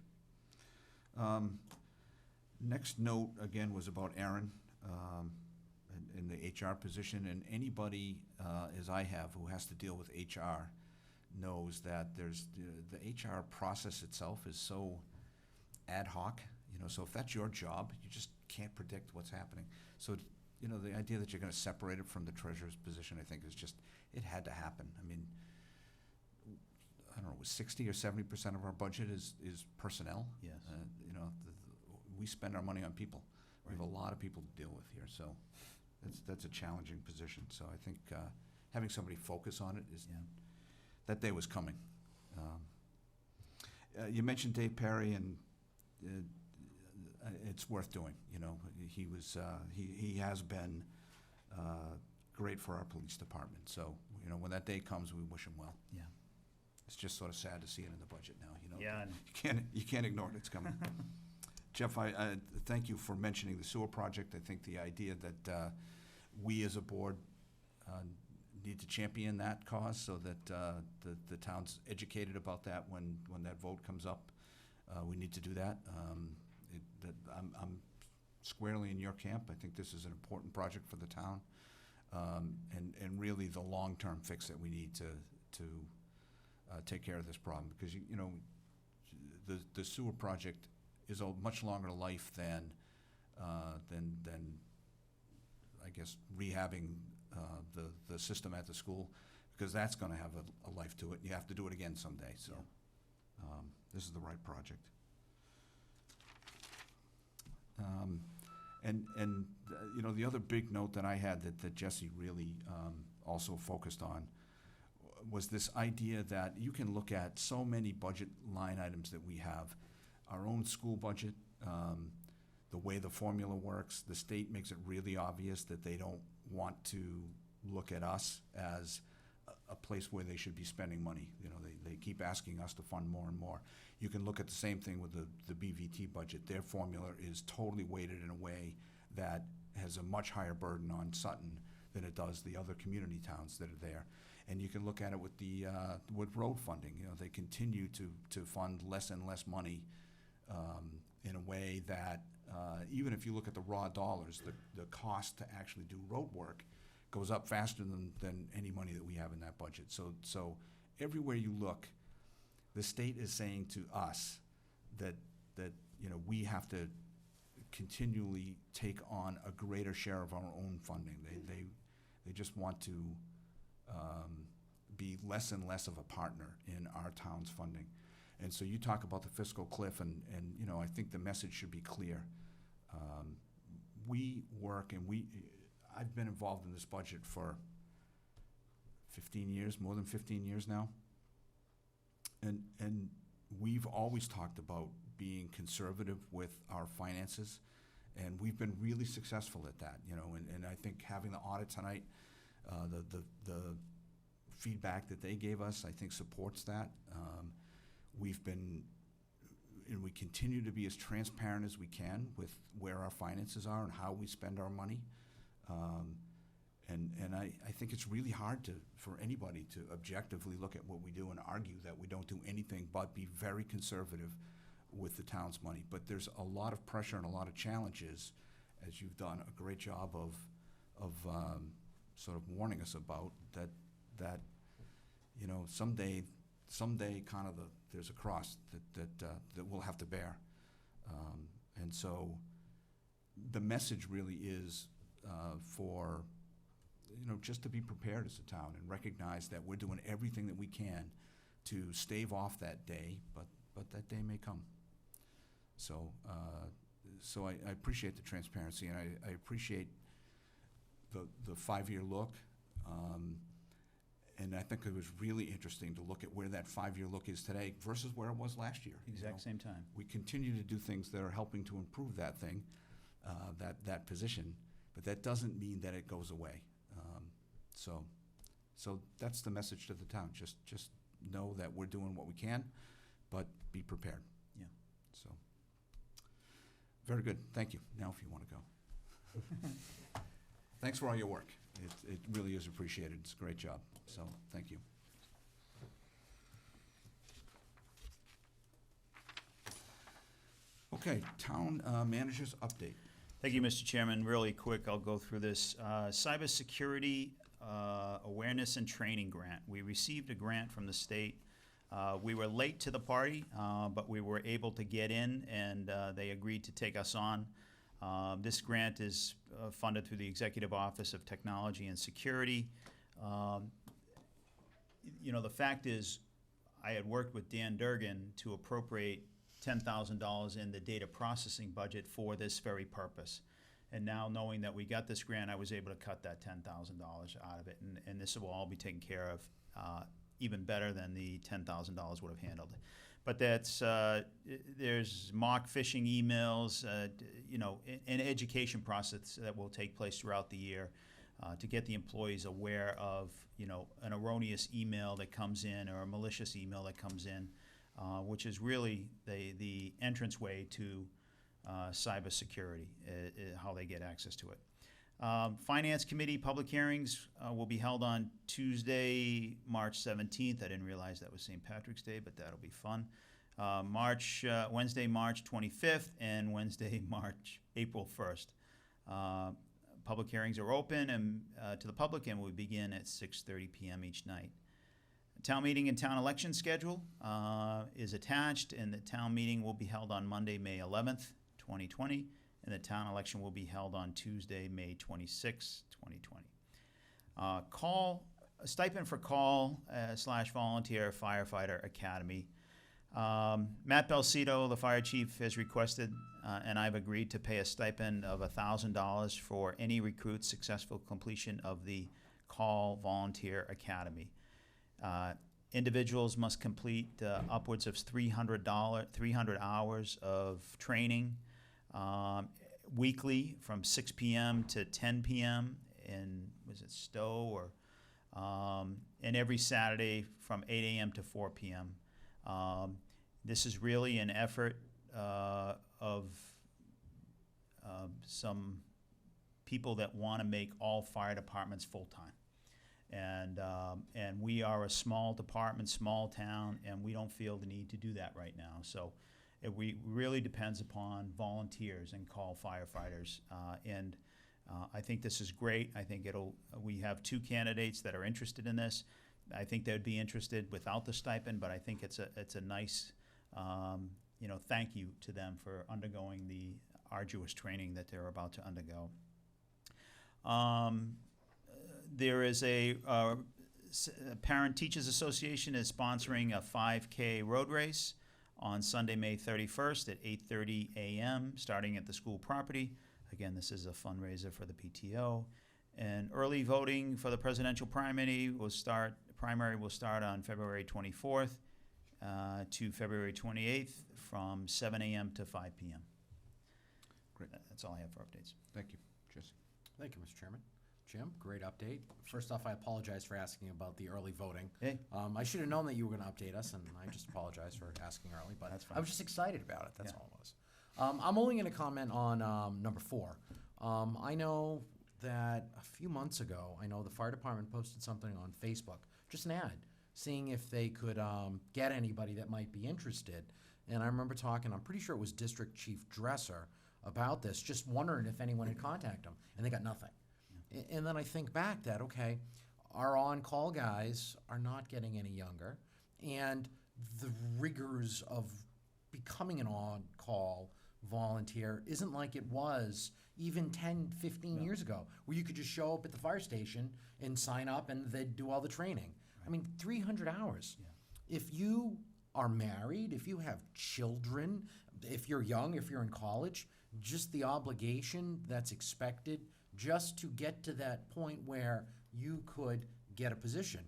Next note, again, was about Aaron, in the HR position, and anybody, as I have, who has to deal with HR, knows that there's, the HR process itself is so ad hoc, so if that's your job, you just can't predict what's happening. So, the idea that you're gonna separate it from the treasurer's position, I think is just, it had to happen. I mean, I don't know, 60 or 70% of our budget is personnel. Yes. We spend our money on people. We have a lot of people to deal with here, so that's a challenging position. So I think having somebody focus on it is, Yeah. that day was coming. You mentioned Dave Perry, and it's worth doing. He was he has been great for our police department. So when that day comes, we wish him well. Yeah. It's just sort of sad to see it in the budget now. Yeah, and You can't ignore it. It's coming. Jeff, I thank you for mentioning the sewer project. I think the idea that we as a board need to champion that cause so that the town's educated about that when that vote comes up. We need to do that. I'm squarely in your camp. I think this is an important project for the town, and really the long-term fix that we need to take care of this problem, because the sewer project is a much longer life than I guess rehabbing the system at the school, because that's going to have a life to it. You have to do it again someday. So this is the right project. The other big note that I had that Jesse really also focused on was this idea that you can look at so many budget line items that we have. Our own school budget, the way the formula works, the state makes it really obvious that they don't want to look at us as a place where they should be spending money. They keep asking us to fund more and more. You can look at the same thing with the BVT budget. Their formula is totally weighted in a way that has a much higher burden on Sutton than it does the other community towns that are there. And you can look at it with with road funding. They continue to fund less and less money in a way that even if you look at the raw dollars, the cost to actually do road work goes up faster than any money that we have in that budget. So everywhere you look, the state is saying to us that we have to continually take on a greater share of our own funding. They just want to be less and less of a partner in our town's funding. And so you talk about the fiscal cliff, and I think the message should be clear. We work, and I've been involved in this budget for 15 years, more than 15 years now. And we've always talked about being conservative with our finances, and we've been really successful at that, and I think having the audit tonight, the feedback that they gave us, I think supports that. We've been, and we continue to be as transparent as we can with where our finances are and how we spend our money. And I think it's really hard for anybody to objectively look at what we do and argue that we don't do anything but be very conservative with the town's money. But there's a lot of pressure and a lot of challenges, as you've done a great job of sort of warning us about, that someday kind of there's a cross that we'll have to bear. And so the message really is for just to be prepared as a town and recognize that we're doing everything that we can to stave off that day, but that day may come. So I appreciate the transparency, and I appreciate the 5-year look, And I think it was really interesting to look at where that 5-year look is today versus where it was last year. you know. Exact same time. We continue to do things that are helping to improve that thing, that position, but that doesn't mean that it goes away. So that's the message to the town. Just know that we're doing what we can, but be prepared. Yeah. So, very good. Thank you. Now, if you want to go. Thanks for all your work. It really is appreciated. It's a great job. So, thank you. Okay, town managers update. Thank you, Mr. Chairman. Really quick, I'll go through this. Cybersecurity Awareness and Training Grant. We received a grant from the state. We were late to the party, but we were able to get in, and they agreed to take us on. This grant is funded through the Executive Office of Technology and Security. You know, the fact is, I had worked with Dan Durgan to appropriate $10,000 in the data processing budget for this very purpose. And now, knowing that we got this grant, I was able to cut that $10,000 out of it, and this will all be taken care of even better than the $10,000 would have handled. But that's there's mock phishing emails, you know, an education process that will take place throughout the year to get the employees aware of, you know, an erroneous email that comes in or a malicious email that comes in, which is really the entranceway to cybersecurity, how they get access to it. Finance Committee public hearings will be held on Tuesday, March 17th. I didn't realize that was St. Patrick's Day, but that'll be fun. Wednesday, March 25th, and Wednesday, April 1st. Public hearings are open and to the public, and will begin at 6:30 p.m. each night. Town meeting and town election schedule is attached, and the town meeting will be held on Monday, May 11th, 2020, and the town election will be held on Tuesday, May 26, 2020. Stipend for call / volunteer firefighter academy. Matt Belcito, the fire chief, has requested, and I've agreed to pay a stipend of $1,000 for any recruit's successful completion of the call volunteer academy. Individuals must complete upwards of 300 hours of training weekly from 6 p.m. to 10 p.m. in, was it Stowe, or and every Saturday from 8 a.m. to 4 p.m. This is really an effort of some people that want to make all fire departments full-time. And we are a small department, small town, and we don't feel the need to do that right now. So it really depends upon volunteers and call firefighters. I think this is great. I think we have 2 candidates that are interested in this. I think they'd be interested without the stipend, but I think it's a nice, you know, thank you to them for undergoing the arduous training that they're about to undergo. There is a Parent Teachers Association is sponsoring a 5K road race on Sunday, May 31st at 8:30 a.m. starting at the school property. Again, this is a fundraiser for the PTO. And early voting for the presidential primary will start on February 24th to February 28th from 7 a.m. to 5 p.m. Great. That's all I have for updates. Thank you. Jesse? Thank you, Mr. Chairman. Jim, great update. First off, I apologize for asking about the early voting. Hey. I should have known that you were going to update us, and I just apologize for asking early, but That's fine. I was just excited about it, that's Yeah. all it was. I'm only going to comment on number 4. I know that a few months ago, I know the fire department posted something on Facebook, just an ad, seeing if they could get anybody that might be interested. And I remember talking, I'm pretty sure it was District Chief Dresser, about this, just wondering if anyone had contacted them, and they got nothing. And then I think back that, okay, our on-call guys are not getting any younger, and the rigors of becoming an on-call volunteer isn't like it was even 10, 15 years ago, where you could just show up at the fire station and sign up and they'd do all the training. I mean, 300 hours. Yeah. If you are married, if you have children, if you're young, if you're in college, just the obligation that's expected just to get to that point where you could get a position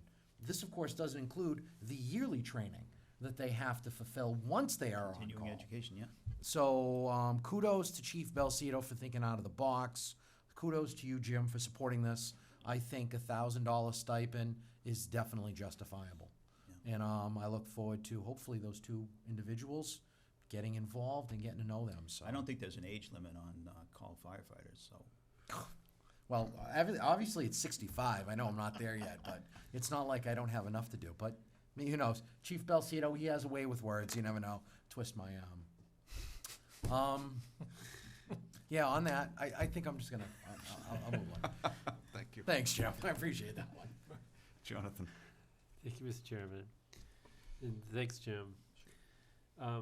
This, of course, doesn't include the yearly training that they have to fulfill once they are on Continuing call. education, yeah. So kudos to Chief Belcito for thinking out of the box. Kudos to you, Jim, for supporting this. I think $1,000 stipend is definitely justifiable. Yeah. And I look forward to hopefully those two individuals getting involved and getting to know them. So I don't think there's an age limit on call firefighters, so. well, obviously it's 65. I know I'm not there yet, but it's not like I don't have enough to do. But I mean, who knows? Chief Belcito, he has a way with words. You never know. Twist my arm. Yeah, on that, I think I'm just gonna. I'll move on. Thank you. Thanks, Jeff. I appreciate that one. Jonathan. Thank you, Mr. Chairman. And thanks, Jim.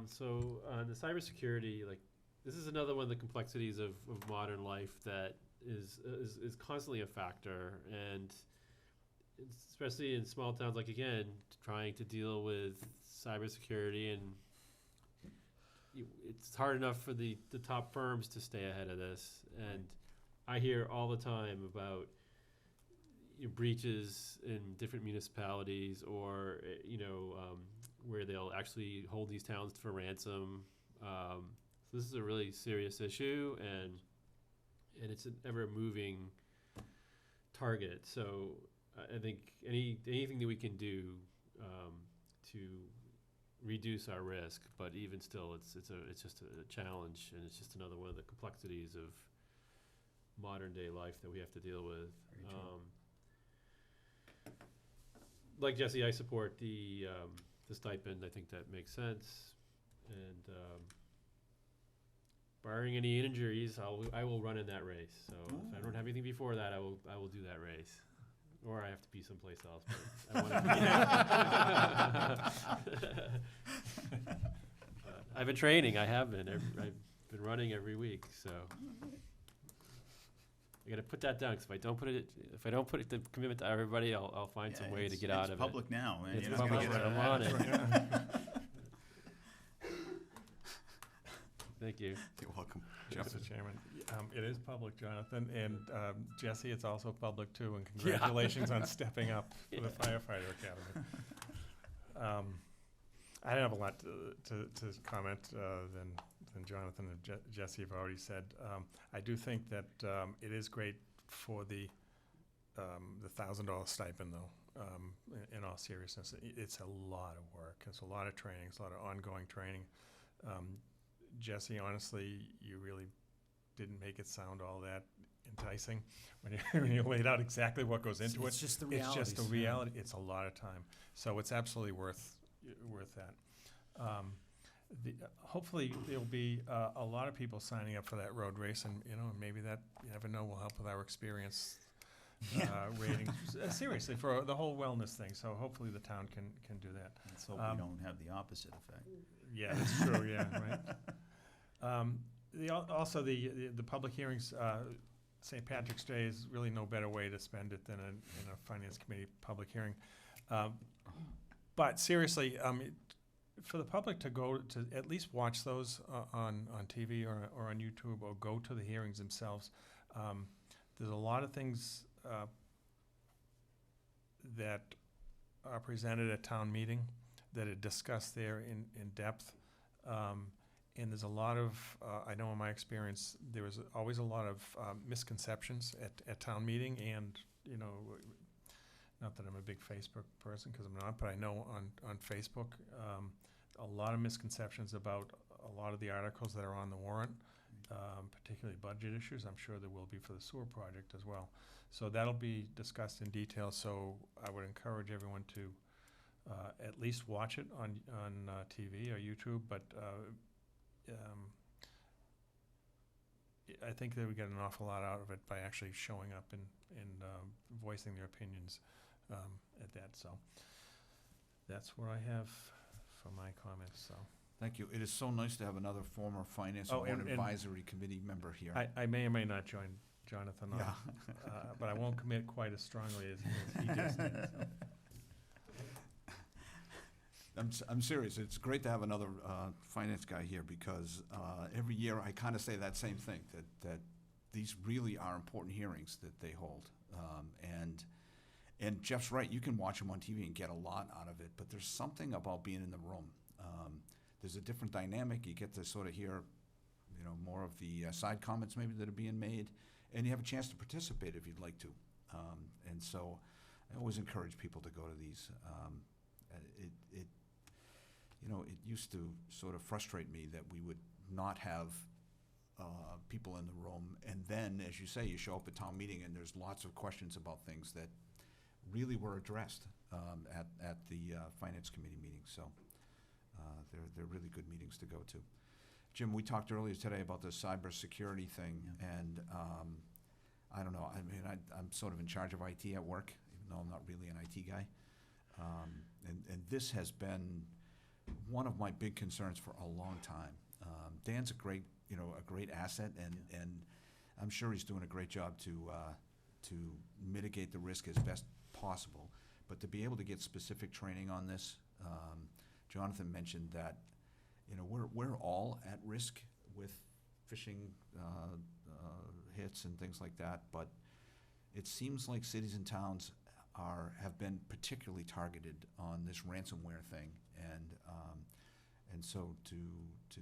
So on the cybersecurity, like, this is another one of the complexities of modern life that is constantly a factor, and especially in small towns, like, again, trying to deal with cybersecurity, and it's hard enough for the top firms to stay ahead of this. And I hear all the time about breaches in different municipalities, or where they'll actually hold these towns for ransom. So this is a really serious issue, and it's an ever-moving target. So I think anything that we can do to reduce our risk, but even still, it's just a challenge, and it's just another one of the complexities of modern day life that we have to deal with. Very true. Like Jesse, I support the stipend. I think that makes sense, and barring any injuries, I will run in that race. So if I don't have anything before that, I will do that race, or I have to be someplace else. But I've been training. I have been. I've been running every week. So I got to put that down, because if I don't put the commitment to everybody, I'll find some way to get out of it. It's public now, man. It's You're not gonna public. get out of I'm on that. it. Thank you. You're welcome. Jeff. Mr. Chairman, it is public, Jonathan, and Jesse, it's also public too, and congratulations on stepping up for the firefighter academy. I don't have a lot to comment than Jonathan and Jesse have already said. I do think that it is great for the $1,000 stipend, though. In all seriousness, it's a lot of work. It's a lot of training. It's a lot of ongoing training. Jesse, honestly, you really didn't make it sound all that enticing when you laid out exactly what goes into it. It's just the It's reality. just the reality. It's a lot of time. So it's absolutely worth that. Hopefully there'll be a lot of people signing up for that road race, and maybe that, you never know, will help with our experience rating. Seriously, for the whole wellness thing. So hopefully the town can do that. Let's hope we don't have the opposite effect. Yeah, that's true. Yeah, right. Also the public hearings. St. Patrick's Day is really no better way to spend it than in a finance committee public hearing. But seriously, for the public to go to at least watch those on TV or on YouTube, or go to the hearings themselves, there's a lot of things that are presented at town meeting that are discussed there in depth. And there's a lot of, I know in my experience, there was always a lot of misconceptions at town meeting, and, not that I'm a big Facebook person, because I'm not, but I know on Facebook, a lot of misconceptions about a lot of the articles that are on the warrant, particularly budget issues. I'm sure there will be for the sewer project as well. So that'll be discussed in detail, so I would encourage everyone to at least watch it on TV or YouTube, but I think that we get an awful lot out of it by actually showing up and voicing their opinions at that. So that's what I have for my comments. So Thank you. It is so nice to have another former Finance Oh, and and- Advisory Committee member here. I may or may not join Jonathan on, Yeah. but I won't commit quite as strongly as he just did. So. I'm serious. It's great to have another finance guy here, because every year I kind of say that same thing, that these really are important hearings that they hold. And And Jeff's right, you can watch them on TV and get a lot out of it, but there's something about being in the room. There's a different dynamic. You get to sort of hear, you know, more of the side comments maybe that are being made, and you have a chance to participate if you'd like to. And so I always encourage people to go to these. It used to sort of frustrate me that we would not have people in the room, and then, as you say, you show up at town meeting and there's lots of questions about things that really were addressed at the Finance Committee meeting. So they're really good meetings to go to. Jim, we talked earlier today about the cybersecurity thing, and I don't know. I mean, I'm sort of in charge of IT at work, even though I'm not really an IT guy. And this has been one of my big concerns for a long time. Dan's a great asset, and I'm sure he's doing a great job to mitigate the risk as best possible. But to be able to get specific training on this, Jonathan mentioned that, you know, we're all at risk with phishing hits and things like that, but it seems like cities and towns have been particularly targeted on this ransomware thing, and so to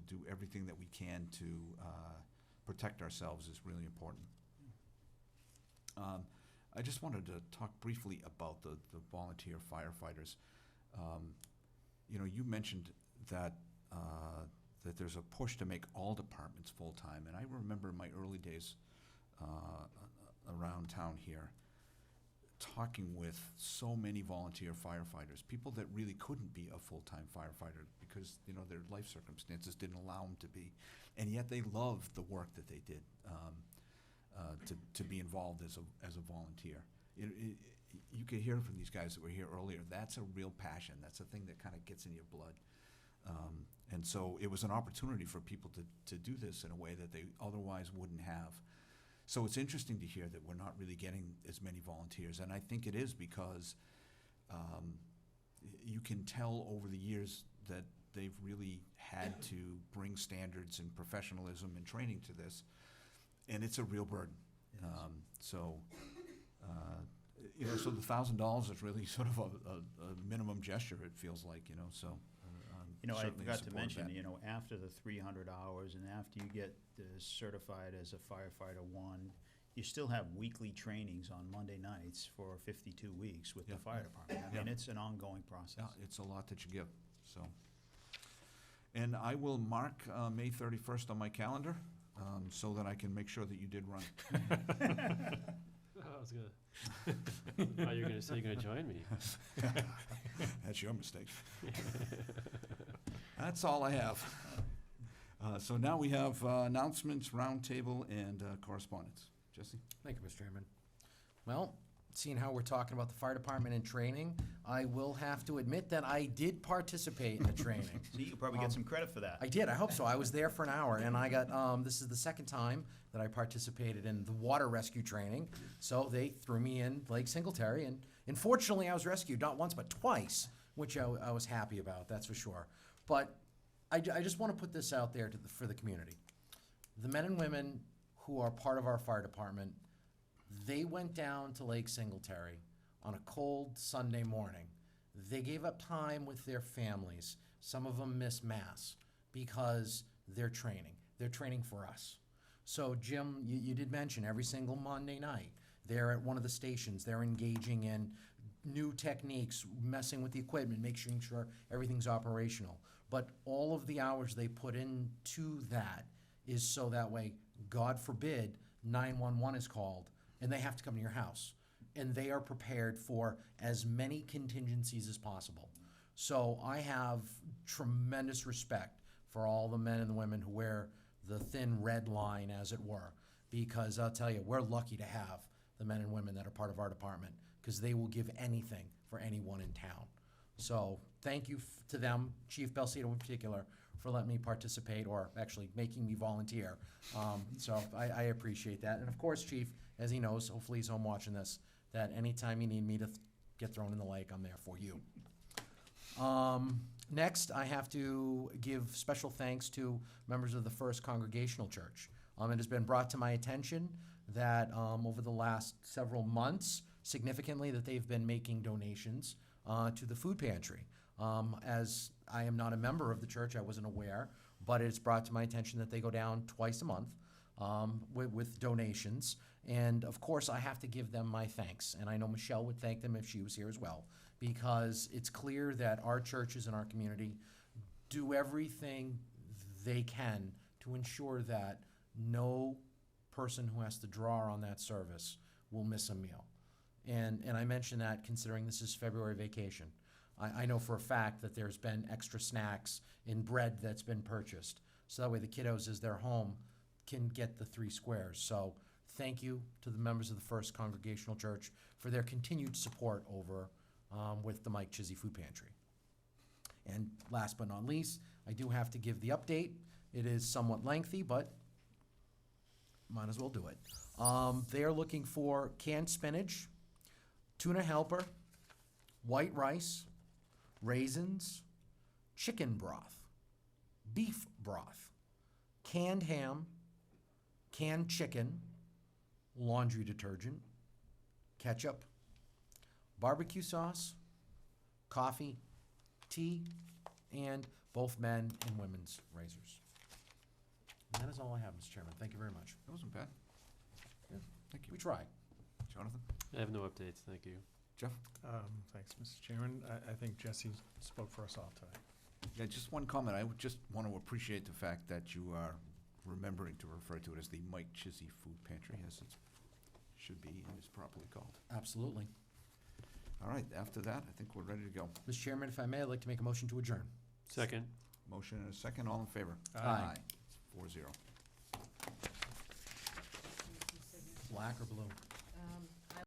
do everything that we can to protect ourselves is really important. I just wanted to talk briefly about the volunteer firefighters. You know, you mentioned that that there's a push to make all departments full-time, and I remember in my early days around town here talking with so many volunteer firefighters, people that really couldn't be a full-time firefighter because, you know, their life circumstances didn't allow them to be, and yet they loved the work that they did to be involved as a volunteer. You could hear from these guys that were here earlier. That's a real passion. That's a thing that kind of gets in your blood. And so it was an opportunity for people to do this in a way that they otherwise wouldn't have. So it's interesting to hear that we're not really getting as many volunteers, and I think it is because you can tell over the years that they've really had to bring standards and professionalism and training to this, and it's a real burden. So the $1,000 is really sort of a minimum gesture, it feels like, you know, so. You know, I certainly forgot to support mention, that. you know, after the 300 hours and after you get certified as a firefighter 1, you still have weekly trainings on Monday nights for 52 weeks with the fire department. I mean, it's an ongoing process. Yeah, it's a lot that you give, so. And I will mark May 31st on my calendar so that I can make sure that you did run. I was gonna. Oh, you're gonna say you're gonna join me. That's your mistake. That's all I have. So now we have announcements, roundtable, and correspondence. Jesse? Thank you, Mr. Chairman. Well, seeing how we're talking about the fire department and training, I will have to admit that I did participate in the training. So you probably get some credit for that. I did, I hope so. I was there for an hour, and I got, this is the second time that I participated in the water rescue training. So they threw me in Lake Singletary, and unfortunately, I was rescued not once, but twice, which I was happy about, that's for sure. But I just want to put this out there for the community. The men and women who are part of our fire department, they went down to Lake Singletary on a cold Sunday morning. They gave up time with their families. Some of them missed Mass because they're training. They're training for us. So, Jim, you did mention every single Monday night, they're at one of the stations. They're engaging in new techniques, messing with the equipment, making sure everything's operational. But all of the hours they put into that is so that way, God forbid, 911 is called, and they have to come to your house. And they are prepared for as many contingencies as possible. So I have tremendous respect for all the men and the women who wear the thin red line, as it were, because I'll tell you, we're lucky to have the men and women that are part of our department, because they will give anything for anyone in town. So thank you to them, Chief Belcito in particular, for letting me participate, or actually making me volunteer. So I appreciate that. And of course, Chief, as he knows, hopefully he's home watching this, that anytime you need me to get thrown in the lake, I'm there for you. Next, I have to give special thanks to members of the First Congregational Church. It has been brought to my attention that over the last several months, significantly that they've been making donations to the food pantry. As I am not a member of the church, I wasn't aware, but it's brought to my attention that they go down twice a month with donations. And of course, I have to give them my thanks. And I know Michelle would thank them if she was here as well, because it's clear that our churches in our community do everything they can to ensure that no person who has to draw on that service will miss a meal. And I mention that considering this is February vacation. I know for a fact that there's been extra snacks and bread that's been purchased. So that way the kiddos, as they're home, can get the 3 squares. So thank you to the members of the First Congregational Church for their continued support over with the Mike Chizzy Food Pantry. And last but not least, I do have to give the update. It is somewhat lengthy, but might as well do it. They are looking for canned spinach, tuna helper, white rice, raisins, chicken broth, beef broth, canned ham, canned chicken, laundry detergent, ketchup, barbecue sauce, coffee, tea, and both men and women's razors. And that is all I have, Mr. Chairman. Thank you very much. That wasn't bad. Yeah. Thank you. We try. Jonathan? I have no updates, thank you. Jeff? Thanks, Mr. Chairman. I think Jesse spoke for us all tonight. Yeah, just one comment. I would just want to appreciate the fact that you are remembering to refer to it as the Mike Chizzy Food Pantry, as it should be and is properly called. Absolutely. All right, after that, I think we're ready to go. Mr. Chairman, if I may, I'd like to make a motion to adjourn. Second. Motion and a second, all in favor? Aye. It's 4-0. Black or blue?